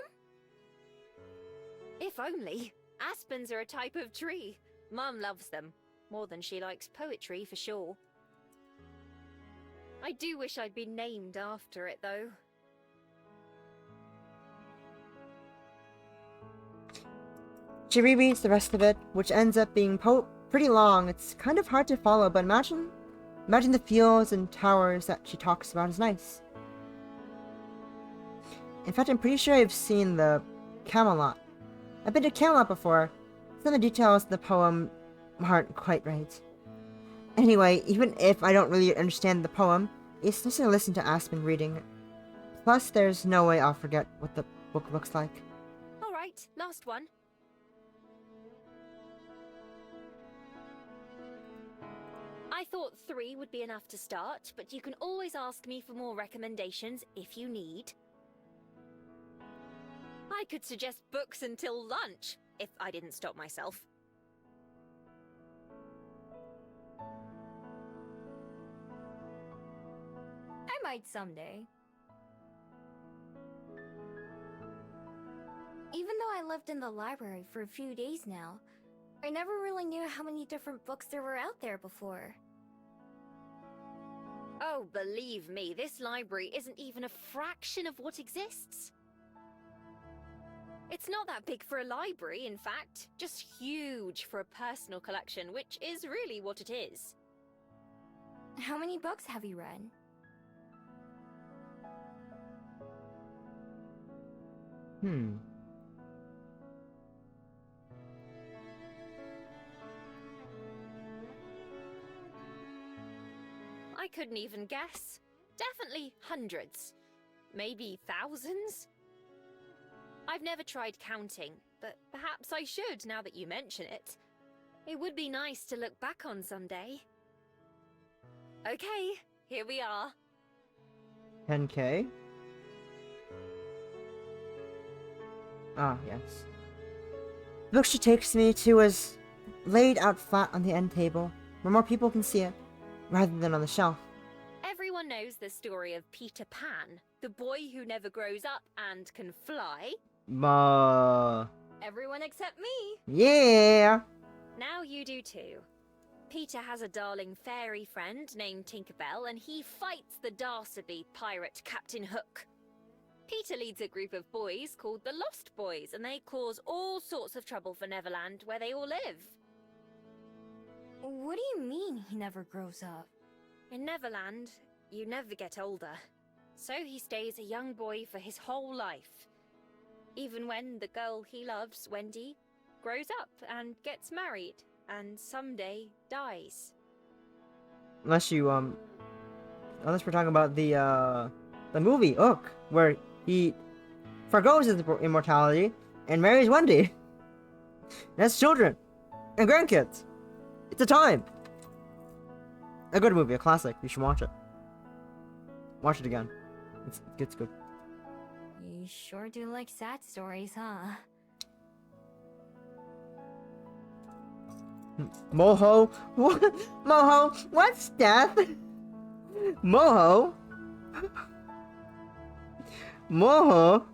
If only. Aspens are a type of tree. Mum loves them. More than she likes poetry, for sure. I do wish I'd been named after it, though. She rereads the rest of it, which ends up being pretty long. It's kind of hard to follow, but imagine the fields and towers that she talks about is nice. In fact, I'm pretty sure I've seen the Camelot. I've been to Camelot before. Some of the details of the poem aren't quite right. Anyway, even if I don't really understand the poem, it's nice to listen to Aspen reading it. Plus, there's no way I'll forget what the book looks like. Alright, last one. I thought 3 would be enough to start, but you can always ask me for more recommendations if you need. I could suggest books until lunch, if I didn't stop myself. I might someday. Even though I lived in the library for a few days now, I never really knew how many different books there were out there before. Oh, believe me, this library isn't even a fraction of what exists. It's not that big for a library, in fact. Just huge for a personal collection, which is really what it is. How many books have you read? I couldn't even guess. Definitely hundreds. Maybe thousands? I've never tried counting, but perhaps I should now that you mention it. It would be nice to look back on someday. Okay, here we are. 10K? Ah, yes. The book she takes me to is laid out flat on the end table, where more people can see it, rather than on the shelf. Everyone knows the story of Peter Pan, the boy who never grows up and can fly. Everyone except me. Yeah! Now you do too. Peter has a darling fairy friend named Tinkerbell, and he fights the dastardly pirate Captain Hook. Peter leads a group of boys called the Lost Boys, and they cause all sorts of trouble for Neverland, where they all live. What do you mean he never grows up? In Neverland, you never get older. So he stays a young boy for his whole life. Even when the girl he loves, Wendy, grows up and gets married, and someday dies. Unless we're talking about the movie, Hook, where he forgoes his immortality and marries Wendy. And has children and grandkids. It's a time. A good movie, a classic. You should watch it. Watch it again. It's good. You sure do like sad stories, huh? Moho? What? Moho? What's death? Moho? Moho?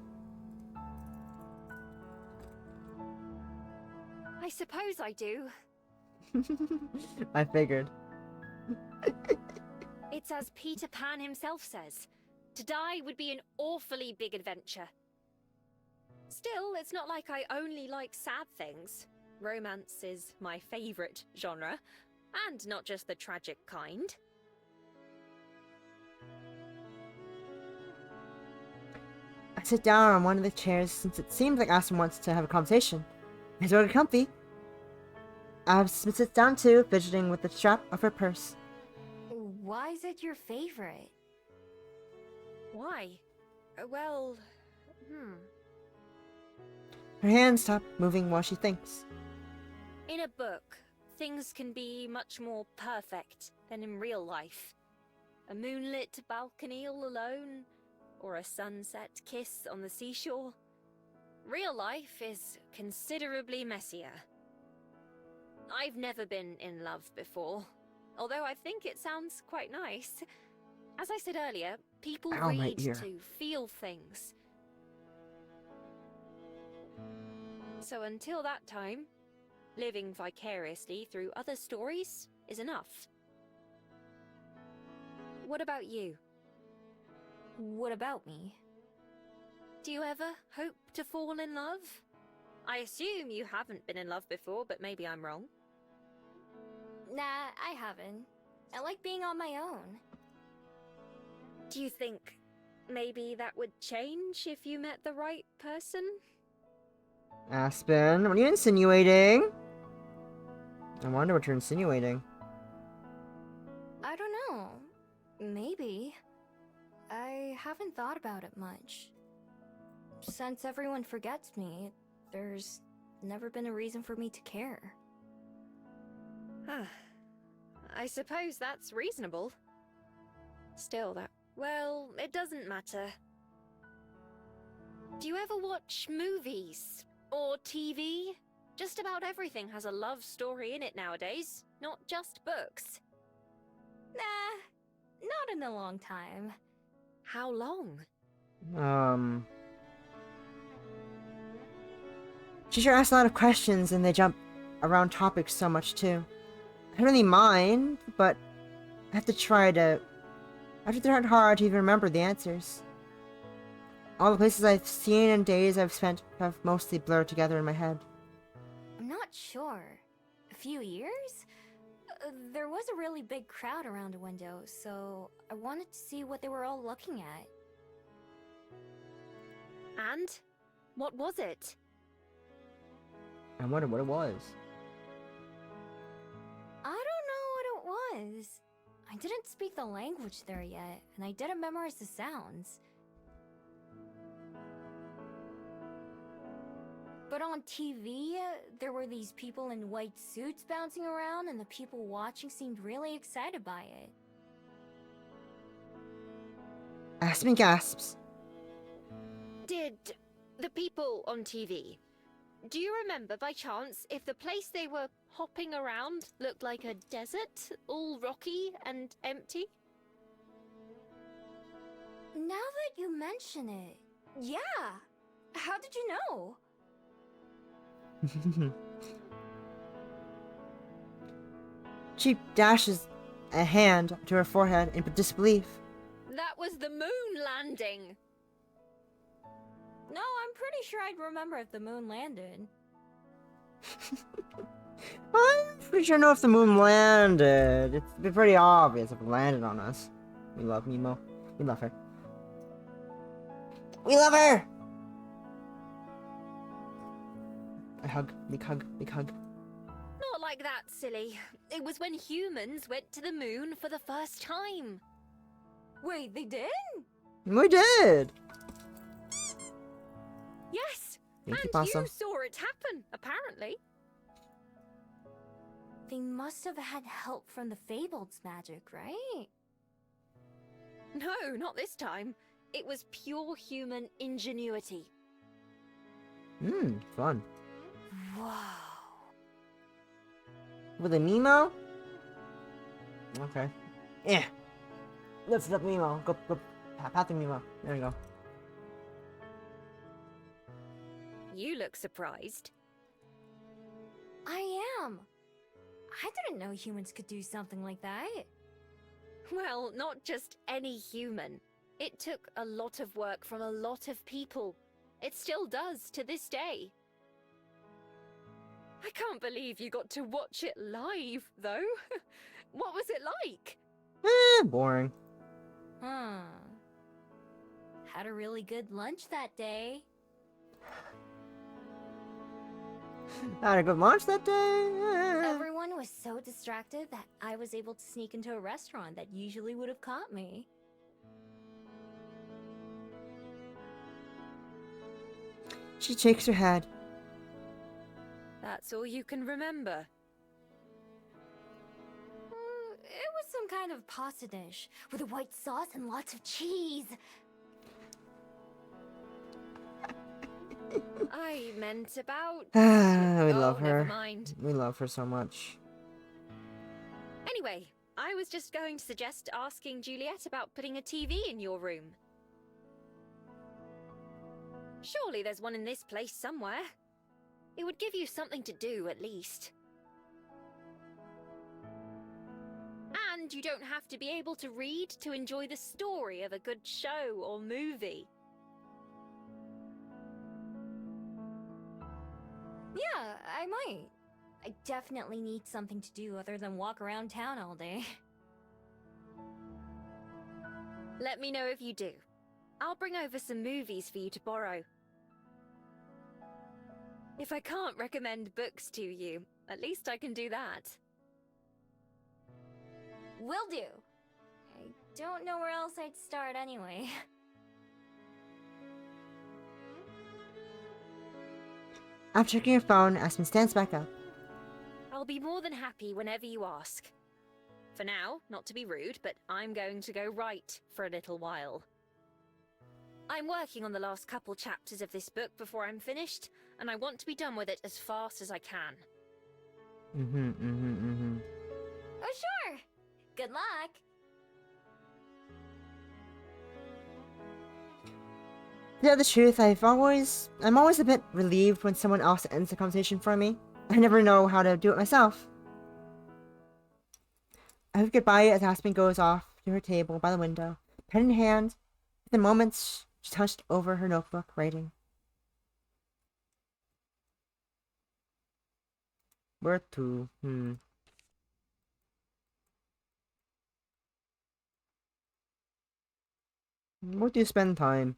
I suppose I do. I figured. It's as Peter Pan himself says. To die would be an awfully big adventure. Still, it's not like I only like sad things. Romance is my favorite genre, and not just the tragic kind. I sit down on one of the chairs since it seems like Aspen wants to have a conversation. He's already comfy. Aspen sits down too, fidgeting with the strap of her purse. Why is it your favorite? Why? Well, Her hands stop moving while she thinks. In a book, things can be much more perfect than in real life. A moonlit balcony all alone, or a sunset kiss on the seashore. Real life is considerably messier. I've never been in love before, although I think it sounds quite nice. As I said earlier, people Ow, my read ear. to feel things. So until that time, living vicariously through other stories is enough. What about you? What about me? Do you ever hope to fall in love? I assume you haven't been in love before, but maybe I'm wrong. Nah, I haven't. I like being on my own. Do you think maybe that would change if you met the right person? Aspen, what are you insinuating? I wonder what you're insinuating. I don't know. Maybe. I haven't thought about it much. Since everyone forgets me, there's never been a reason for me to care. I suppose that's reasonable. Still, well, it doesn't matter. Do you ever watch movies? Or TV? Just about everything has a love story in it nowadays, not just books. Nah, not in a long time. How long? She sure asks a lot of questions and they jump around topics so much too. I don't really mind, but I have to try hard to even remember the answers. All the places I've seen and days I've spent have mostly blurred together in my head. I'm not sure. A few years? There was a really big crowd around a window, so I wanted to see what they were all looking at. And? What was it? I wondered what it was. I don't know what it was. I didn't speak the language there yet, and I didn't memorize the sounds. But on TV, there were these people in white suits bouncing around, and the people watching seemed really excited by it. Aspen gasps. Did the people on TV, do you remember by chance if the place they were hopping around looked like a desert, all rocky and empty? Now that you mention it, yeah. How did you know? She dashes a hand to her forehead in disbelief. That was the moon landing. No, I'm pretty sure I'd remember if the moon landed. I'm pretty sure I know if the moon landed. It'd be pretty obvious if it landed on us. We love Miho. We love her. We love her! I hug. Big hug. Big hug. Not like that, silly. It was when humans went to the moon for the first time. Wait, they did? We did! Yes, Thank you, and Possum. you saw it happen, apparently. They must have had help from the Fableds' magic, right? No, not this time. It was pure human ingenuity. Fun. Whoa. With a Miho? Okay. Yeah. Lift it up, Miho. Go, pat the Miho. There you go. You look surprised. I am. I didn't know humans could do something like that. Well, not just any human. It took a lot of work from a lot of people. It still does to this day. I can't believe you got to watch it live, though. What was it like? Boring. Had a really good lunch that day. Had a good lunch that day. Everyone was so distracted that I was able to sneak into a restaurant that usually would have caught me. She shakes her head. That's all you can remember. It was some kind of pasta dish with a white sauce and lots of cheese. I meant about... We Oh, love her. never mind. We love her so much. Anyway, I was just going to suggest asking Juliet about putting a TV in your room. Surely there's one in this place somewhere. It would give you something to do, at least. And you don't have to be able to read to enjoy the story of a good show or movie. Yeah, I might. I definitely need something to do other than walk around town all day. Let me know if you do. I'll bring over some movies for you to borrow. If I can't recommend books to you, at least I can do that. Will do. I don't know where else I'd start anyway. After checking her phone, Aspen stands back up. I'll be more than happy whenever you ask. For now, not to be rude, but I'm going to go write for a little while. I'm working on the last couple chapters of this book before I'm finished, and I want to be done with it as fast as I can. Oh, sure. Good luck. To tell the truth, I'm always a bit relieved when someone else ends the conversation for me. I never know how to do it myself. I wave goodbye as Aspen goes off to her table by the window, pen in hand. At the moment, She touched over her notebook, writing. Where to? Where do you spend time?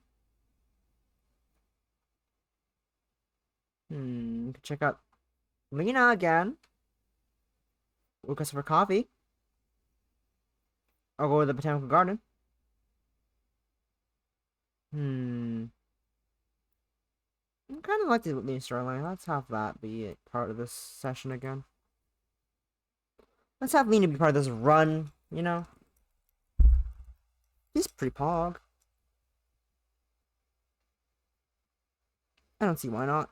Check out Lena again. Request for coffee. I'll go to the botanical garden. I kind of like the Lena storyline. Let's have that be a part of this session again. Let's have Lena be part of this run, you know? He's pretty pog. I don't see why not.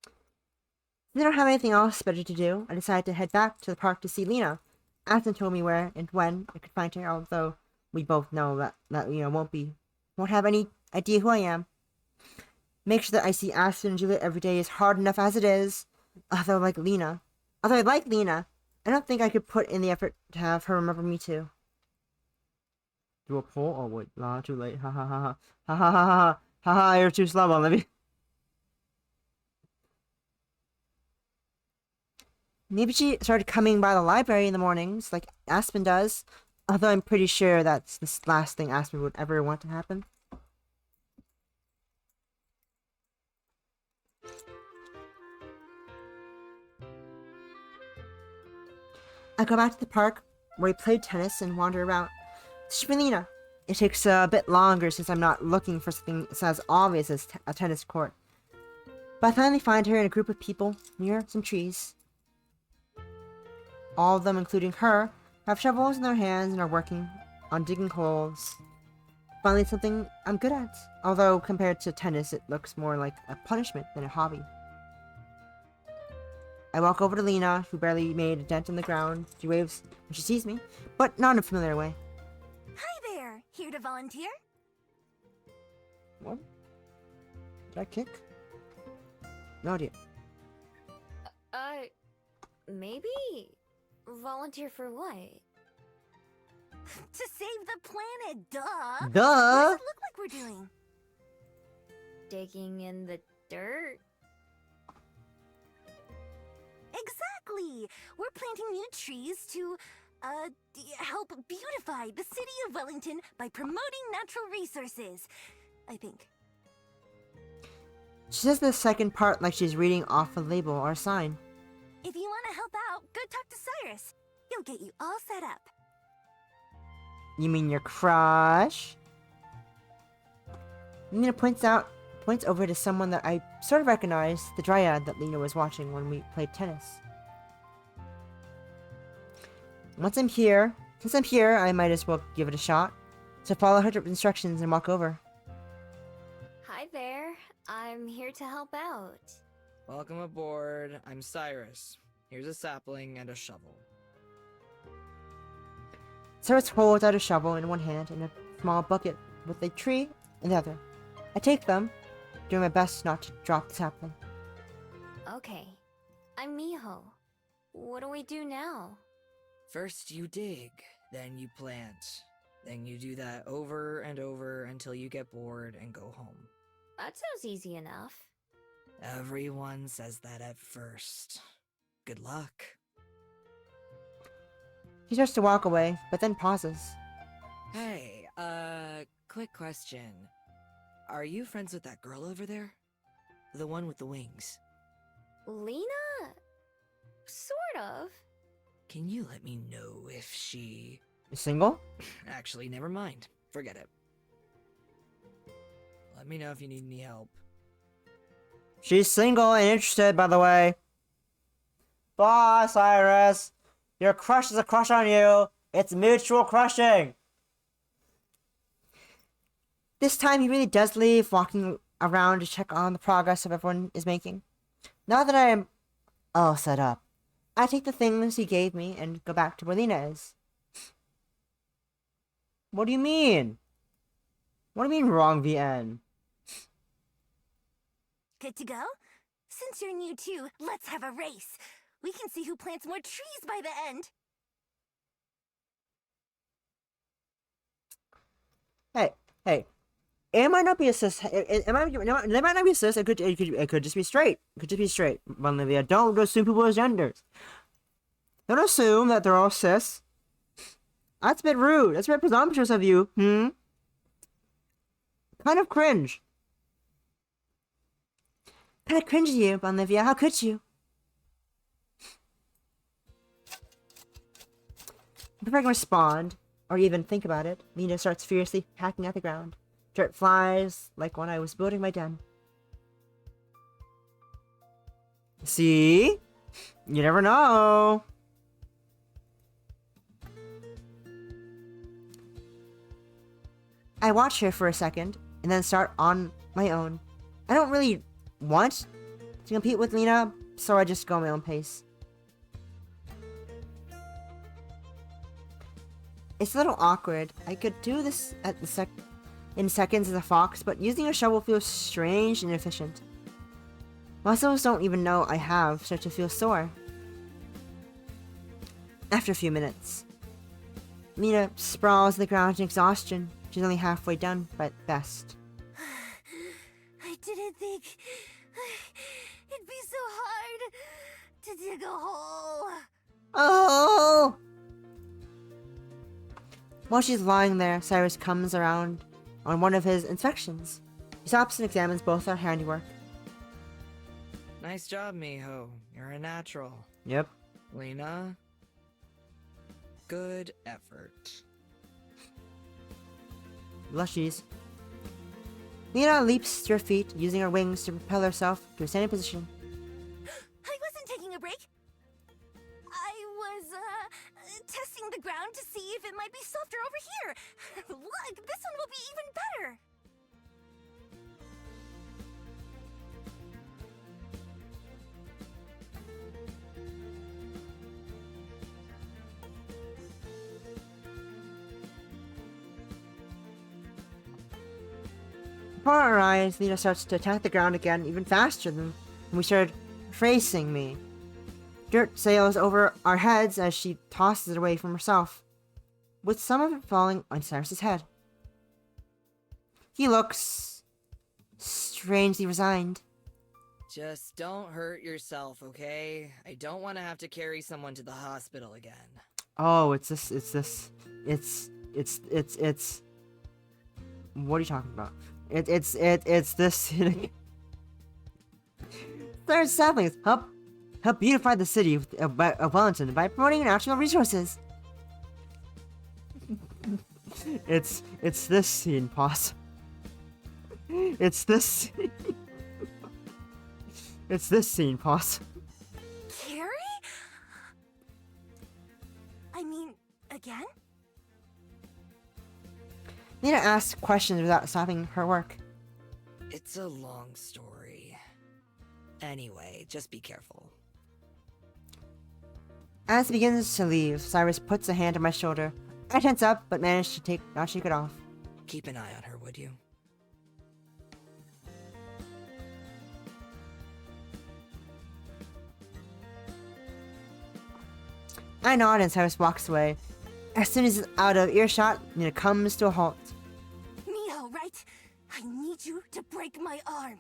If they don't have anything else better to do, I decided to head back to the park to see Lena. Aston told me where and when I could find her, although we both know that Lena won't have any idea who I am. Make sure that I see Aston and Juliet every day is hard enough as it is. Although I like Lena, I don't think I could put in the effort to have her remember me too. Do a poll? Oh wait, too late. Ha ha ha ha ha ha ha ha ha ha! You're too slow, Olivia. Maybe she started coming by the library in the mornings, like Aspen does. Although I'm pretty sure that's the last thing Aspen would ever want to happen. I go back to the park, where we played tennis and wander around. Search for Lena. It takes a bit longer since I'm not looking for something as obvious as a tennis court. But I finally find her in a group of people near some trees. All of them, including her, have shovels in their hands and are working on digging holes. Finally, something I'm good at. Although, compared to tennis, it looks more like a punishment than a hobby. I walk over to Lena, who barely made a dent in the ground. She waves when she sees me, but not in a familiar way. Hi there! Here to volunteer? What? Did I kick? No idea. Maybe? Volunteer for what? To save the planet, duh! What Duh! does it look like we're doing? Digging in the dirt? Exactly! We're planting new trees to, help beautify the city of Wellington by promoting natural resources. I think. She says the second part like she's reading off a label or a sign. If you want to help out, go talk to Cyrus. He'll get you all set up. You mean your crush? Lena points over to someone that I sort of recognize, the dryad that Lena was watching when we played tennis. Since I'm here, I might as well give it a shot. So follow her instructions and walk over. Hi there. I'm here to help out. Welcome aboard. I'm Cyrus. Here's a sapling and a shovel. Cyrus holds out a shovel in one hand and a small bucket with a tree in the other. I take them, doing my best not to drop the sapling. Okay. I'm Miho. What do we do now? First you dig, then you plant. Then you do that over and over until you get bored and go home. That sounds easy enough. Everyone says that at first. Good luck. He starts to walk away, but then pauses. Hey, quick question. Are you friends with that girl over there? The one with the wings? Lena? Sort of. Can you let me know if she... Single? Actually, never mind. Forget it. Let me know if you need any help. She's single and interested, by the way. Bye, Cyrus. Your crush is a crush on you. It's mutual crushing. This time he really does leave, walking around to check on the progress of everyone is making. Now that I am all set up, I take the things he gave me and go back to where Lena is. What do you mean? What do you mean wrong VN? Good to go? Since you're new too, let's have a race. We can see who plants more trees by the end. Hey, it might not be a cis. It might not be cis. It could just be straight. It could just be straight. But Olivia, don't assume people's genders. Don't assume that they're all cis. That's a bit rude. That's a bit presumptuous of you. Kind of cringe. Kind of cringe of you, Olivia. How could you? Before I can respond, or even think about it, Lena starts furiously hacking at the ground. Dirt flies like when I was building my den. See? You never know. I watch her for a second, and then start on my own. I don't really want to compete with Lena, so I just go my own pace. It's a little awkward. I could do this at the in seconds as a fox, but using a shovel feels strange and inefficient. Muscles don't even know I have, start to feel sore. After a few minutes, Lena sprawls on the ground in exhaustion. She's only halfway done, but best. I didn't think it'd be so hard to dig a hole. Oh! While she's lying there, Cyrus comes around on one of his inspections. He stops and examines both our handiwork. Nice job, Miho. You're a natural. Yep. Lena? Good effort. Lushies. Lena leaps to her feet, using her wings to propel herself to a standing position. I wasn't taking a break. I was, testing the ground to see if it might be softer over here. Look, this one will be even better. Before our eyes, Lena starts to attack the ground again, even faster than when we started facing me. Dirt sails over our heads as she tosses it away from herself, with some of it falling on Cyrus's head. He looks strangely resigned. Just don't hurt yourself, okay? I don't want to have to carry someone to the hospital again. Oh, it's what are you talking about? It's this. There's saplings. Help beautify the city of Wellington by promoting natural resources. It's this scene, Poss. It's this. It's this scene, Poss. Carrie? I mean, again? Lena asks questions without stopping her work. It's a long story. Anyway, just be careful. As he begins to leave, Cyrus puts a hand on my shoulder. I tense up, but manage to not shake it off. Keep an eye on her, would you? I nod and Cyrus walks away. As soon as he's out of earshot, Lena comes to a halt. Miho, right? I need you to break my arm.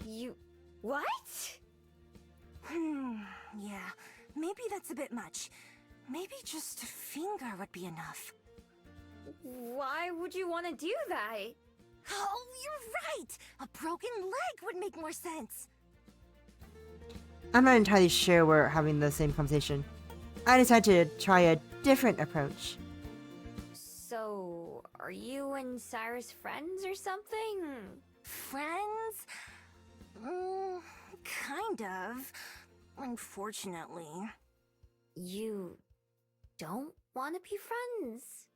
You... what? Yeah. Maybe that's a bit much. Maybe just a finger would be enough. Why would you want to do that? Oh, you're right! A broken leg would make more sense. I'm not entirely sure we're having the same conversation. I decided to try a different approach. So, are you and Cyrus friends or something? Friends? Kind of. Unfortunately. You don't want to be friends?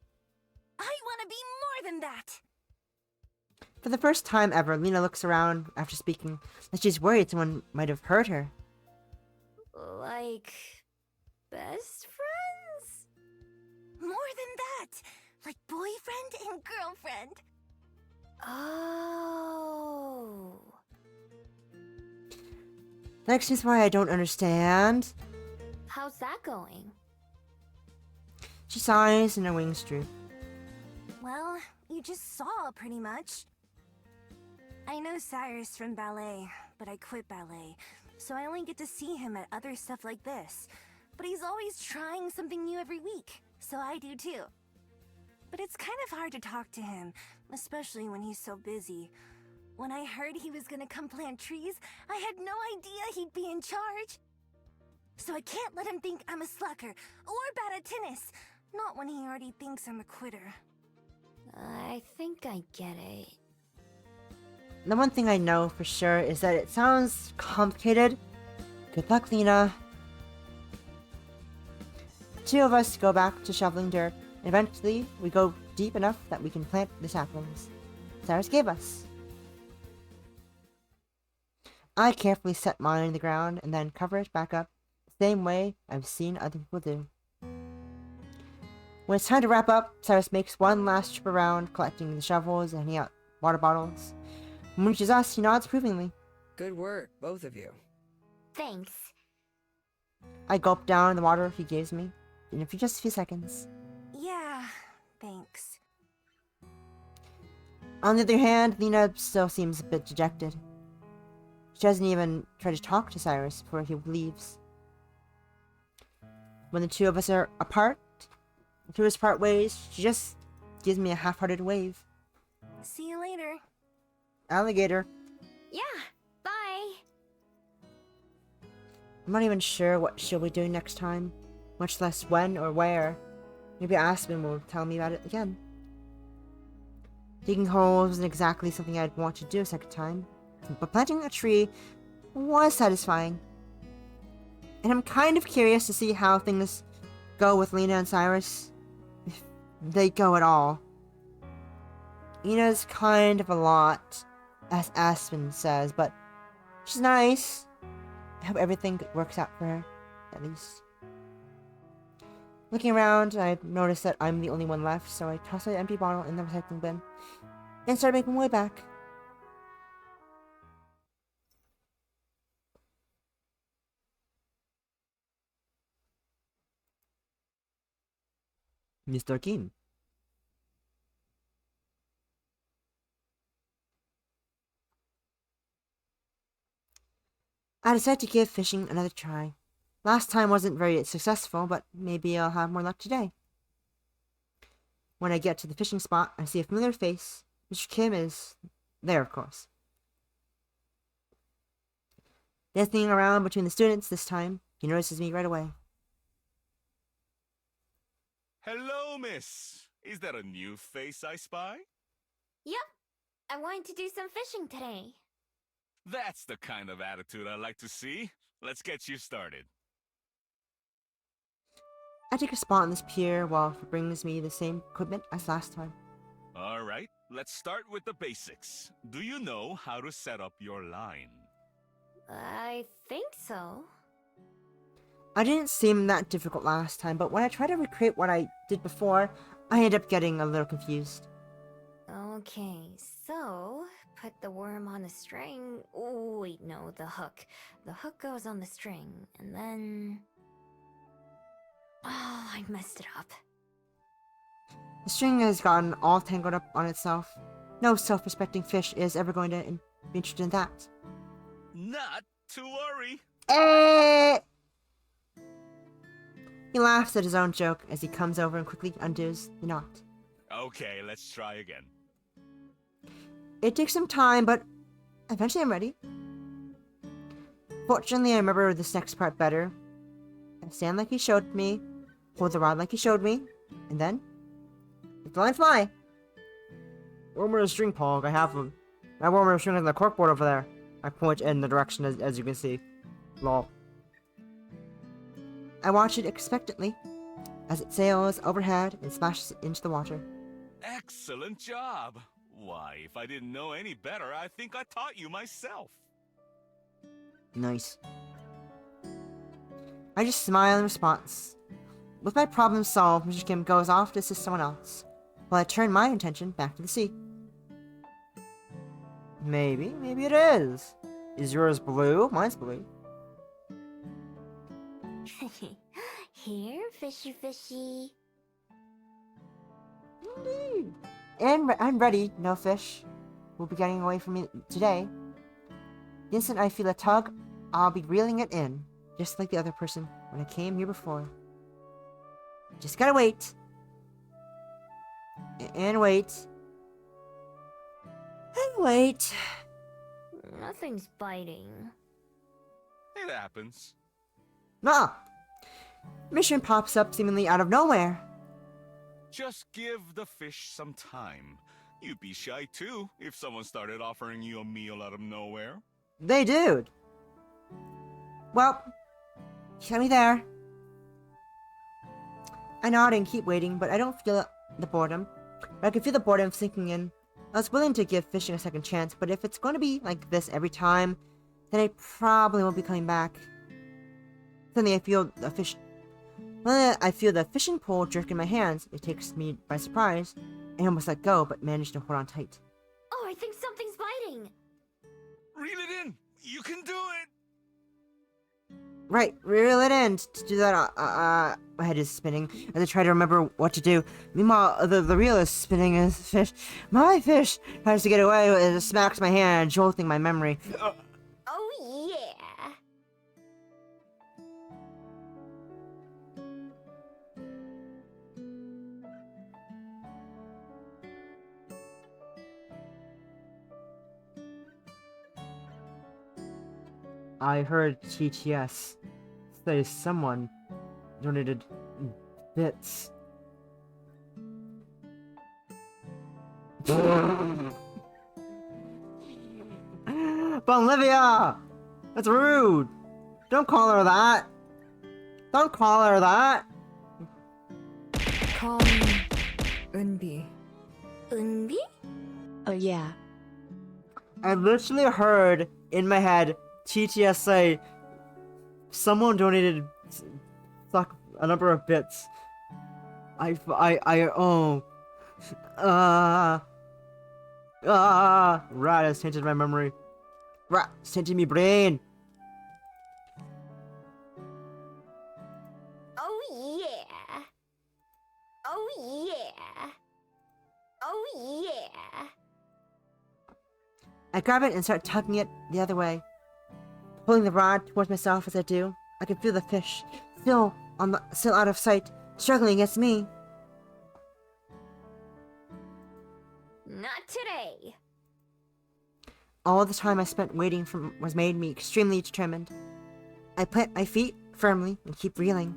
I want to be more than that! For the first time ever, Lena looks around after speaking, like she's worried someone might have heard her. Like... best friends? More than that! Like boyfriend and girlfriend. Oh... That explains why I don't understand. How's that going? She sighs and her wings droop. Well, you just saw, pretty much. I know Cyrus from ballet, but I quit ballet, so I only get to see him at other stuff like this. But he's always trying something new every week, so I do too. But it's kind of hard to talk to him, especially when he's so busy. When I heard he was gonna come plant trees, I had no idea he'd be in charge. So I can't let him think I'm a slacker or bad at tennis. Not when he already thinks I'm a quitter. I think I get it. The one thing I know for sure is that it sounds complicated. Good luck, Lena. The two of us go back to shoveling dirt. Eventually, we go deep enough that we can plant the saplings Cyrus gave us. I carefully set mine in the ground and then cover it back up the same way I've seen other people do. When it's time to wrap up, Cyrus makes one last trip around, collecting the shovels and handing out water bottles. When he reaches us, he nods approvingly. Good work, both of you. Thanks. I gulp down the water he gives me in just a few seconds. Yeah, thanks. On the other hand, Lena still seems a bit dejected. She doesn't even try to talk to Cyrus before he leaves. When the two of us are apart, the two of us part ways, she just gives me a half-hearted wave. See you later. Alligator. Yeah, bye. I'm not even sure what she'll be doing next time, much less when or where. Maybe Aspen will tell me about it again. Digging holes isn't exactly something I'd want to do a second time, but planting a tree was satisfying. And I'm kind of curious to see how things go with Lena and Cyrus, if they go at all. Lena's kind of a lot, as Aspen says, but she's nice. I hope everything works out for her, at least. Looking around, I noticed that I'm the only one left, so I tossed an empty bottle in the recycling bin and started making my way back. Mr. Kim. I decided to give fishing another try. Last time wasn't very successful, but maybe I'll have more luck today. When I get to the fishing spot, I see a familiar face. Mr. Kim is there, of course. Dancing around between the students this time, he notices me right away. Hello, miss. Is that a new face I spy? Yep. I wanted to do some fishing today. That's the kind of attitude I like to see. Let's get you started. I take a spot on this pier while he brings me the same equipment as last time. All right, let's start with the basics. Do you know how to set up your line? I think so. I didn't seem that difficult last time, but when I tried to recreate what I did before, I ended up getting a little confused. Okay, so put the worm on the string. Oh, wait, no, the hook. The hook goes on the string, and then... Oh, I messed it up. The string has gotten all tangled up on itself. No self-respecting fish is ever going to be interested in that. Not to worry. Eh! He laughs at his own joke as he comes over and quickly undoes the knot. Okay, let's try again. It takes some time, but eventually I'm ready. Fortunately, I remember this next part better. I stand like he showed me, hold the rod like he showed me, and then let the line fly. Worm or a string, Pog. I have them. My worm or a string is on the corkboard over there. I point in the direction as you can see. Lol. I watch it expectantly as it sails overhead and splashes into the water. Excellent job. Why, if I didn't know any better, I think I taught you myself. Nice. I just smile in response. With my problem solved, Mr. Kim goes off to assist someone else, while I turn my attention back to the sea. Maybe it is. Is yours blue? Mine's blue. Here, fishy fishy. Indeed. And I'm ready, no fish will be getting away from me today. The instant I feel a tug, I'll be reeling it in, just like the other person when I came here before. Just gotta wait. And wait. And wait. Nothing's biting. It happens. Nah. Mission pops up seemingly out of nowhere. Just give the fish some time. You'd be shy too if someone started offering you a meal out of nowhere. They did. Well, show me there. I nod and keep waiting, but I don't feel the boredom. I can feel the boredom sinking in. I was willing to give fishing a second chance, but if it's going to be like this every time, then I probably won't be coming back. Suddenly I feel the fish... Well, I feel the fishing pole jerk in my hands. It takes me by surprise. I almost let go, but managed to hold on tight. Oh, I think something's biting. Reel it in! You can do it! Right, reel it in. To do that, my head is spinning as I try to remember what to do. Meanwhile, the reel is spinning as fish. My fish tries to get away as it smacks my hand, jolting my memory. Oh, yeah. I heard TTS say someone donated bits. Bolivia! That's rude! Don't call her that! Don't call her that! Call me Unbi. Unbi? Oh yeah. I literally heard in my head TTS say someone donated a number of bits. Rat has tainted my memory. Rat has tainted me brain. Oh, yeah. Oh, yeah. Oh, yeah. I grab it and start tugging it the other way. Pulling the rod towards myself as I do, I can feel the fish, still out of sight, struggling against me. Not today. All the time I spent waiting was made me extremely determined. I plant my feet firmly and keep reeling.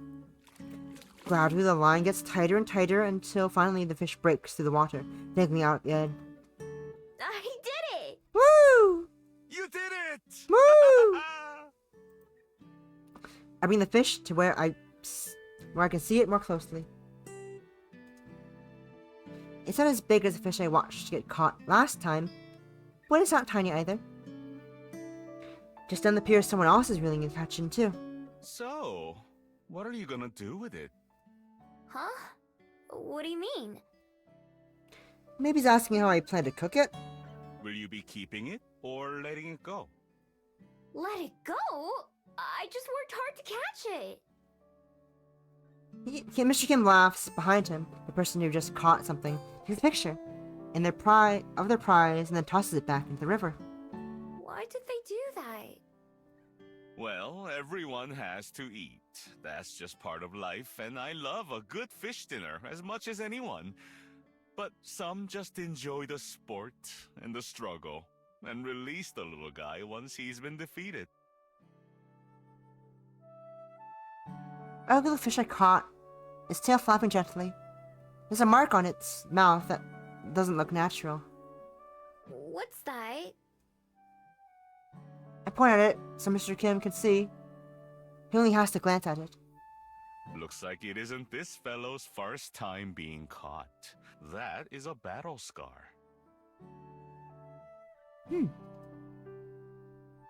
Gradually the line gets tighter and tighter until finally the fish breaks through the water, dangling out at the end. I did it! Woo! You did it! Woo! I bring the fish to where I can see it more closely. It's not as big as the fish I watched get caught last time, but it's not tiny either. Just down the pier, someone else is reeling and catching too. So, what are you gonna do with it? Huh? What do you mean? Maybe he's asking how I plan to cook it. Will you be keeping it or letting it go? Let it go? I just worked hard to catch it. Mr. Kim laughs behind him, the person who just caught something, takes a picture, and their prize, and then tosses it back into the river. Why did they do that? Well, everyone has to eat. That's just part of life, and I love a good fish dinner as much as anyone. But some just enjoy the sport and the struggle, and release the little guy once he's been defeated. A little fish I caught, its tail flapping gently. There's a mark on its mouth that doesn't look natural. What's that? I point at it so Mr. Kim can see. He only has to glance at it. Looks like it isn't this fellow's first time being caught. That is a battle scar.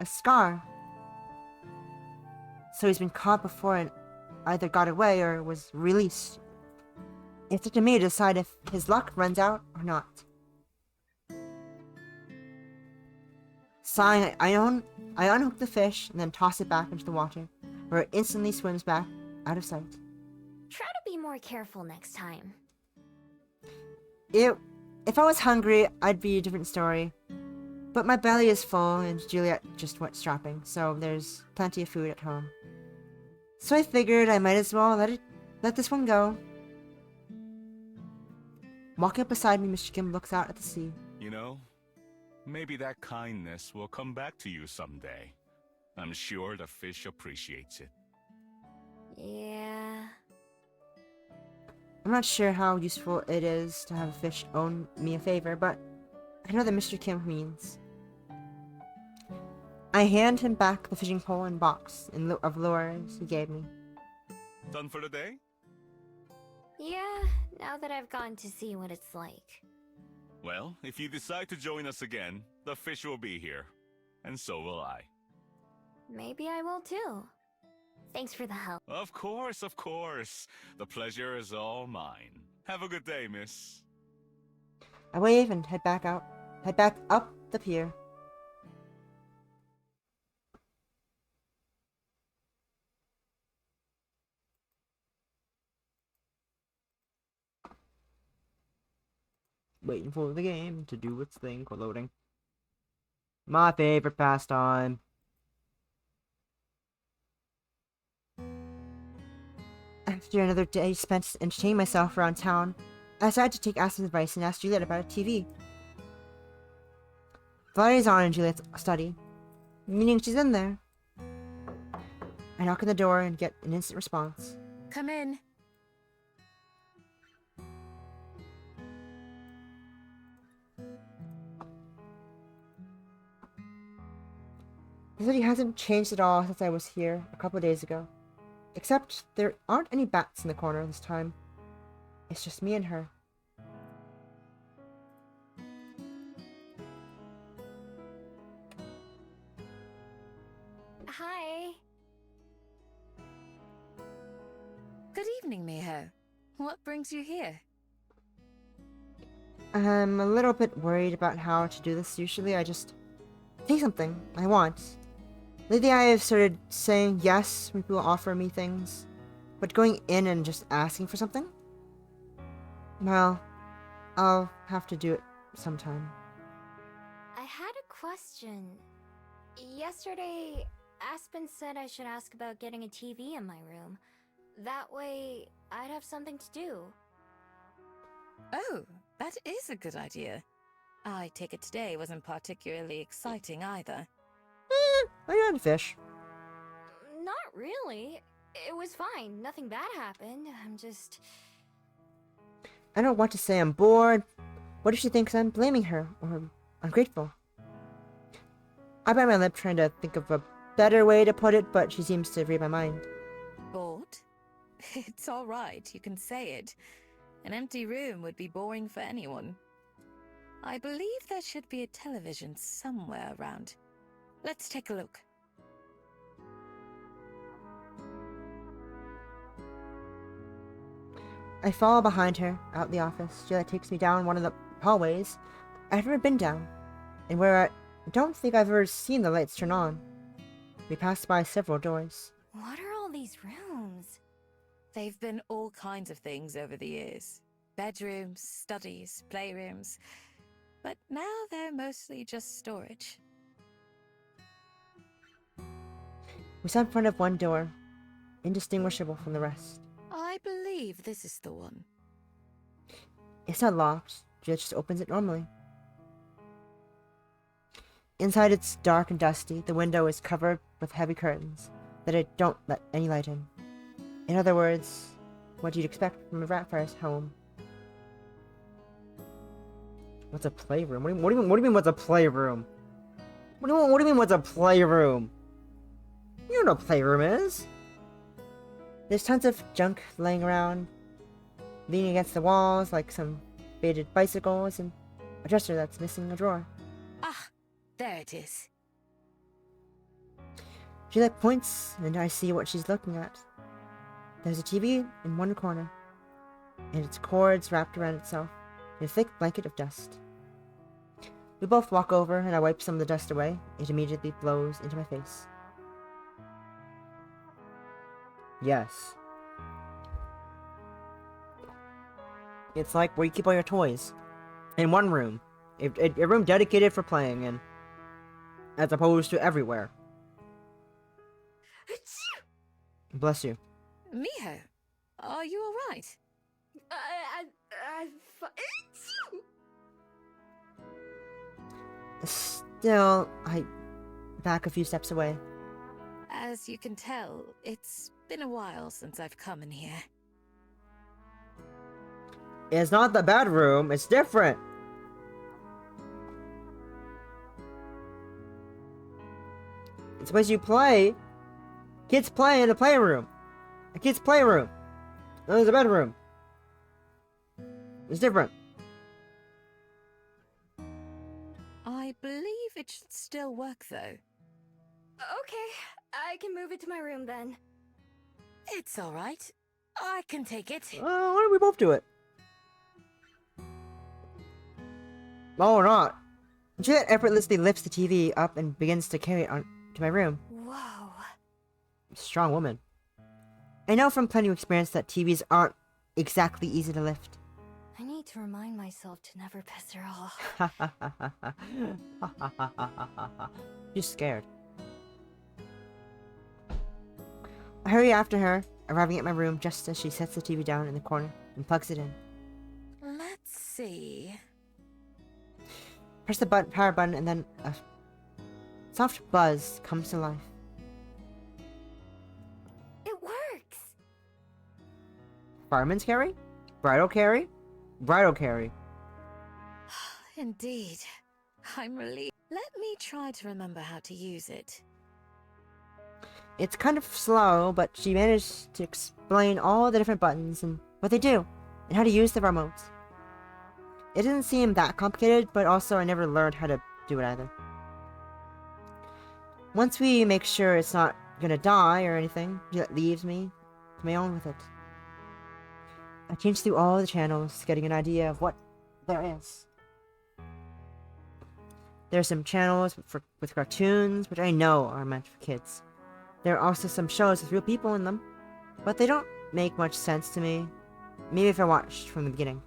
A scar. So he's been caught before and either got away or was released. It's up to me to decide if his luck runs out or not. Sighing, I unhook the fish and then toss it back into the water, where it instantly swims back out of sight. Try to be more careful next time. It If I was hungry, I'd be a different story. But my belly is full, and Juliet just went strapping, so there's plenty of food at home. So I figured I might as well let this one go. Walking up beside me, Mr. Kim looks out at the sea. You know, maybe that kindness will come back to you someday. I'm sure the fish appreciates it. Yeah. I'm not sure how useful it is to have a fish owe me a favor, but I know that Mr. Kim means. I hand him back the fishing pole and box of lures he gave me. Done for the day? Yeah, now that I've gotten to see what it's like. Well, if you decide to join us again, the fish will be here. And so will I. Maybe I will too. Thanks for the help. Of course, of course. The pleasure is all mine. Have a good day, miss. I wave and head back up the pier. Waiting for the game to do its thing for loading. My favorite pastime. After another day spent entertaining myself around town, I decided to take Aspen's advice and ask Juliet about a TV. The light is on in Juliet's study, meaning she's in there. I knock on the door and get an instant response. Come in. The city hasn't changed at all since I was here a couple of days ago. Except there aren't any bats in the corner this time. It's just me and her. Hi. Good evening, Miho. What brings you here? I'm a little bit worried about how to do this. Usually I just take something I want. Lately I have started saying yes when people offer me things, but going in and just asking for something? Well, I'll have to do it sometime. I had a question. Yesterday, Aspen said I should ask about getting a TV in my room. That way, I'd have something to do. Oh, that is a good idea. I take it today wasn't particularly exciting either. I had fish. Not really. It was fine. Nothing bad happened. I'm just... I don't want to say I'm bored. What if she thinks I'm blaming her or ungrateful? I bite my lip trying to think of a better way to put it, but she seems to read my mind. Bored? It's all right, you can say it. An empty room would be boring for anyone. I believe there should be a television somewhere around. Let's take a look. I follow behind her out the office. Juliet takes me down one of the hallways I've never been down, and where I don't think I've ever seen the lights turn on. We pass by several doors. What are all these rooms? They've been all kinds of things over the years. Bedrooms, studies, playrooms. But now they're mostly just storage. We stand in front of one door, indistinguishable from the rest. I believe this is the one. It's not locked. Juliet just opens it normally. Inside it's dark and dusty. The window is covered with heavy curtains that I don't let any light in. In other words, what you'd expect from a Ratfire's home. What's a playroom? What do you mean what's a playroom? What do you mean what's a playroom? You know what a playroom is. There's tons of junk laying around, leaning against the walls like some faded bicycles, and a dresser that's missing a drawer. Ah, there it is. Juliet points, and I see what she's looking at. There's a TV in one corner, and its cords wrapped around itself in a thick blanket of dust. We both walk over, and I wipe some of the dust away. It immediately blows into my face. Yes. It's like where you keep all your toys. in one room. A room dedicated for playing in, as opposed to everywhere. Bless you. Miho, are you alright? Still, I back a few steps away. As you can tell, it's been a while since I've come in here. It's not the bedroom, it's different. It's a place you play. Kids play in a playroom. A kid's playroom. There's a bedroom. It's different. I believe it should still work, though. Okay, I can move it to my room then. It's alright. I can take it. Why don't we both do it? Oh, or not. Juliet effortlessly lifts the TV up and begins to carry it on to my room. Whoa. Strong woman. I know from plenty of experience that TVs aren't exactly easy to lift. I need to remind myself to never piss her off. She's scared. I hurry after her, arriving at my room just as she sets the TV down in the corner and plugs it in. Let's see. Press the power button and then a soft buzz comes to life. It works! Fireman's carry? Bridal carry? Bridal carry. Indeed. I'm relieved. Let me try to remember how to use it. It's kind of slow, but she managed to explain all the different buttons and what they do, and how to use the remotes. It didn't seem that complicated, but also I never learned how to do it either. Once we make sure it's not gonna die or anything, it leaves me to my own with it. I changed through all the channels, getting an idea of what there is. There are some channels with cartoons, which I know are meant for kids. There are also some shows with real people in them, but they don't make much sense to me. Maybe if I watched from the beginning.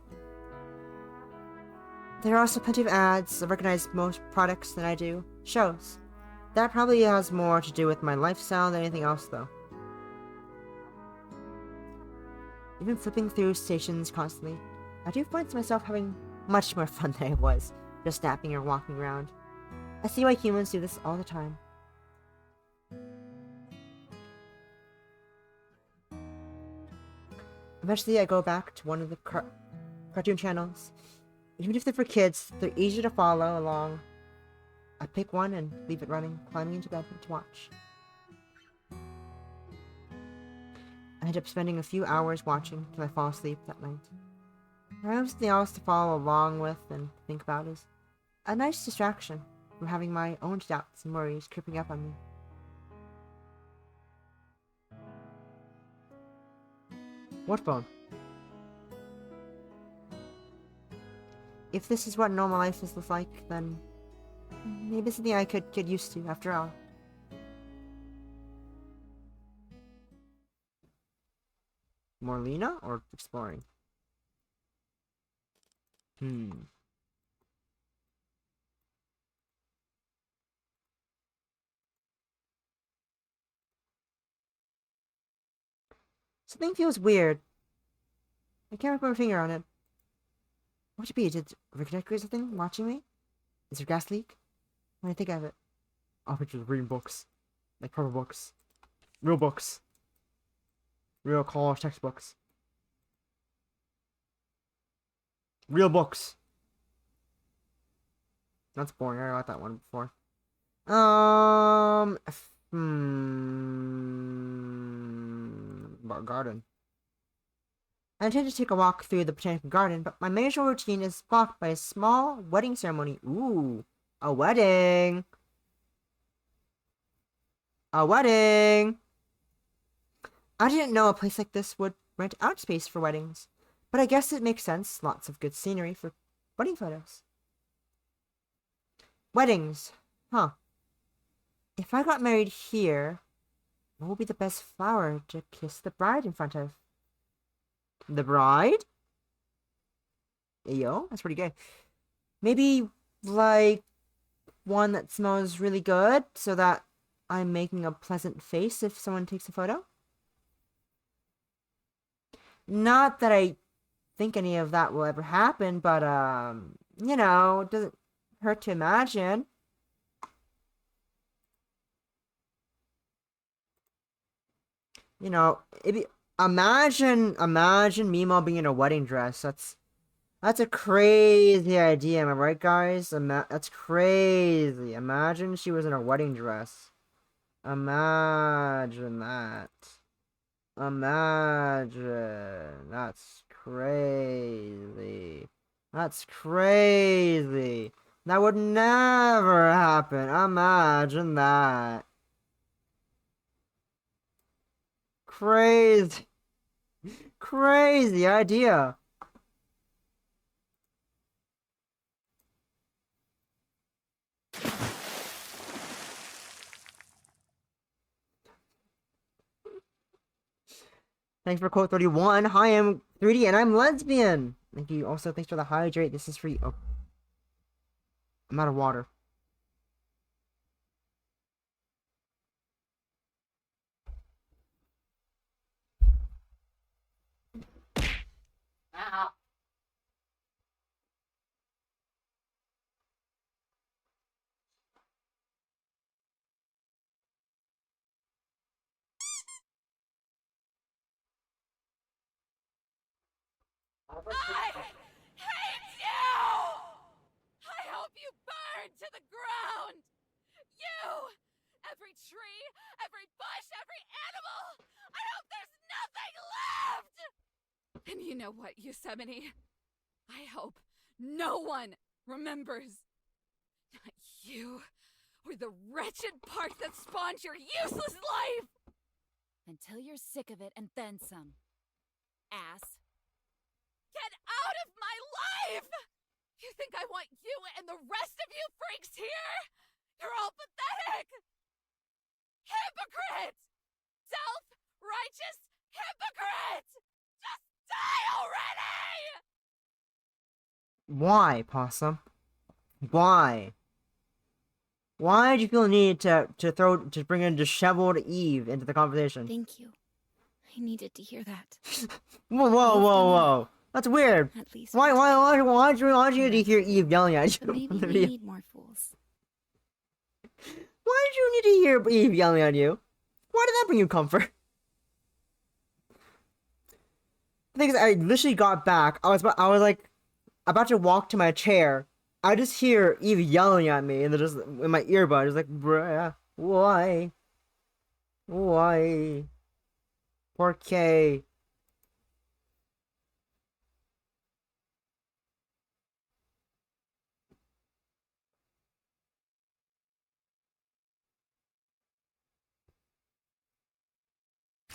There are also plenty of ads. I recognize most products than I do shows. That probably has more to do with my lifestyle than anything else, though. Even flipping through stations constantly, I do find myself having much more fun than I was just napping or walking around. I see why humans do this all the time. Eventually, I go back to one of the cartoon channels. Even if they're for kids, they're easy to follow along. I pick one and leave it running, climbing into bed to watch. I end up spending a few hours watching till I fall asleep that night. I have something else to follow along with and think about is a nice distraction from having my own doubts and worries creeping up on me. What phone? If this is what normal life is like, then maybe it's something I could get used to after all. Morlina or exploring? Something feels weird. I can't put my finger on it. What should it be? Did Rick or something watching me? Is there a gas leak? When I think of it. Oh, pictures of reading books. Like proper books. Real books. Real college textbooks. Real books. That's boring. I got that one before. Garden. I intend to take a walk through the botanical garden, but my major routine is blocked by a small wedding ceremony. Ooh, a wedding! A wedding! I didn't know a place like this would rent out space for weddings, but I guess it makes sense. Lots of good scenery for wedding photos. Weddings. Huh. If I got married here, what would be the best flower to kiss the bride in front of? The bride? Yo, that's pretty good. Maybe, like, one that smells really good so that I'm making a pleasant face if someone takes a photo. Not that I think any of that will ever happen, but, you know, it doesn't hurt to imagine. You know, imagine Mimo being in a wedding dress. That's a crazy idea, am I right, guys? That's crazy. Imagine she was in a wedding dress. Imagine that. Imagine. That's crazy. That's crazy. That would never happen. Imagine that. Crazy. Crazy idea. Thanks for quote 31. Hi, I'm 3D and I'm lesbian. Thank you. Also, thanks for the hydrate. This is free. Oh, I'm out of water. I hate you! I hope you burn to the ground! You! Every tree, every bush, every animal! I hope there's nothing left! And you know what, Yosemite? I hope no one remembers. Not you, or the wretched part that spawned your useless life! Until you're sick of it and then some. Ass. Get out of my life! You think I want you and the rest of you freaks here? You're all pathetic! Hypocrite! Self-righteous hypocrite! Just die already! Why, Possum? Why? Why did you feel the need to bring in disheveled Eve into the conversation? Thank you. I needed to hear that. Whoa. That's weird. At least. Why did you need to hear Eve yelling at you? But maybe we need more fools. Why did you need to hear Eve yelling at you? Why did that bring you comfort? The thing is, I literally got back. I was like about to walk to my chair. I just hear Eve yelling at me, and they're just in my earbud. It's like, bruh, why? Why? Por qué?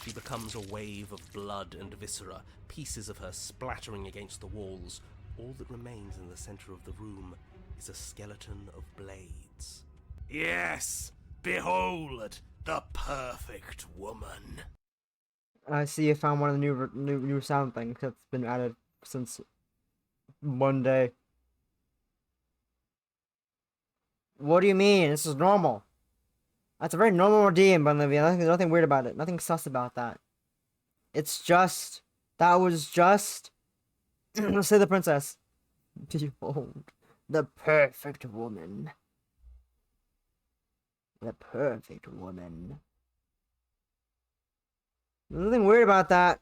She becomes a wave of blood and viscera, pieces of her splattering against the walls. All that remains in the center of the room is a skeleton of blades. Yes! Behold, the perfect woman! I see. I found one of the new sound things that's been added since Monday. What do you mean? This is normal. That's a very normal redeem, Olivia. Nothing weird about it. Nothing sus about that. It's just that was just say the princess. Behold, the perfect woman. The perfect woman. There's nothing weird about that.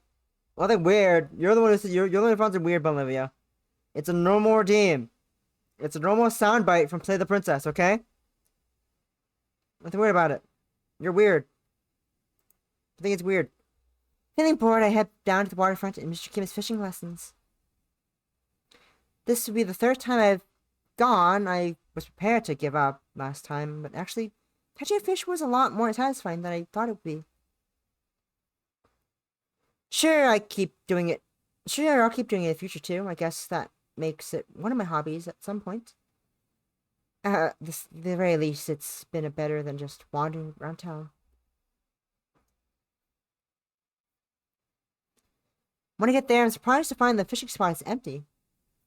Nothing weird. You're the one who said you're the one who finds it weird, Olivia. It's a normal redeem. It's a normal soundbite from Play the Princess, okay? Nothing weird about it. You're weird. I think it's weird. Feeling bored, I head down to the waterfront and Mr. Kim's fishing lessons. This would be the third time I've gone. I was prepared to give up last time, but actually, catching a fish was a lot more satisfying than I thought it would be. Sure, I'll keep doing it in the future too. I guess that makes it one of my hobbies at some point. The very least, it's been a better than just wandering around town. When I get there, I'm surprised to find the fishing spot is empty,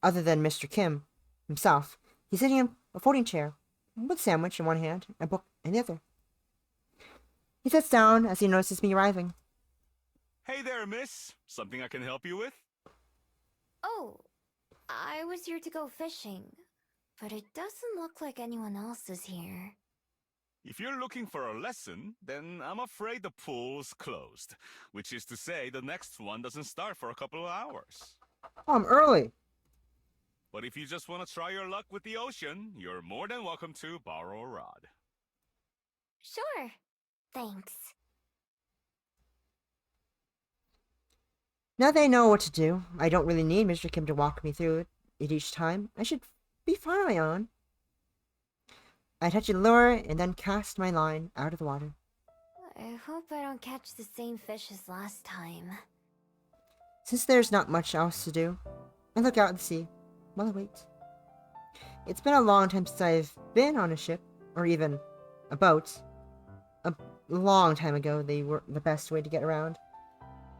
other than Mr. Kim himself. He's sitting in a folding chair, with a sandwich in one hand and a book in the other. He sits down as he notices me arriving. Hey there, miss. Something I can help you with? Oh, I was here to go fishing, but it doesn't look like anyone else is here. If you're looking for a lesson, then I'm afraid the pool's closed. Which is to say, the next one doesn't start for a couple of hours. Oh, I'm early. But if you just want to try your luck with the ocean, you're more than welcome to borrow a rod. Sure. Thanks. Now that I know what to do, I don't really need Mr. Kim to walk me through it each time. I should be fine on my own. I touch a lure and then cast my line out of the water. I hope I don't catch the same fish as last time. Since there's not much else to do, I look out at the sea while I wait. It's been a long time since I've been on a ship, or even a boat. A long time ago, they were the best way to get around.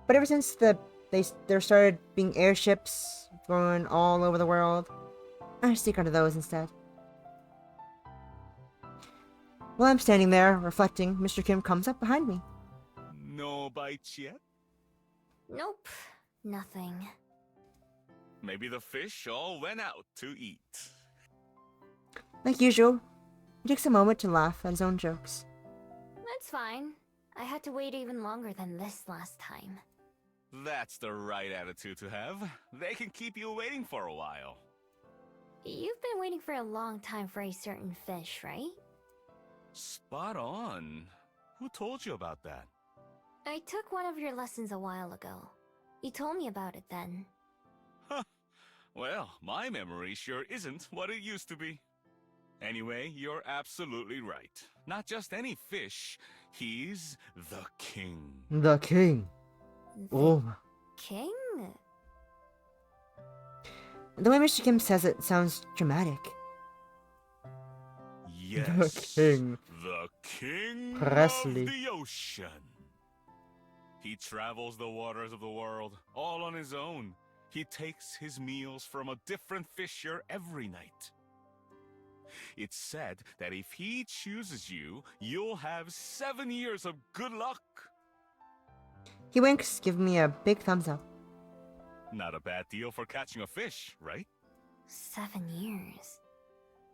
But ever since there started being airships going all over the world, I stick onto those instead. While I'm standing there, reflecting, Mr. Kim comes up behind me. No bites yet? Nope, nothing. Maybe the fish all went out to eat. Like usual, he takes a moment to laugh at his own jokes. That's fine. I had to wait even longer than this last time. That's the right attitude to have. They can keep you waiting for a while. You've been waiting for a long time for a certain fish, right? Spot on. Who told you about that? I took one of your lessons a while ago. You told me about it then. Huh. Well, my memory sure isn't what it used to be. Anyway, you're absolutely right. Not just any fish. He's the king. The king. Oh. King? The way Mr. Kim says it sounds dramatic. Yes. The king. The king Presley. of the ocean. He travels the waters of the world, all on his own. He takes his meals from a different fisher every night. It's said that if he chooses you, you'll have 7 years of good luck. He winks, giving me a big thumbs up. Not a bad deal for catching a fish, right? 7 years.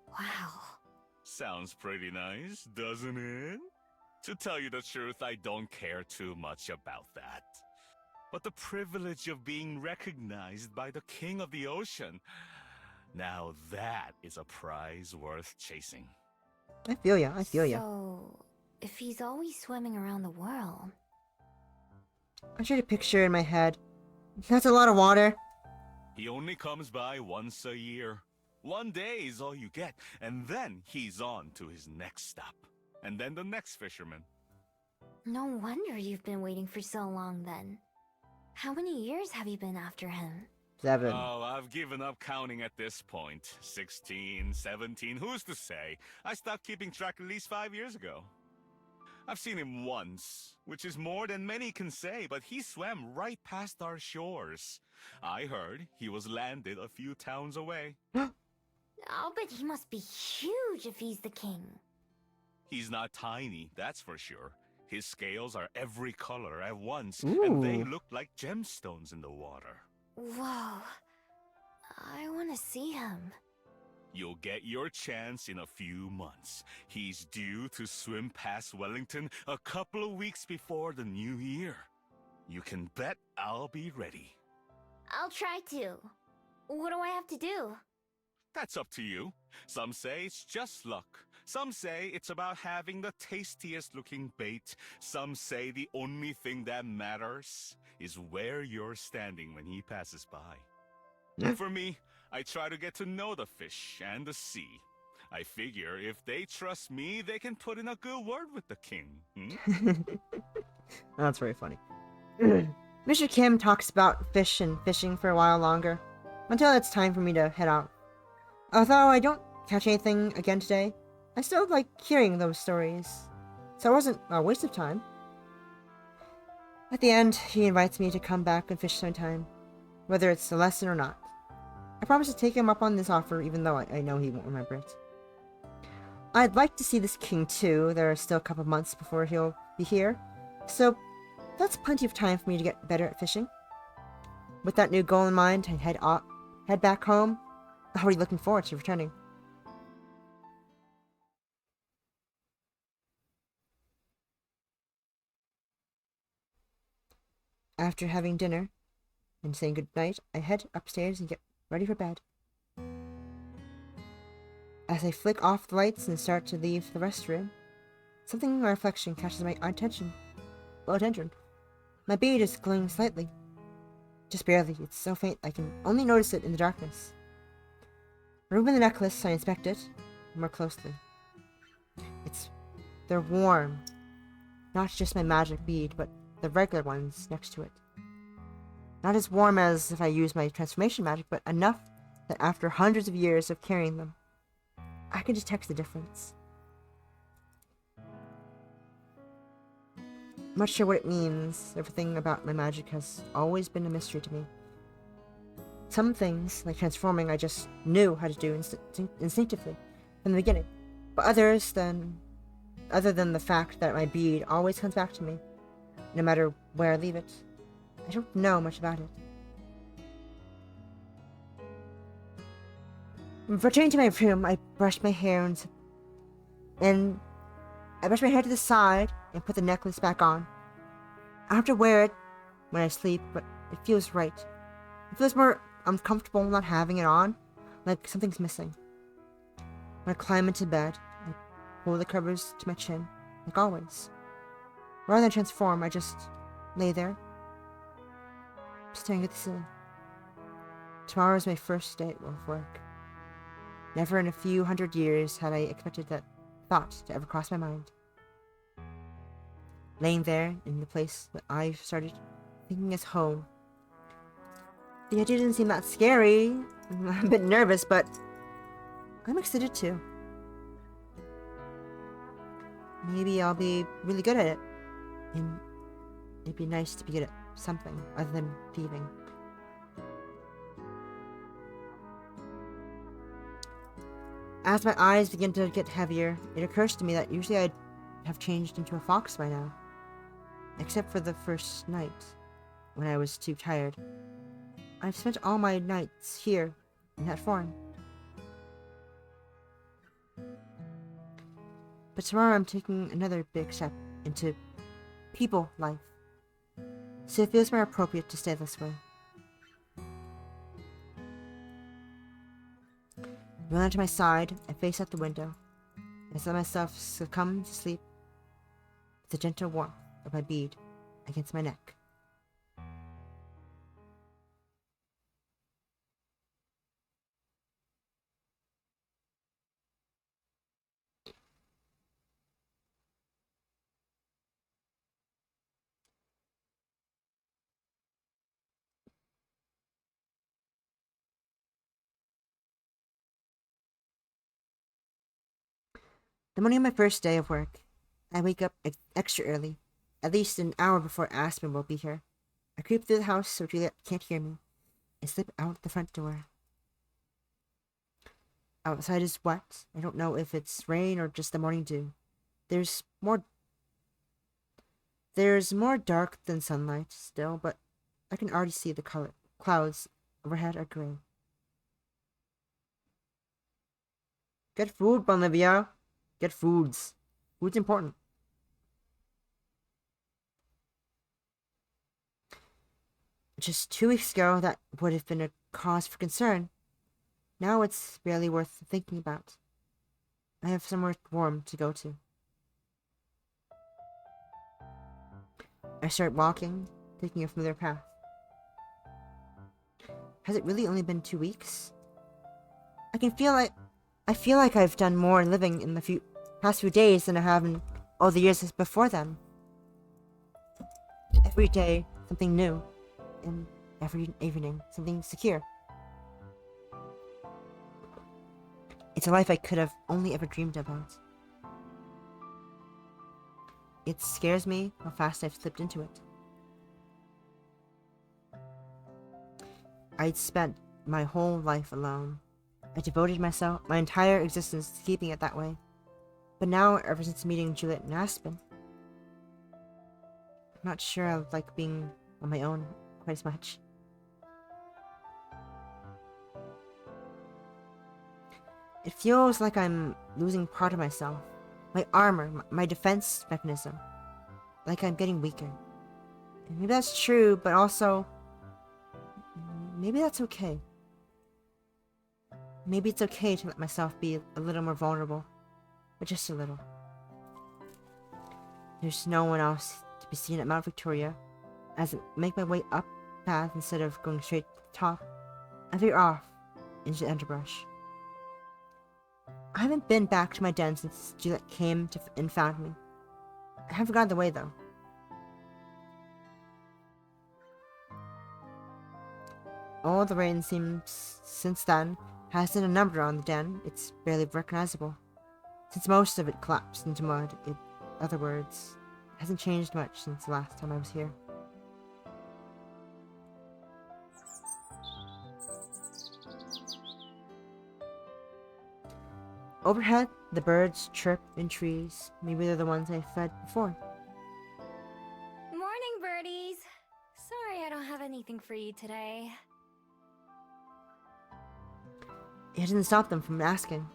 Wow. Sounds pretty nice, doesn't it? To tell you the truth, I don't care too much about that. But the privilege of being recognized by the king of the ocean, now that is a prize worth chasing. I feel ya. So, if he's always swimming around the world... I tried a picture in my head. That's a lot of water. He only comes by once a year. 1 day is all you get, and then he's on to his next stop. And then the next fisherman. No wonder you've been waiting for so long then. How many years have you been after him? 7. Oh, I've given up counting at this point. 16, 17, who's to say? I stopped keeping track at least 5 years ago. I've seen him once, which is more than many can say, but he swam right past our shores. I heard he was landed a few towns away. I'll bet he must be huge if he's the king. He's not tiny, that's for sure. His scales are every color at once, Ooh. and they look like gemstones in the water. Whoa. I want to see him. You'll get your chance in a few months. He's due to swim past Wellington a couple of weeks before the new year. You can bet I'll be ready. I'll try to. What do I have to do? That's up to you. Some say it's just luck. Some say it's about having the tastiest looking bait. Some say the only thing that matters is where you're standing when he passes by. For me, I try to get to know the fish and the sea. I figure if they trust me, they can put in a good word with the king. That's very funny. Mr. Kim talks about fish and fishing for a while longer, until it's time for me to head out. Although I don't catch anything again today, I still like hearing those stories, so it wasn't a waste of time. At the end, he invites me to come back and fish sometime, whether it's a lesson or not. I promise to take him up on this offer, even though I know he won't remember it. I'd like to see this king too. There are still a couple months before he'll be here, so that's plenty of time for me to get better at fishing. With that new goal in mind, I head back home, already looking forward to returning. After having dinner and saying goodnight, I head upstairs and get ready for bed. As I flick off the lights and start to leave the restroom, something in my reflection catches my attention. My bead is glowing slightly. Just barely, it's so faint I can only notice it in the darkness. Removing the necklace, I inspect it more closely. They're warm. Not just my magic bead, but the regular ones next to it. Not as warm as if I used my transformation magic, but enough that after hundreds of years of carrying them, I can detect the difference. I'm not sure what it means. Everything about my magic has always been a mystery to me. Some things, like transforming, I just knew how to do instinctively from the beginning. But other than the fact that my bead always comes back to me, no matter where I leave it, I don't know much about it. Returning to my room, I brush my hair and I brush my hair to the side and put the necklace back on. I have to wear it when I sleep, but it feels right. It feels more uncomfortable not having it on, like something's missing. When I climb into bed, I pull the covers to my chin, like always. Rather than transform, I just lay there, staring at the ceiling. Tomorrow is my first day of work. Never in a few hundred years had I expected that thought to ever cross my mind. Laying there in the place that I've started thinking is home. The idea didn't seem that scary. I'm a bit nervous, but I'm excited too. Maybe I'll be really good at it. And it'd be nice to be good at something other than thieving. As my eyes begin to get heavier, it occurs to me that usually I'd have changed into a fox by now. Except for the first night, when I was too tired. I've spent all my nights here, in that form. But tomorrow I'm taking another big step into people life. So it feels more appropriate to stay this way. Rolling onto my side, I face out the window. I let myself succumb to sleep with the gentle warmth of my bead against my neck. The morning of my first day of work, I wake up extra early, at least an hour before Aspen will be here. I creep through the house so Juliet can't hear me, and slip out the front door. Outside is wet. I don't know if it's rain or just the morning dew. There's more dark than sunlight still, but I can already see the clouds overhead are gray. Get food, Bolivia. Get foods. Food's important. Just 2 weeks ago, that would have been a cause for concern. Now it's barely worth thinking about. I have somewhere warm to go to. I start walking, taking a familiar path. Has it really only been 2 weeks? I feel like I've done more living in the past few days than I have in all the years before them. Every day, something new. And every evening, something secure. It's a life I could have only ever dreamed about. It scares me how fast I've slipped into it. I'd spent my whole life alone. I devoted my entire existence to keeping it that way. But now, ever since meeting Juliet and Aspen, I'm not sure I like being on my own quite as much. It feels like I'm losing part of myself. My armor, my defense mechanism. Like I'm getting weaker. And maybe that's true, but also... maybe that's okay. Maybe it's okay to let myself be a little more vulnerable. But just a little. There's no one else to be seen at Mount Victoria. As I make my way up the path instead of going straight to the top, I veer off into the underbrush. I haven't been back to my den since Juliet came and found me. I haven't forgotten the way, though. All the rain seems since then hasn't a number on the den. It's barely recognizable. Since most of it collapsed into mud, in other words, it hasn't changed much since the last time I was here. Overhead, the birds chirp in trees. Maybe they're the ones I fed before. Morning, birdies. Sorry I don't have anything for you today. It didn't stop them from asking.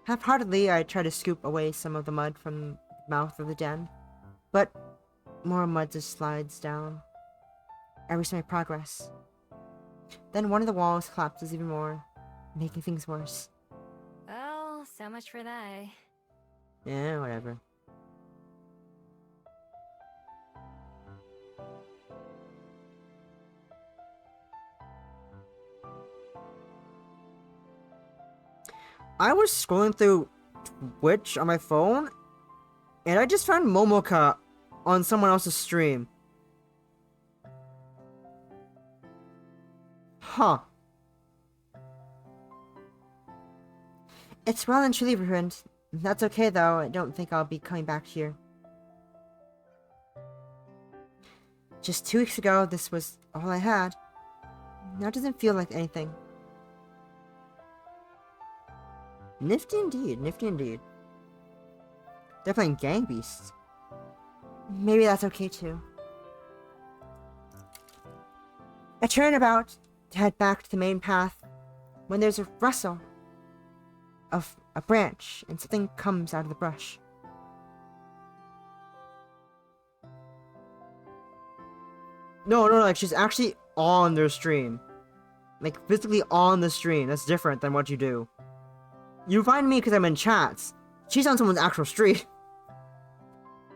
Half-heartedly, I try to scoop away some of the mud from the mouth of the den, but more mud just slides down. I reach my progress. Then one of the walls collapses even more, making things worse. Well, so much for that. Yeah, whatever. I was scrolling through Twitch on my phone, and I just found Momoka on someone else's stream. Huh. It's well and truly ruined. That's okay though, I don't think I'll be coming back here. Just 2 weeks ago, this was all I had. Now it doesn't feel like anything. Nifty indeed, nifty indeed. They're playing Gang Beasts. Maybe that's okay too. I turn about to head back to the main path when there's a rustle of a branch and something comes out of the brush. No, like she's actually on their stream. Like physically on the stream. That's different than what you do. You find me because I'm in chats. She's on someone's actual stream.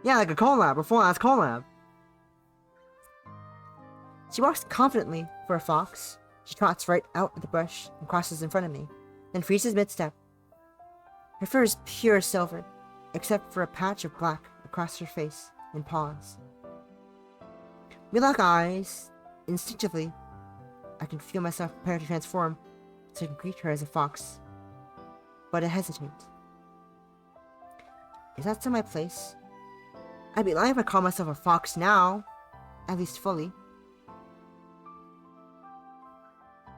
Yeah, like a collab, a full-ass collab. She walks confidently for a fox. She trots right out of the brush and crosses in front of me, then freezes mid-step. Her fur is pure silver, except for a patch of black across her face and paws. We lock eyes. Instinctively, I can feel myself prepare to transform so I can greet her as a fox. But I hesitate. Is that still my place? I'd be lying if I call myself a fox now, at least fully.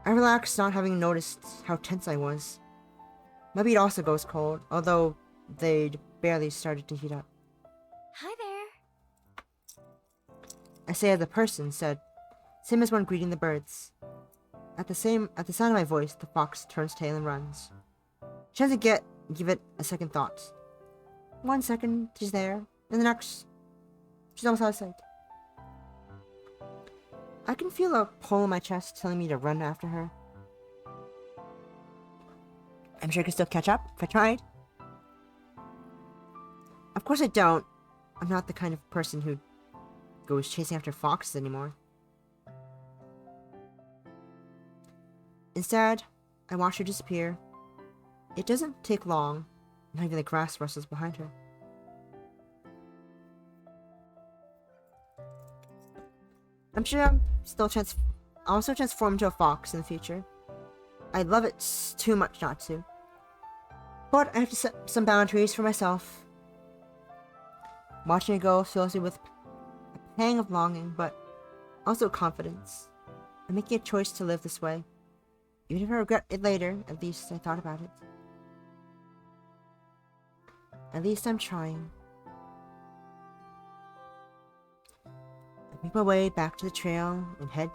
I relaxed, not having noticed how tense I was. My beat also goes cold, although they'd barely started to heat up. Hi there. I say as a person said, same as one greeting the birds. At the sound of my voice, the fox turns tail and runs. She doesn't give it a second thought. 1 second, she's there, and the next, she's almost out of sight. I can feel a pull in my chest telling me to run after her. I'm sure I could still catch up if I tried. Of course I don't. I'm not the kind of person who goes chasing after foxes anymore. Instead, I watch her disappear. It doesn't take long, not even the grass rustles behind her. I'm sure I'm still also transform into a fox in the future. I love it too much not to. But I have to set some boundaries for myself. Watching it go fills me with a pang of longing, but also confidence. I'm making a choice to live this way. Even if I regret it later, at least I thought about it. At least I'm trying. I make my way back to the trail and head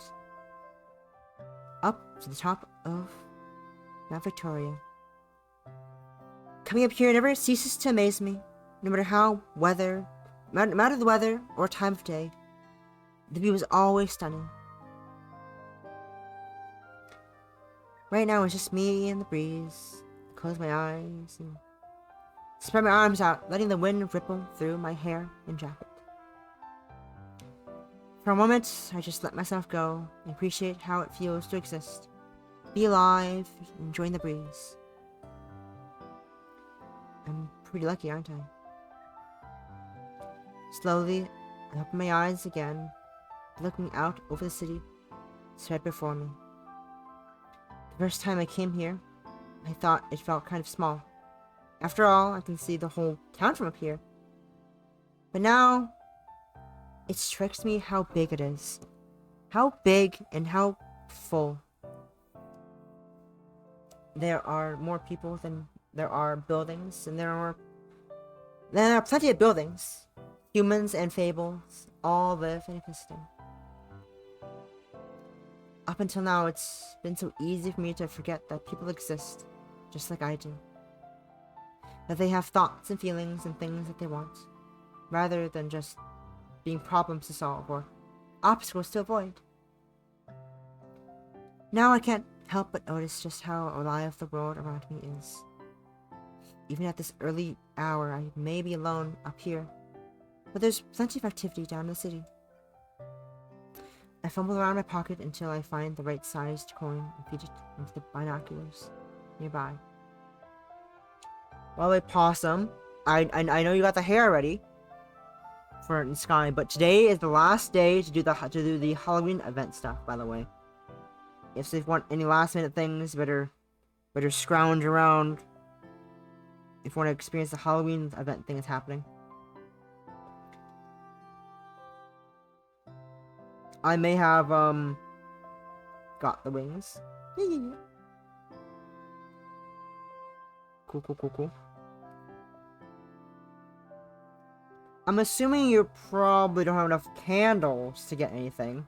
up to the top of Mount Victoria. Coming up here never ceases to amaze me, no matter no matter the weather or time of day. The view is always stunning. Right now it's just me and the breeze. I close my eyes and spread my arms out, letting the wind ripple through my hair and jacket. For a moment, I just let myself go and appreciate how it feels to exist. Be alive, enjoying the breeze. I'm pretty lucky, aren't I? Slowly, I open my eyes again, looking out over the city spread before me. The first time I came here, I thought it felt kind of small. After all, I can see the whole town from up here. But now, it strikes me how big it is. How big and how full. There are more people than there are buildings, and there are plenty of buildings. Humans and fables all live and existing. Up until now, it's been so easy for me to forget that people exist, just like I do. That they have thoughts and feelings and things that they want, rather than just being problems to solve or obstacles to avoid. Now I can't help but notice just how alive the world around me is. Even at this early hour, I may be alone up here, but there's plenty of activity down in the city. I fumble around my pocket until I find the right sized coin and feed it into the binoculars nearby. Well, wait, Possum, I know you got the hair ready for Sky, but today is the last day to do the Halloween event stuff. By the way, if you want any last minute things, better scrounge around. If you want to experience the Halloween event thing that's happening. I may have, got the wings. Cool. I'm assuming you probably don't have enough candles to get anything,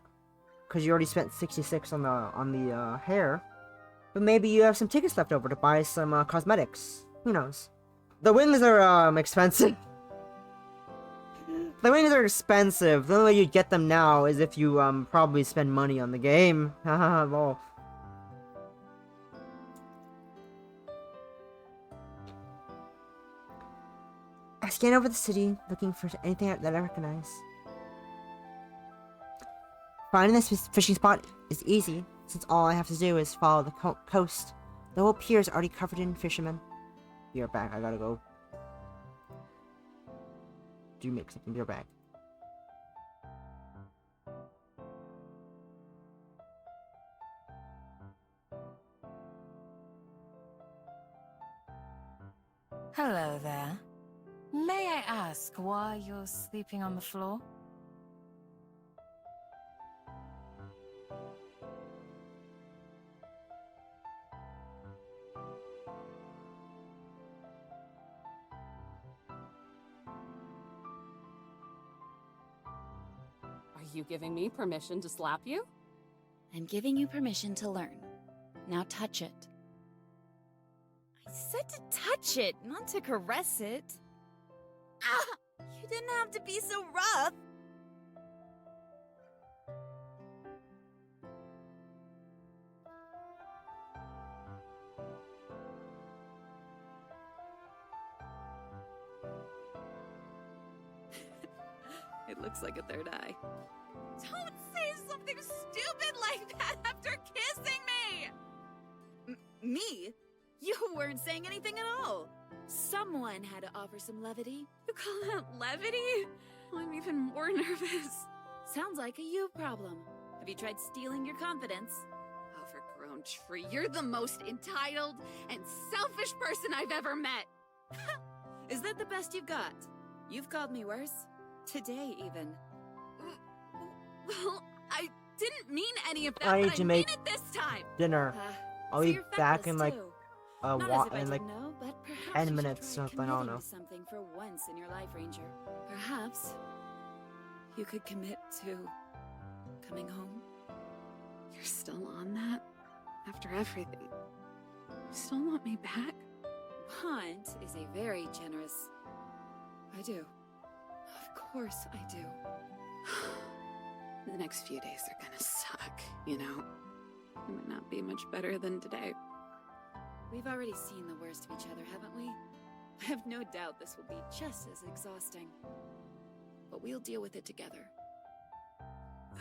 because you already spent 66 on the hair. But maybe you have some tickets left over to buy some cosmetics. Who knows? The wings are expensive. The wings are expensive. The only way you'd get them now is if you probably spend money on the game. Haha, lol. I scan over the city, looking for anything that I recognize. Finding this fishing spot is easy, since all I have to do is follow the coast. The whole pier is already covered in fishermen. Be right back, I gotta go. Do make something, be right back. Hello there. May I ask why you're sleeping on the floor? Are you giving me permission to slap you? I'm giving you permission to learn. Now touch it. I said to touch it, not to caress it. Ah! You didn't have to be so rough. It looks like a third eye. Don't say something stupid like that after kissing me! Me? You weren't saying anything at all. Someone had to offer some levity. You call that levity? I'm even more nervous. Sounds like a you problem. Have you tried stealing your confidence? Overgrown tree, you're the most entitled and selfish person I've ever met. Is that the best you've got? You've called me worse. Today, even. Well, didn't mean any of that, I need but to I make mean it this time. dinner. I'll So be you're back in feckless, like too. a Not while, as if I in like didn't know, but perhaps 10 you should minutes, try something. I don't committing know. to something for once in your life, Ranger. Perhaps you could commit to coming home. You're still on that? After everything? You still want me back? Want is a very generous. I do. Of course I do. The next few days are gonna suck, you know? It might not be much better than today. We've already seen the worst of each other, haven't we? I have no doubt this will be just as exhausting. But we'll deal with it together.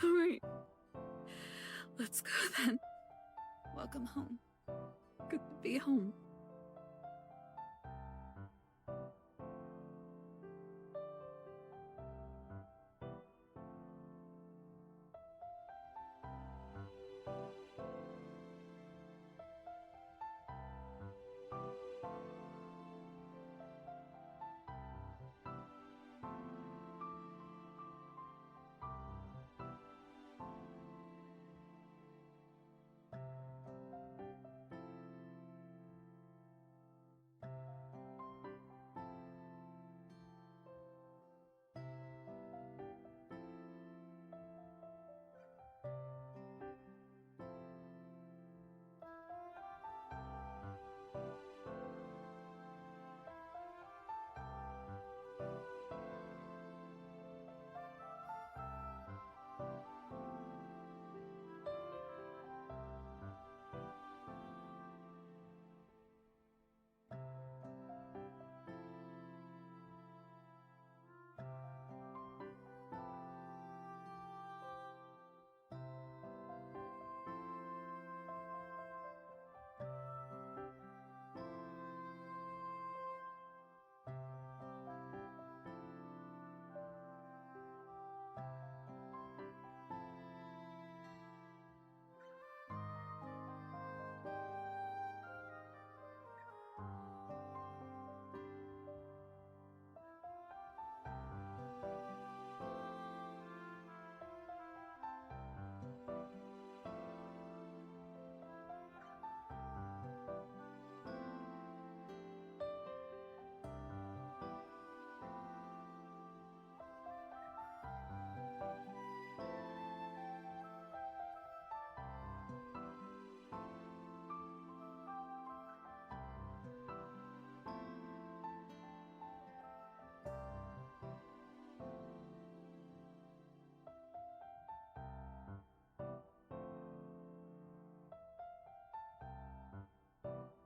Alright. Let's go then. Welcome home. Good to be home.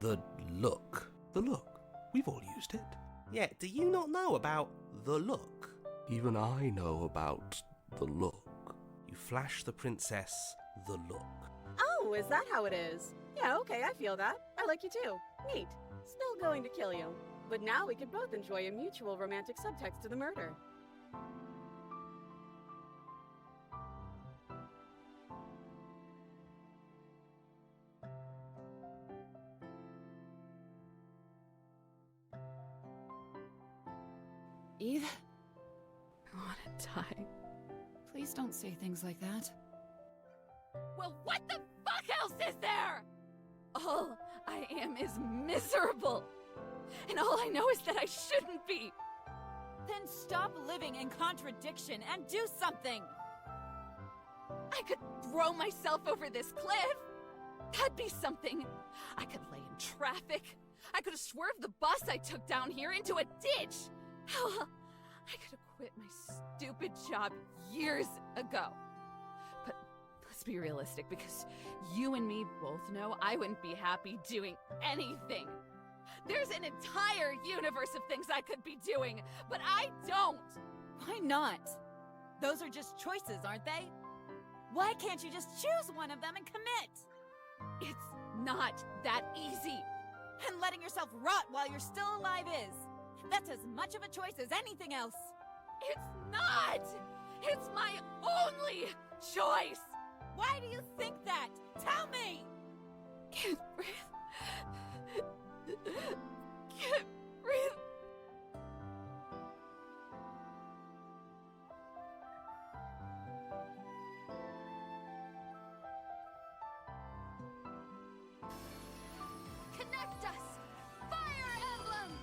The look. The look. We've all used it. Yeah, do you not know about the look? Even I know about the look. You flash the princess the look. Oh, is that how it is? Yeah, okay, I feel that. I like you too. Neat. Still going to kill you. But now we could both enjoy a mutual romantic subtext to the murder. Eve? I wanna die. Please don't say things like that. Well, what the fuck else is there? All I am is miserable. And all I know is that I shouldn't be. Then stop living in contradiction and do something! I could throw myself over this cliff. That'd be something. I could lay in traffic. I could have swerved the bus I took down here into a ditch. Hell, I could have quit my stupid job years ago. But let's be realistic, because you and me both know I wouldn't be happy doing anything. There's an entire universe of things I could be doing, but I don't. Why not? Those are just choices, aren't they? Why can't you just choose one of them and commit? It's not that easy. And letting yourself rot while you're still alive is. That's as much of a choice as anything else. It's not! It's my only choice! Why do you think that? Tell me! Can't breathe. Can't breathe. connect us! Fire Emblem!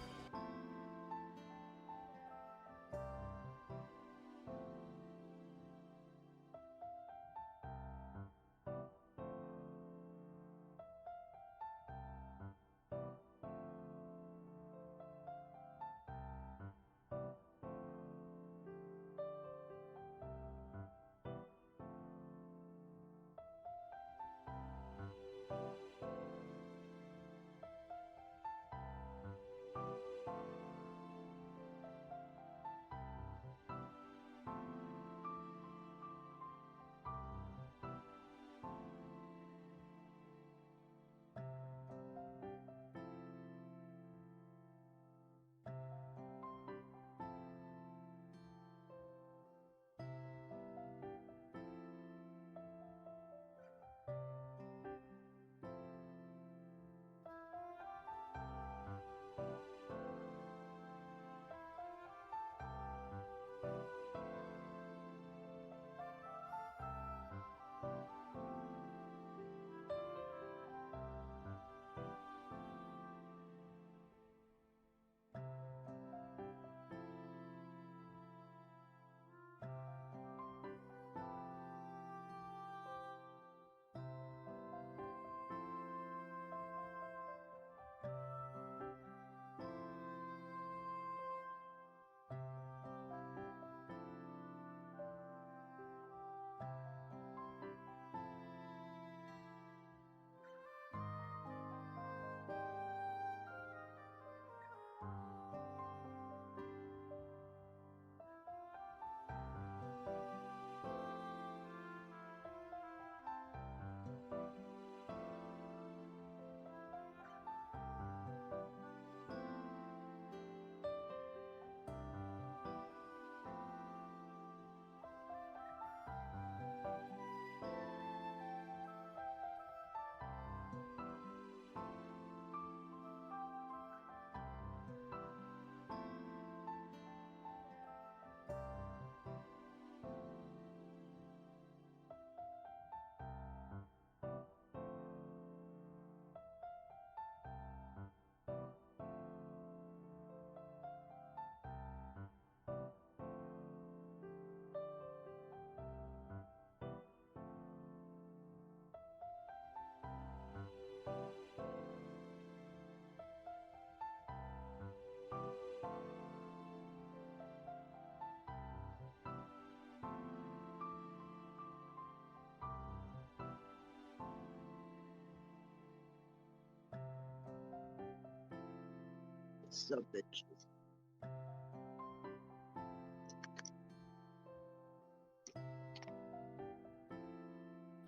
So bitches.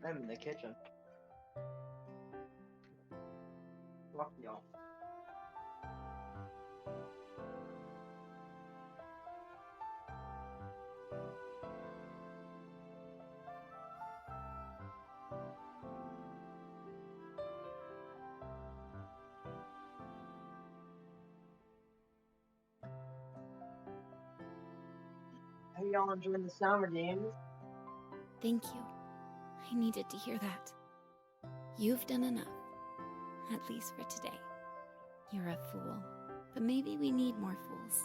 I'm in the kitchen. Fuck y'all. How y'all enjoying the summer games? Thank you. I needed to hear that. You've done enough. At least for today. You're a fool. But maybe we need more fools.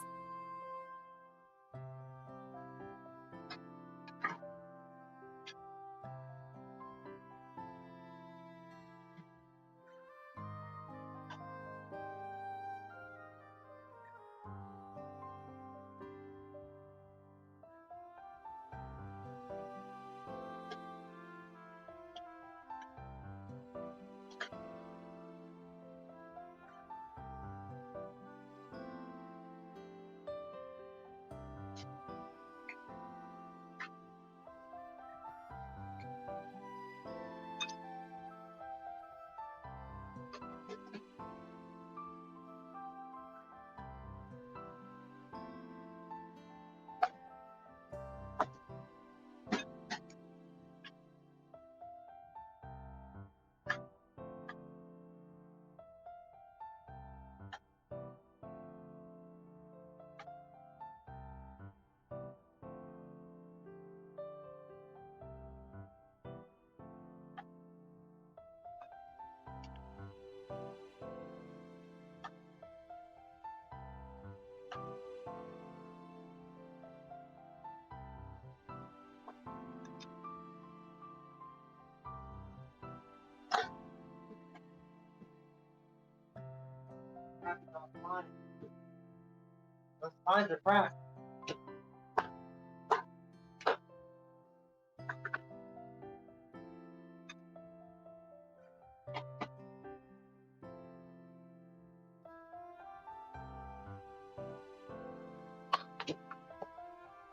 Lines are cracked.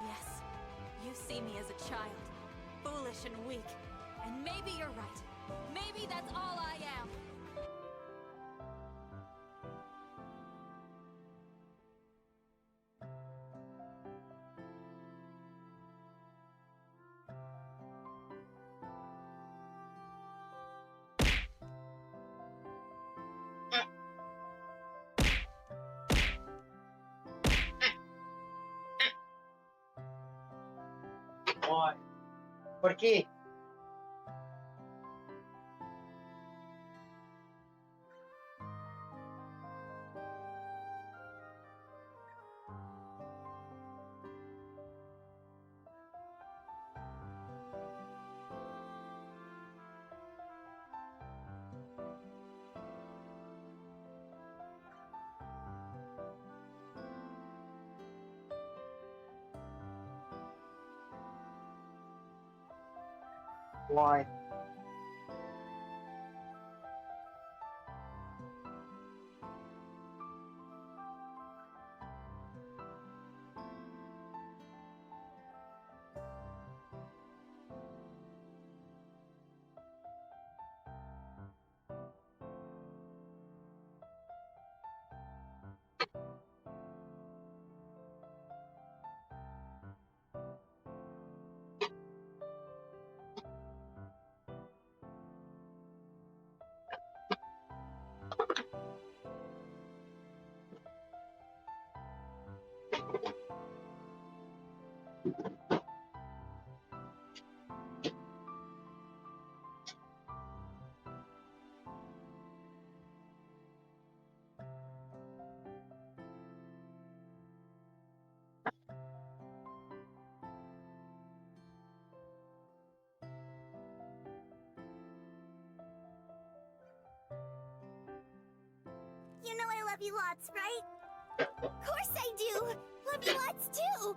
Yes, you see me as a child, foolish and weak. And maybe you're right. Maybe that's all I am. Why? ¿Por qué? Why? You know I love you lots, right? Of course I do! Love you lots too!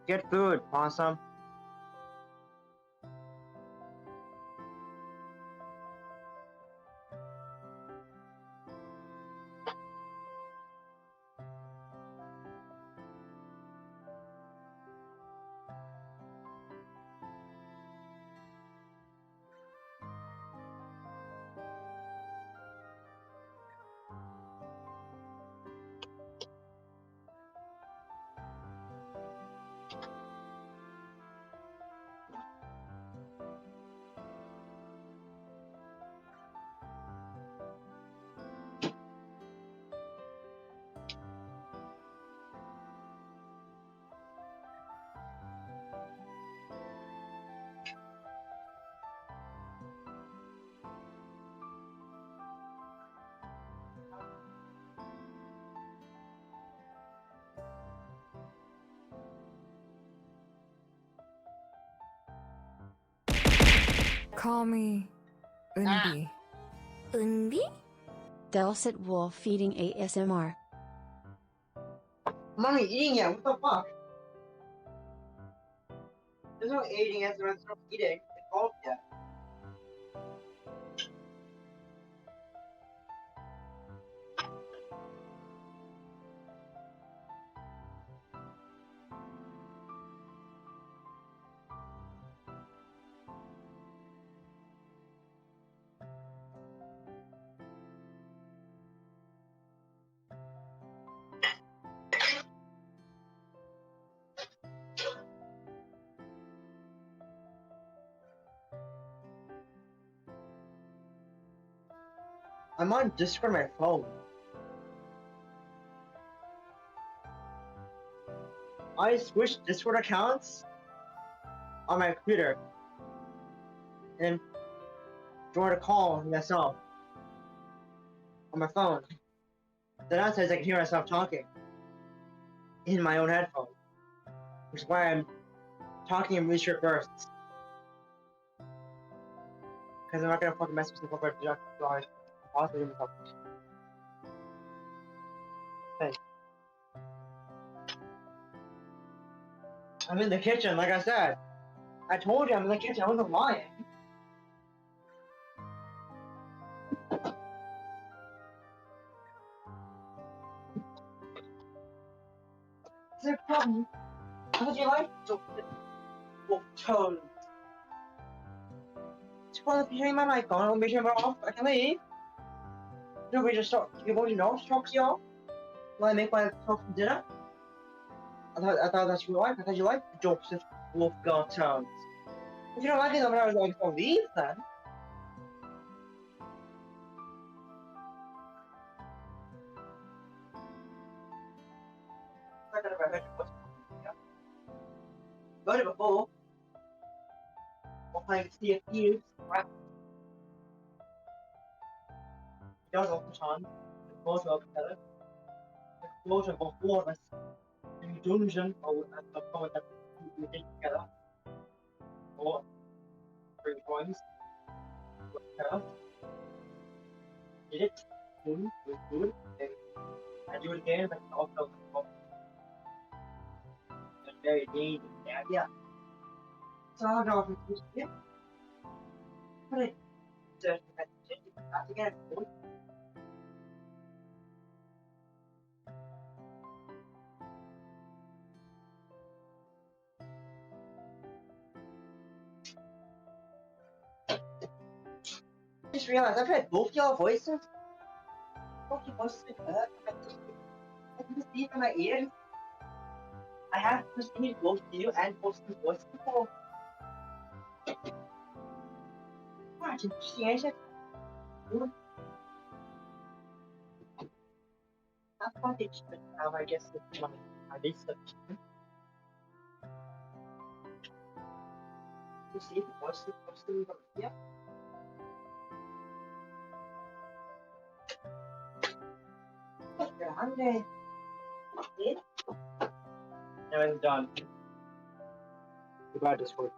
Get food, possum. Call me Unbi. Unbi? Dulcet wolf feeding ASMR. I'm not eating yet. What the fuck? There's no eating yet. There's no eating. It's all yet. I'm on Discord on my phone. I switched Discord accounts on my computer and joined a call myself on my phone. Then I says I can hear myself talking in my own headphones, which is why I'm talking in really short bursts. Because I'm not gonna fucking mess with myself if I possibly myself. Hey. I'm in the kitchen, like I said. I told you I'm in the kitchen, I wasn't lying. Is there a problem? Would you like to wolf toes? Well, if you turn my mic on, I'll make sure we're off. I can leave. Do we just stop? You want to know? Talk to y'all? While I make my talk for dinner? I thought that's what you like. I thought you liked the jokes of wolf girl tones. If you don't like it, then I was like, oh, leave then. I got about Got it before. We're playing Sea of Thieves, right? It does all the time. The close up together. The close up of four of us in the dungeon, or the comment that we did together. Or 3 points. Together. Did it. Good. It was good. And I do it again, but also it's very dangerous. Yeah. So I'll go for this again. But it just again. I just realized I've heard both y'all voices. Both your voices have been heard. I can just see it in my ears. I have listened both to you and both your voices before. That's interesting, ain't it? I thought it's now I guess it's my research. You see the voices from here? Grande. Now it's done. Goodbye, Discord.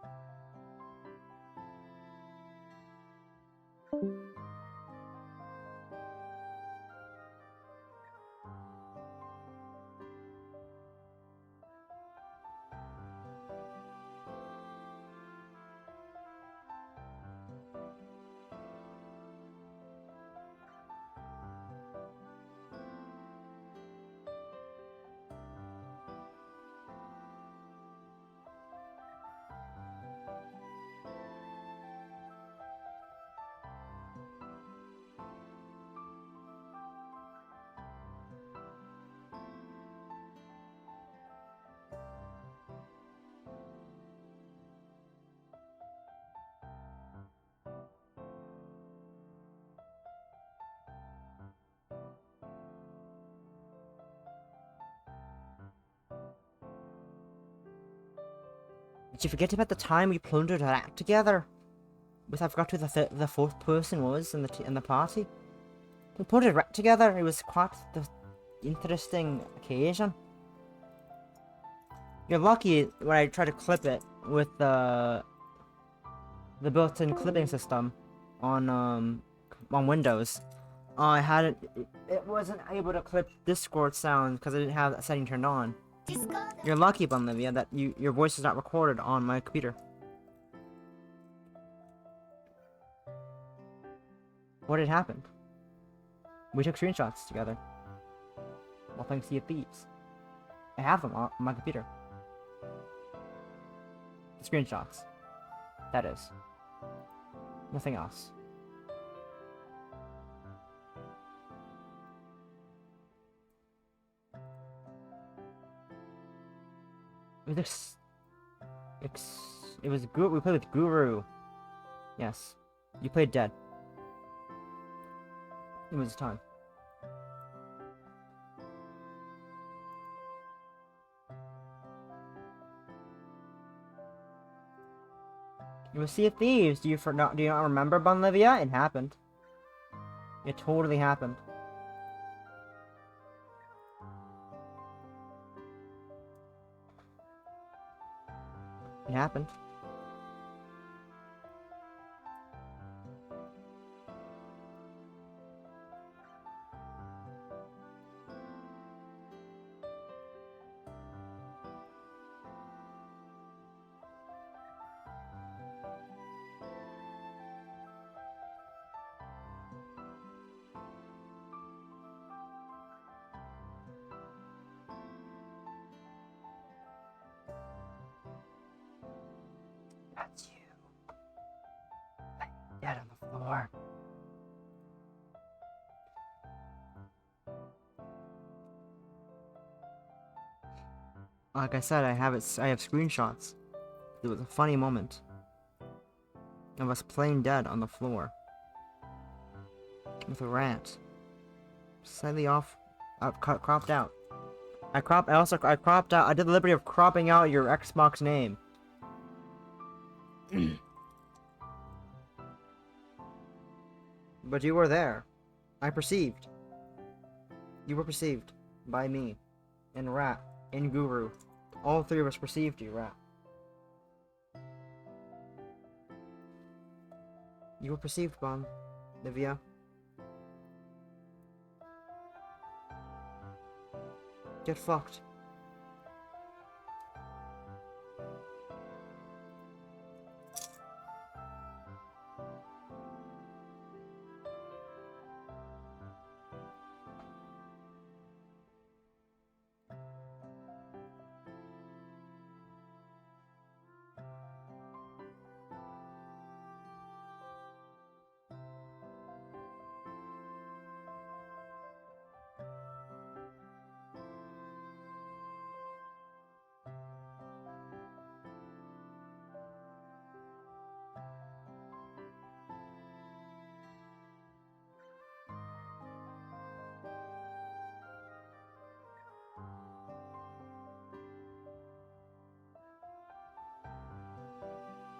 Did you forget about the time we plundered a rat together? I forgot who the fourth person was in the party. We plundered a rat together. It was quite the interesting occasion. You're lucky when I tried to clip it with the built-in clipping system on Windows. I had it wasn't able to clip Discord sound because I didn't have that setting turned on. You're lucky, Bunlivia, that your voice is not recorded on my computer. What had happened? We took screenshots together. Well, thanks to Sea of Thieves. I have them on my computer. The screenshots. That is. Nothing else. It was it was we played with Guru. Yes. You played dead. It was time. It was Sea of Thieves. Do you not remember, Bunlivia? It happened. It totally happened. It happened. That's you. Dead on the floor. Like I said, I have screenshots. It was a funny moment of us playing dead on the floor with a rat slightly off, cropped out. I cropped out. I did the liberty of cropping out your Xbox name. But you were there. I perceived. You were perceived by me and Rat and Guru. All three of us perceived you, Rat. You were perceived, Bon. Livia. Get fucked.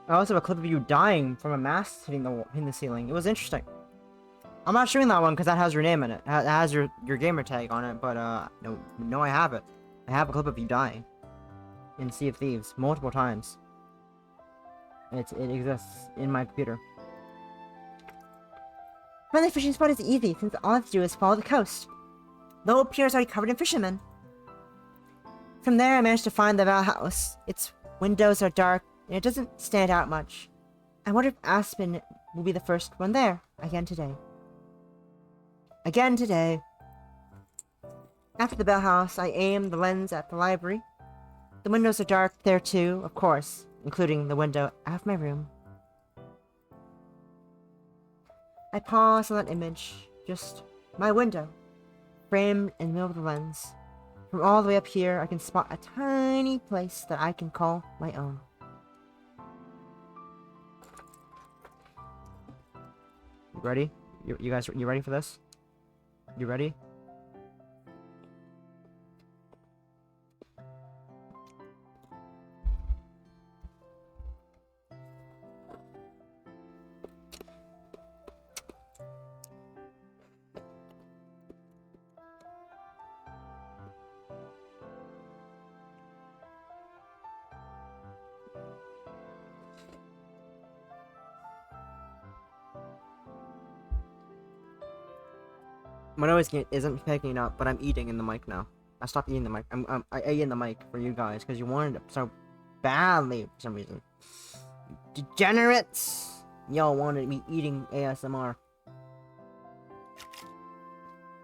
I also have a clip of you dying from a mast hitting the ceiling. It was interesting. I'm not showing that one because that has your name in it. It has your gamer tag on it, but no, I have it. I have a clip of you dying in Sea of Thieves multiple times. It exists in my computer. Finding the fishing spot is easy since all I have to do is follow the coast. The whole pier is already covered in fishermen. From there, I managed to find the Val house. Its windows are dark and it doesn't stand out much. I wonder if Aspen will be the first one there again today. Again today. After the Bell House, I aimed the lens at the library. The windows are dark there too, of course, including the window out of my room. I paused on that image, just my window, framed in the middle of the lens. From all the way up here, I can spot a tiny place that I can call my own. You ready? You guys, you ready for this? You ready? My nose isn't picking up, but I'm eating in the mic now. I stopped eating the mic. I ate in the mic for you guys because you wanted it so badly for some reason. Degenerates! Y'all wanted me eating ASMR.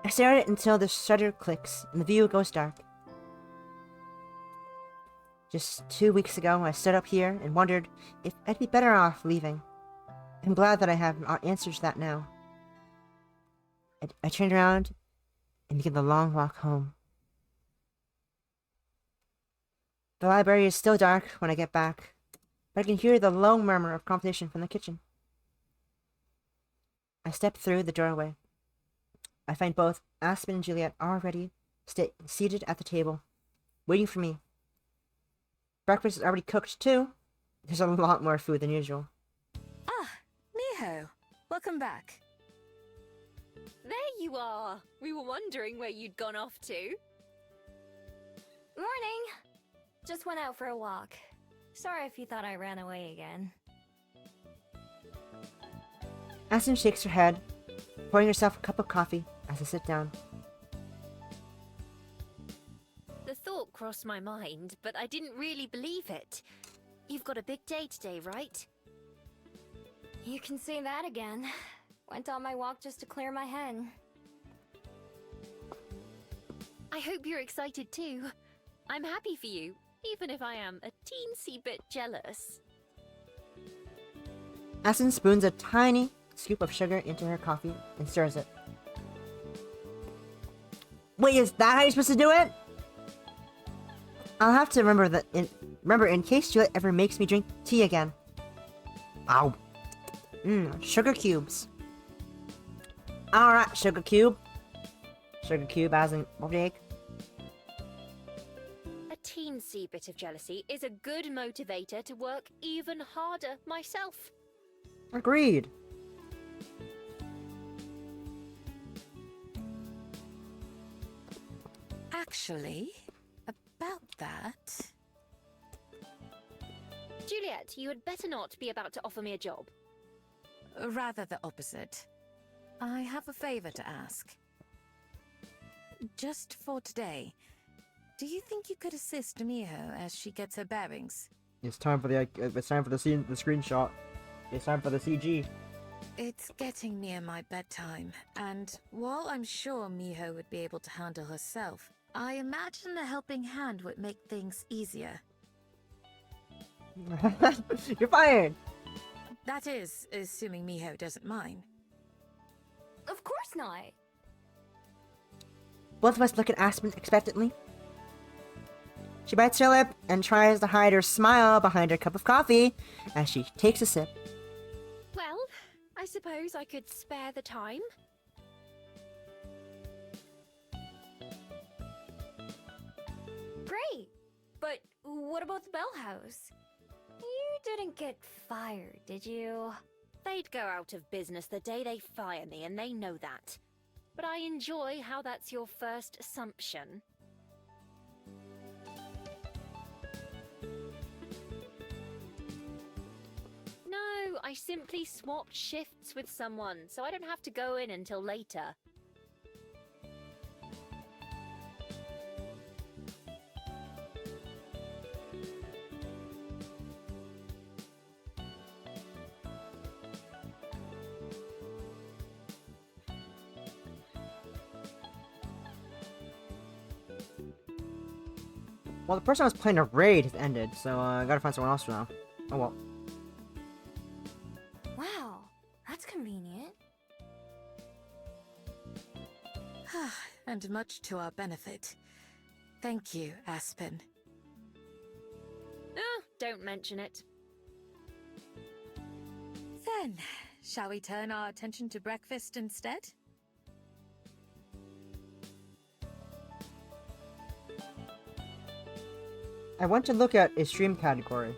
I stare at it until the shutter clicks and the view goes dark. Just 2 weeks ago, I stood up here and wondered if I'd be better off leaving. I'm glad that I have answers to that now. I turned around and began the long walk home. The library is still dark when I get back, but I can hear the low murmur of conversation from the kitchen. I step through the doorway. I find both Aspen and Juliet already seated at the table, waiting for me. Breakfast is already cooked, too. There's a lot more food than usual. Ah, Miho. Welcome back. There you are! We were wondering where you'd gone off to. Morning! Just went out for a walk. Sorry if you thought I ran away again. Aspen shakes her head, pouring herself a cup of coffee as I sit down. The thought crossed my mind, but I didn't really believe it. You've got a big day today, right? You can say that again. Went on my walk just to clear my head. I hope you're excited too. I'm happy for you, even if I am a teensy bit jealous. Aspen spoons a tiny scoop of sugar into her coffee and stirs it. Wait, is that how you're supposed to do it? I'll have to remember in case Juliet ever makes me drink tea again. Ow. Sugar cubes. Alright, sugar cube. Sugar cube as in Jake. A teensy bit of jealousy is a good motivator to work even harder myself. Agreed. Actually, about that... Juliet, you had better not be about to offer me a job. Rather the opposite. I have a favor to ask. Just for today, do you think you could assist Miho as she gets her bearings? It's time for the screenshot. It's time for the CG. It's getting near my bedtime, and while I'm sure Miho would be able to handle herself, I imagine a helping hand would make things easier. You're fired! That is, assuming Miho doesn't mind. Of course not. Both of us look at Aspen expectantly. She bites her lip and tries to hide her smile behind her cup of coffee as she takes a sip. Well, I suppose I could spare the time. Great! But what about the Bell House? You didn't get fired, did you? They'd go out of business the day they fire me, and they know that. But I enjoy how that's your first assumption. No, I simply swapped shifts with someone, so I don't have to go in until later. Well, the person I was playing a raid has ended, so I gotta find someone else for now. Oh well. Wow, that's convenient. And much to our benefit. Thank you, Aspen. Oh, don't mention it. Then, shall we turn our attention to breakfast instead? I went to look at a stream category,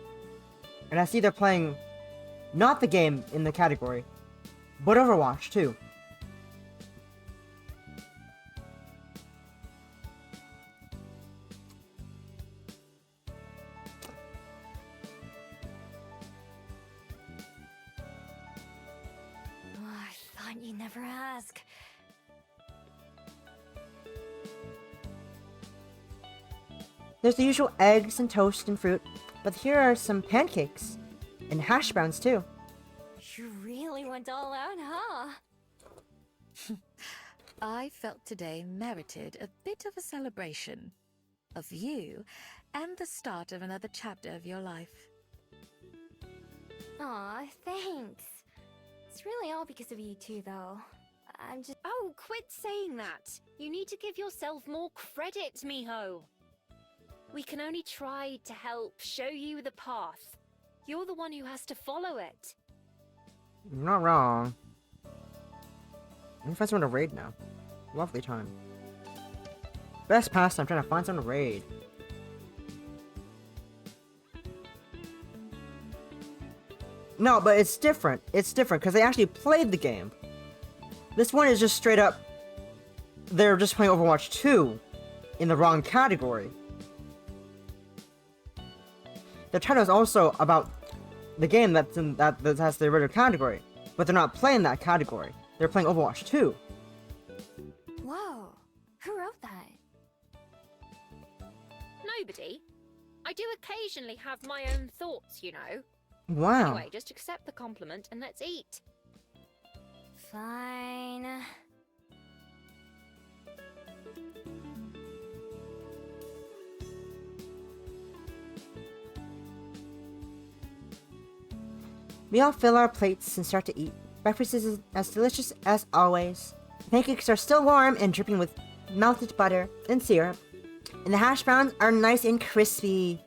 and I see they're playing not the game in the category, but Overwatch too. Oh, I thought you'd never ask. There's the usual eggs and toast and fruit, but here are some pancakes. And hash browns, too. You really went all out, huh? I felt today merited a bit of a celebration. Of you, and the start of another chapter of your life. Aw, thanks. It's really all because of you two, though. I'm just... Oh, quit saying that! You need to give yourself more credit, Miho! We can only try to help show you the path. You're the one who has to follow it. You're not wrong. I'm gonna find someone to raid now. Lovely time. Best pastime, trying to find someone to raid. No, but it's different. It's different, because they actually played the game. This one is just straight up... They're just playing Overwatch 2 in the wrong category. The title is also about the game that has the original category, but they're not playing that category. They're playing Overwatch 2. Whoa. Who wrote that? Nobody. I do occasionally have my own thoughts, you know. Wow. Anyway, just accept the compliment and let's eat. Fine. We all fill our plates and start to eat. Breakfast is as delicious as always. Pancakes are still warm and dripping with melted butter and syrup. And the hash browns are nice and crispy.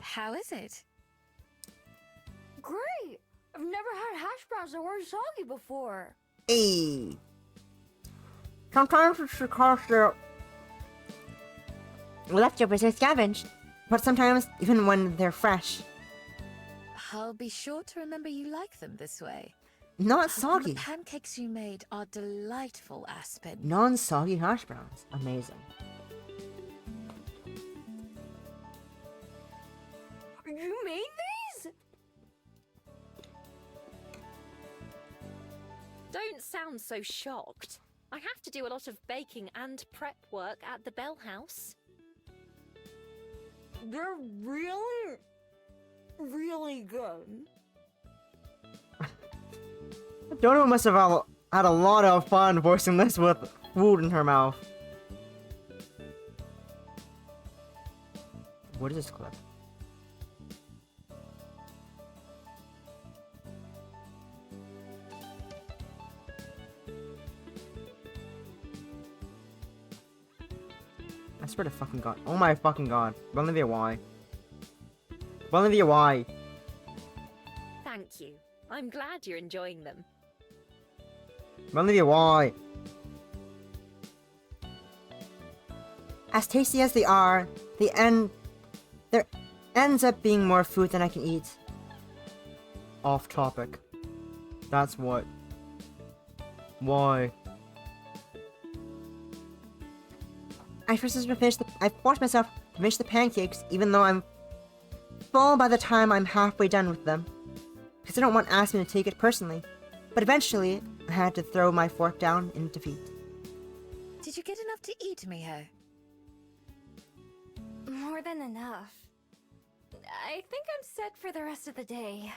How is it? Great! I've never had hash browns that weren't soggy before. Hey. Sometimes it's because they're leftovers are scavenged, but sometimes even when they're fresh. I'll be sure to remember you like them this way. Not soggy. The pancakes you made are delightful, Aspen. Non-soggy hash browns. Amazing. You made these? Don't sound so shocked. I have to do a lot of baking and prep work at the Bell House. They're really, really good. Dono must have had a lot of fun voicing this with food in her mouth. What is this clip? I swear to fucking god. Oh my fucking god. Bolivia, why? Bolivia, why? Thank you. I'm glad you're enjoying them. Bolivia, why? As tasty as they are, there ends up being more food than I can eat. Off topic. That's what. Why? I forced myself to finish the pancakes, even though I'm full by the time I'm halfway done with them. Because I don't want Aspen to take it personally. But eventually, I had to throw my fork down in defeat. Did you get enough to eat, Miho? More than enough. I think I'm set for the rest of the day.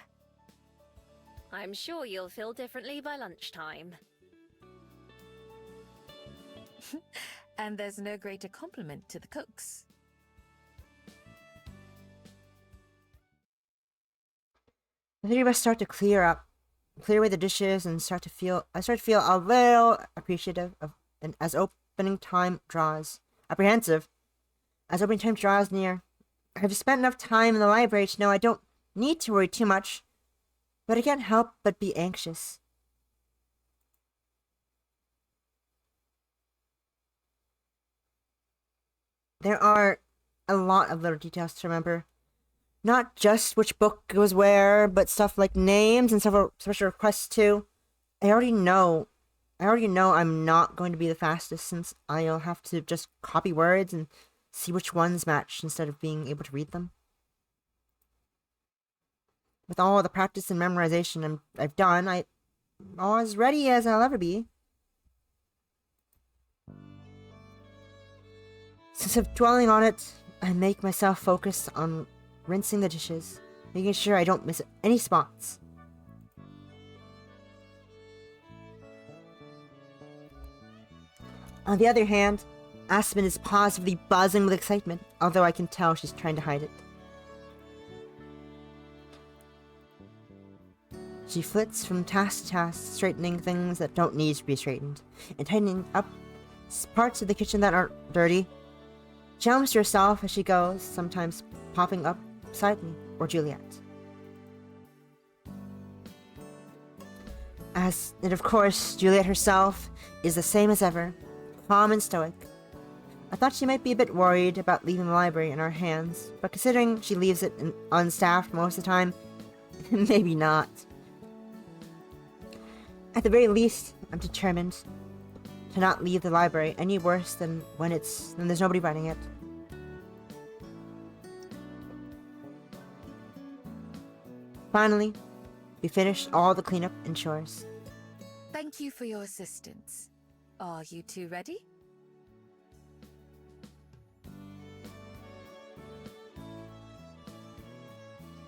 I'm sure you'll feel differently by lunchtime. And there's no greater compliment to the cooks. The three of us start to clear away the dishes, and I start to feel a little appreciative of, and as opening time draws, apprehensive, as opening time draws near. I've spent enough time in the library to know I don't need to worry too much, but I can't help but be anxious. There are a lot of little details to remember. Not just which book goes where, but stuff like names and several special requests too. I already know I'm not going to be the fastest, since I'll have to just copy words and see which ones match instead of being able to read them. With all the practice and memorization I've done, I'm as ready as I'll ever be. Instead of dwelling on it, I make myself focus on rinsing the dishes, making sure I don't miss any spots. On the other hand, Aspen is positively buzzing with excitement, although I can tell she's trying to hide it. She flits from task to task, straightening things that don't need to be straightened, and tightening up parts of the kitchen that aren't dirty. She hums to herself as she goes, sometimes popping up beside me or Juliet. And of course, Juliet herself is the same as ever, calm and stoic. I thought she might be a bit worried about leaving the library in our hands, but considering she leaves it unstaffed most of the time, maybe not. At the very least, I'm determined to not leave the library any worse than when there's nobody running it. Finally, we finished all the cleanup and chores. Thank you for your assistance. Are you two ready?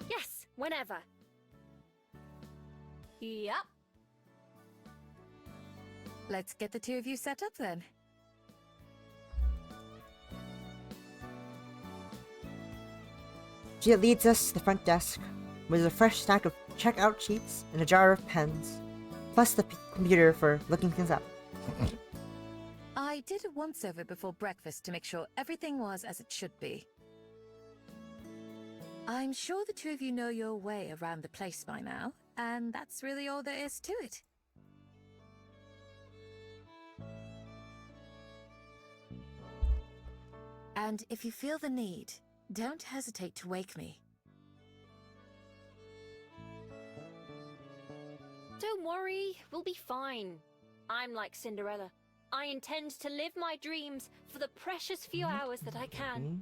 Yes, whenever. Yep. Let's get the two of you set up then. Juliet leads us to the front desk, where there's a fresh stack of checkout sheets and a jar of pens, plus the computer for looking things up. I did a once-over before breakfast to make sure everything was as it should be. I'm sure the two of you know your way around the place by now, and that's really all there is to it. And if you feel the need, don't hesitate to wake me. Don't worry, we'll be fine. I'm like Cinderella. I intend to live my dreams for the precious few hours that I can.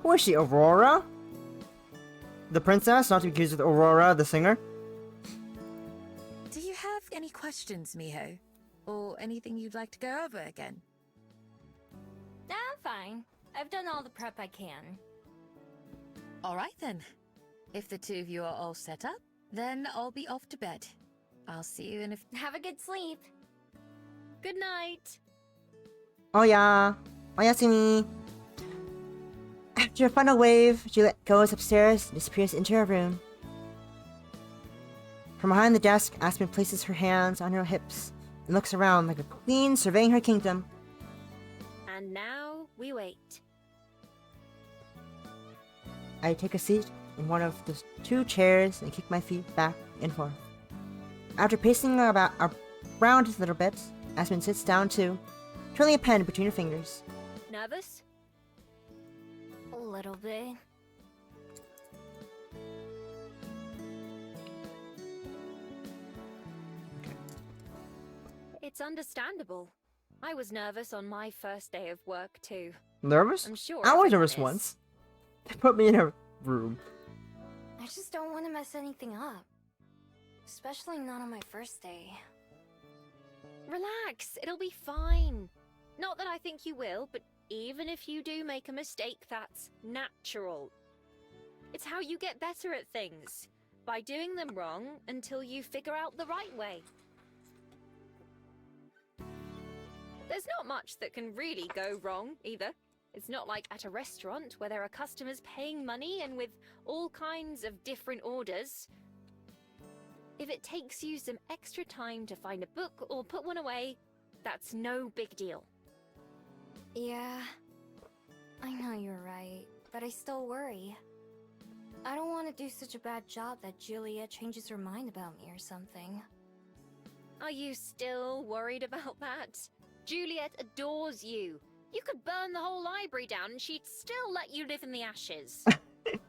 Who is she, Aurora? The princess, not to be confused with Aurora, the singer? Do you have any questions, Miho? Or anything you'd like to go over again? Nah, I'm fine. I've done all the prep I can. Alright then. If the two of you are all set up, then I'll be off to bed. I'll see you in a... Have a good sleep. Good night. Oh yeah. Oyasumi. After a final wave, Juliet goes upstairs and disappears into her room. From behind the desk, Aspen places her hands on her hips and looks around like a queen surveying her kingdom. And now we wait. I take a seat in one of the two chairs and kick my feet back and forth. After pacing around a little bit, Aspen sits down too, twirling a pen between her fingers. Nervous? A little bit. It's understandable. I was nervous on my first day of work too. Nervous? I'm sure I was everyone nervous is. once. They put me in a room. I just don't want to mess anything up. Especially not on my first day. Relax, it'll be fine. Not that I think you will, but even if you do make a mistake, that's natural. It's how you get better at things, by doing them wrong until you figure out the right way. There's not much that can really go wrong, either. It's not like at a restaurant where there are customers paying money and with all kinds of different orders. If it takes you some extra time to find a book or put one away, that's no big deal. Yeah, I know you're right, but I still worry. I don't want to do such a bad job that Juliet changes her mind about me or something. Are you still worried about that? Juliet adores you. You could burn the whole library down and she'd still let you live in the ashes. That'd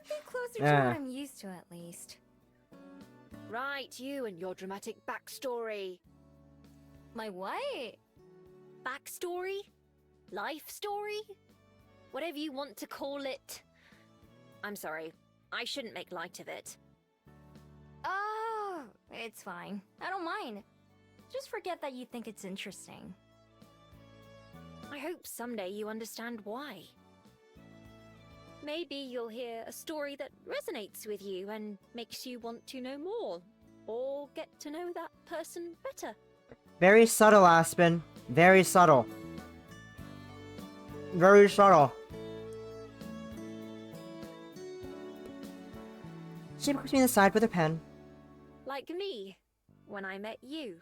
be closer to Yeah. what I'm used to, at least. right, you and your dramatic backstory. My what? Backstory? Life story? Whatever you want to call it. I'm sorry, I shouldn't make light of it. Oh, it's fine. I don't mind. Just forget that you think it's interesting. I hope someday you understand why. Maybe you'll hear a story that resonates with you and makes you want to know more, or get to know that person better. Very subtle, Aspen. Very subtle. Very subtle. She pokes me in the side with her pen. Like me, when I met you.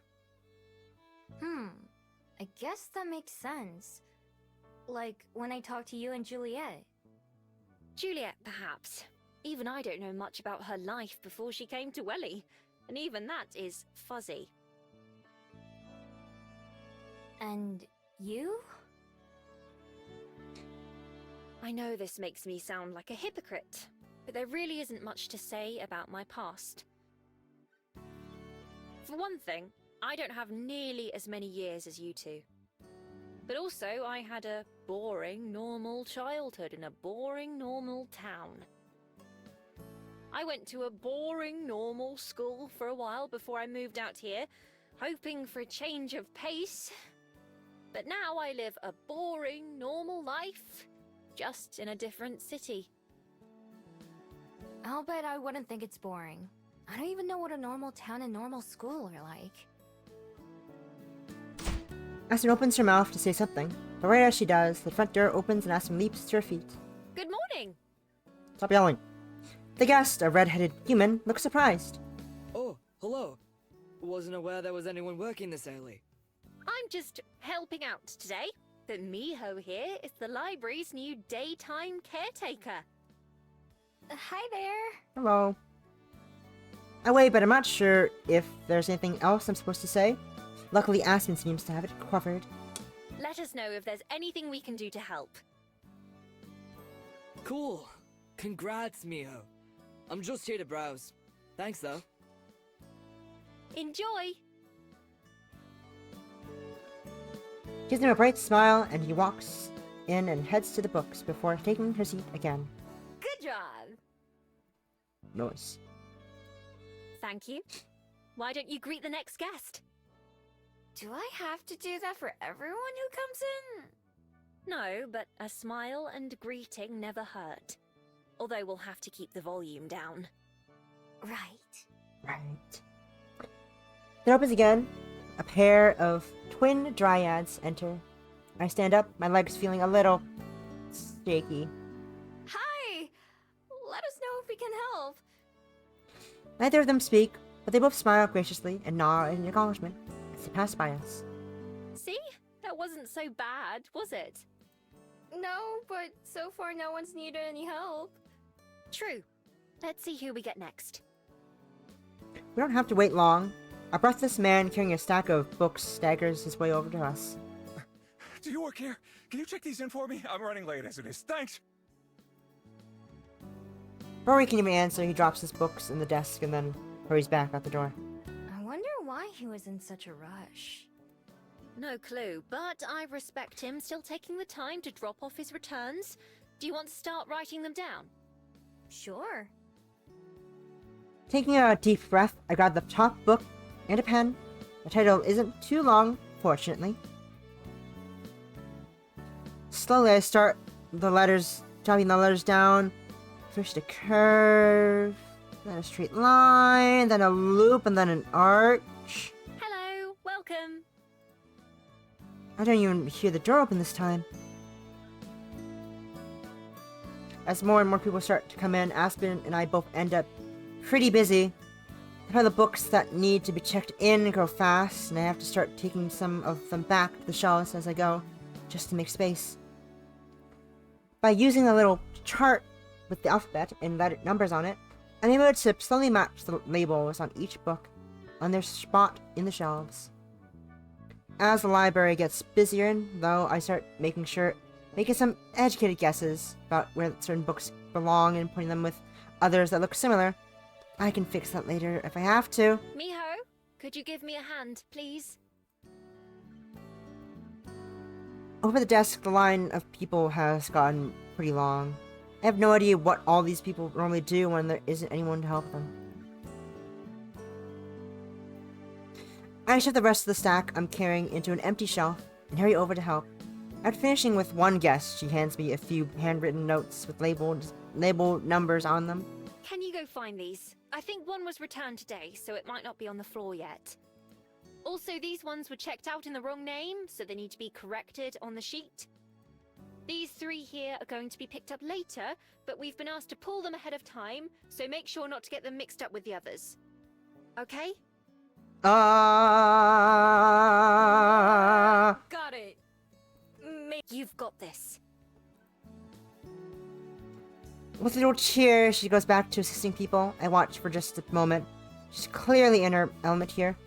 I guess that makes sense. Like when I talked to you and Juliet. Juliet, perhaps. Even I don't know much about her life before she came to Welly, and even that is fuzzy. And you? I know this makes me sound like a hypocrite, but there really isn't much to say about my past. For one thing, I don't have nearly as many years as you two. But also, I had a boring, normal childhood in a boring, normal town. I went to a boring, normal school for a while before I moved out here, hoping for a change of pace. But now I live a boring, normal life, just in a different city. I'll bet I wouldn't think it's boring. I don't even know what a normal town and normal school are like. Aspen opens her mouth to say something, but right as she does, the front door opens and Aspen leaps to her feet. Good morning! Stop yelling. The guest, a red-headed human, looks surprised. Oh, hello. Wasn't aware there was anyone working this early. I'm just helping out today. But Miho here is the library's new daytime caretaker. Hi there. Hello. I wait, but I'm not sure if there's anything else I'm supposed to say. Luckily, Aspen seems to have it covered. Let us know if there's anything we can do to help. Cool. Congrats, Miho. I'm just here to browse. Thanks, though. Enjoy! Gives him a bright smile, and he walks in and heads to the books before taking her seat again. Good job! Nice. Thank you. Why don't you greet the next guest? Do I have to do that for everyone who comes in? No, but a smile and greeting never hurt. Although we'll have to keep the volume down. Right. It opens again. A pair of twin dryads enter. I stand up, my legs feeling a little shaky. Hi! Let us know if we can help. Neither of them speak, but they both smile graciously and nod in acknowledgement as they pass by us. See? That wasn't so bad, was it? No, but so far no one's needed any help. True. Let's see who we get next. We don't have to wait long. A breathless man carrying a stack of books staggers his way over to us. Do you work here? Can you check these in for me? I'm running late as it is. Thanks! Before we can even answer, he drops his books in the desk and then hurries back out the door. I wonder why he was in such a rush. No clue, but I respect him still taking the time to drop off his returns. Do you want to start writing them down? Sure. Taking a deep breath, I grab the top book and a pen. The title isn't too long, fortunately. Slowly, I start jotting the letters down. First a curve, then a straight line, then a loop, and then an arch. Hello, welcome. I don't even hear the door open this time. As more and more people start to come in, Aspen and I both end up pretty busy. The pile of books that need to be checked in grow fast, and I have to start taking some of them back to the shelves as I go, just to make space. By using the little chart with the alphabet and letter numbers on it, I'm able to slowly match the labels on each book on their spot in the shelves. As the library gets busier, though, I start making some educated guesses about where certain books belong and putting them with others that look similar. I can fix that later if I have to. Miho, could you give me a hand, please? Over the desk, the line of people has gotten pretty long. I have no idea what all these people normally do when there isn't anyone to help them. I shove the rest of the stack I'm carrying into an empty shelf and hurry over to help. After finishing with one guest, she hands me a few handwritten notes with labeled numbers on them. Can you go find these? I think one was returned today, so it might not be on the floor yet. Also, these ones were checked out in the wrong name, so they need to be corrected on the sheet. These 3 here are going to be picked up later, but we've been asked to pull them ahead of time, so make sure not to get them mixed up with the others. Okay? Got it. You've got this. With a little cheer, she goes back to assisting people. I watch for just a moment. She's clearly in her element here.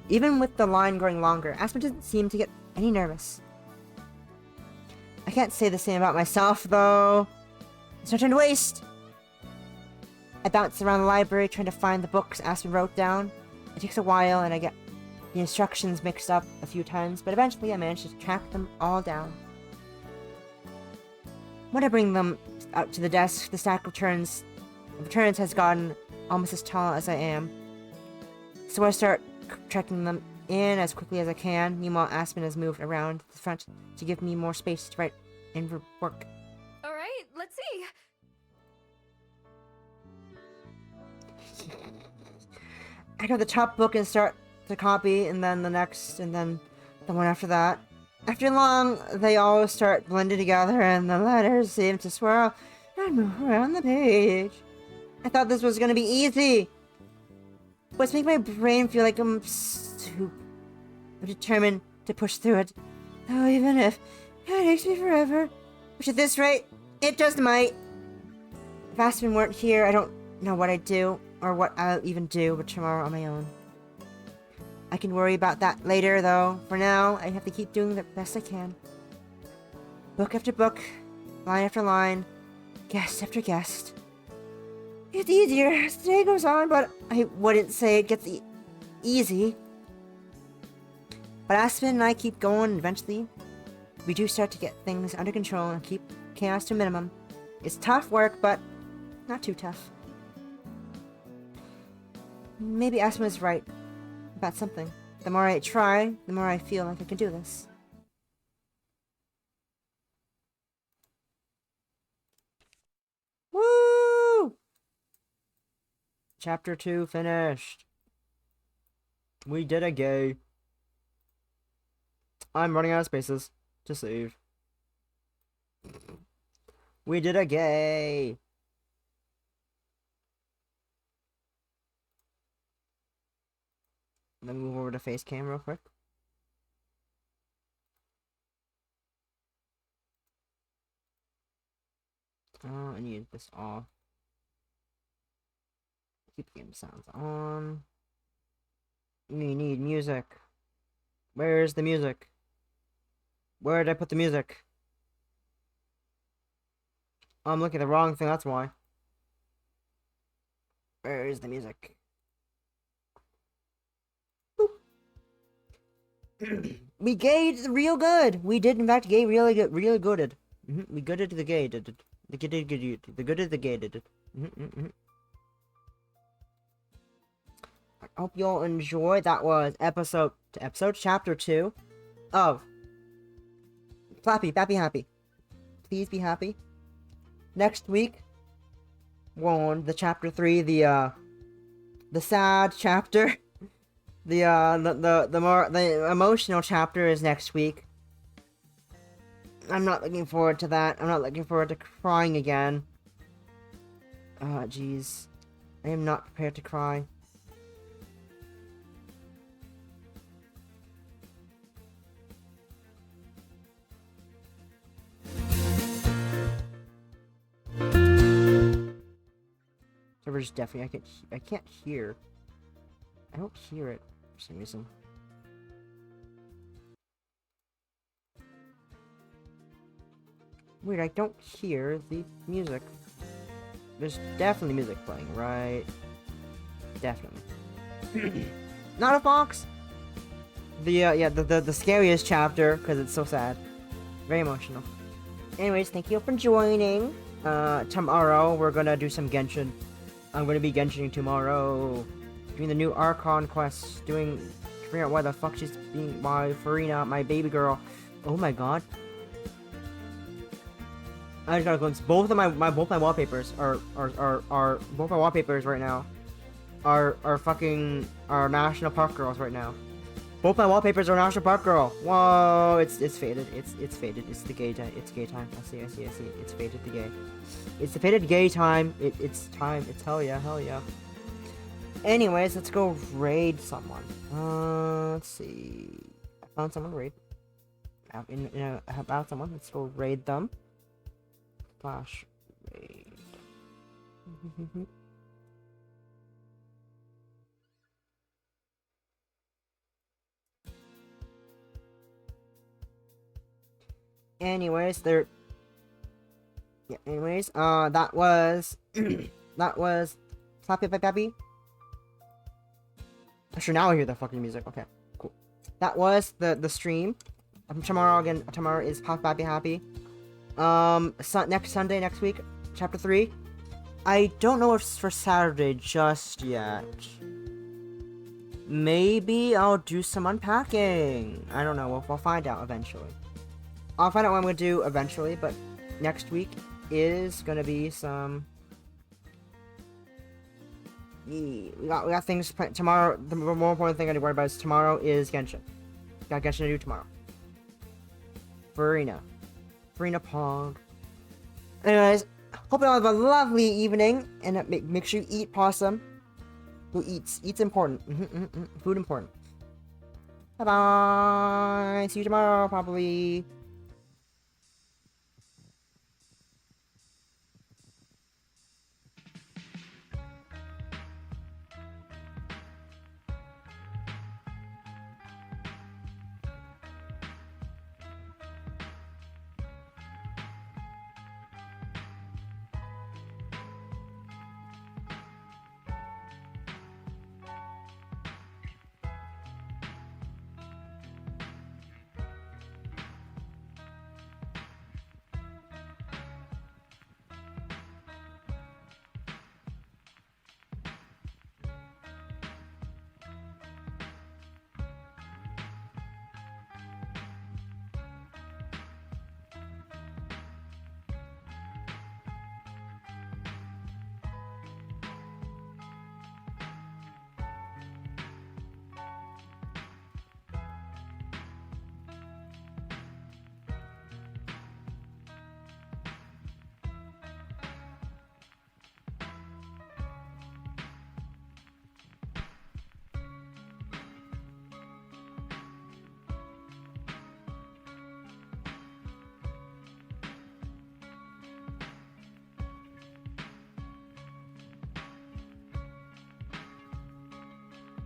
Even with the line growing longer, Aspen doesn't seem to get any nervous. I can't say the same about myself, though. It's no time to waste. I bounce around the library trying to find the books Aspen wrote down. It takes a while, and I get the instructions mixed up a few times, but eventually I manage to track them all down. When I bring them out to the desk, the stack of returns has gotten almost as tall as I am. So I start tracking them in as quickly as I can. Meanwhile, Aspen has moved around the front to give me more space to write and work. Alright, let's see. I grab the top book and start the copy, and then the next, and then the one after that. After long, they all start blending together, and the letters seem to swirl and move around the page. I thought this was gonna be easy, but it's making my brain feel like I'm stupid, but determined to push through it. Though even if it takes me forever, which at this rate, it just might. If Aspen weren't here, I don't know what I'd do, or what I'll even do but tomorrow on my own. I can worry about that later, though. For now, I have to keep doing the best I can. Book after book, line after line, guest after guest. It's easier as the day goes on, but I wouldn't say it gets easy. But Aspen and I keep going, and eventually, we do start to get things under control and keep chaos to a minimum. It's tough work, but not too tough. Maybe Aspen was right about something. The more I try, the more I feel like I can do this. Woo! Chapter 2 finished. We did a gay. I'm running out of spaces to save. We did a gay. Let me move over to face cam real quick. Oh, I need this off. Keep game sounds on. We need music. Where's the music? Where did I put the music? Oh, I'm looking at the wrong thing, that's why. Where is the music? We gayed real good. We did in fact gay really good, really gooded. We gooded the gay did it. The gooded the gay did it. I hope you all enjoyed. That was episode chapter 2 of Happy. Please be happy. Next week, the chapter 3, the sad chapter. The emotional chapter is next week. I'm not looking forward to that. I'm not looking forward to crying again. Jeez. I am not prepared to cry. Server's definitely, I can't hear. I don't hear it for some reason. Weird, I don't hear the music. There's definitely music playing right Definitely. Not a fox. The scariest chapter because it's so sad, very emotional. Anyways, thank you for joining. Tomorrow we're gonna do some Genshin. I'm gonna be Genshining tomorrow, doing the new Archon quests, figuring out why the fuck she's being, why Farina, my baby girl. Oh my god. I just gotta glimpse both of both my wallpapers are both my wallpapers right now are fucking national park girls right now. Both my wallpapers are national park girl. Whoa, it's faded. It's faded. It's the gay time. It's gay time. I see. It's faded the gay. It's the faded gay time. It's time. It's hell yeah. Anyways, let's go raid someone. Let's see. I found someone to raid. I found someone. Let's go raid them. Flash raid. Anyways, that was that was Slappy Pappy. Actually, now I hear the fucking music. Okay, cool. That was the stream. Tomorrow is Pop Pappy Happy. Next Sunday, next week, chapter 3. I don't know if it's for Saturday just yet. Maybe I'll do some unpacking. I don't know. We'll find out eventually. I'll find out what I'm gonna do eventually, but next week is gonna be some. We got things tomorrow. The more important thing I need to worry about is tomorrow is Genshin. Got Genshin to do tomorrow. Farina Pog. Anyways, hope you all have a lovely evening, and make sure you eat possum. Who eats? Eat's important. Food important. Bye bye. See you tomorrow, probably.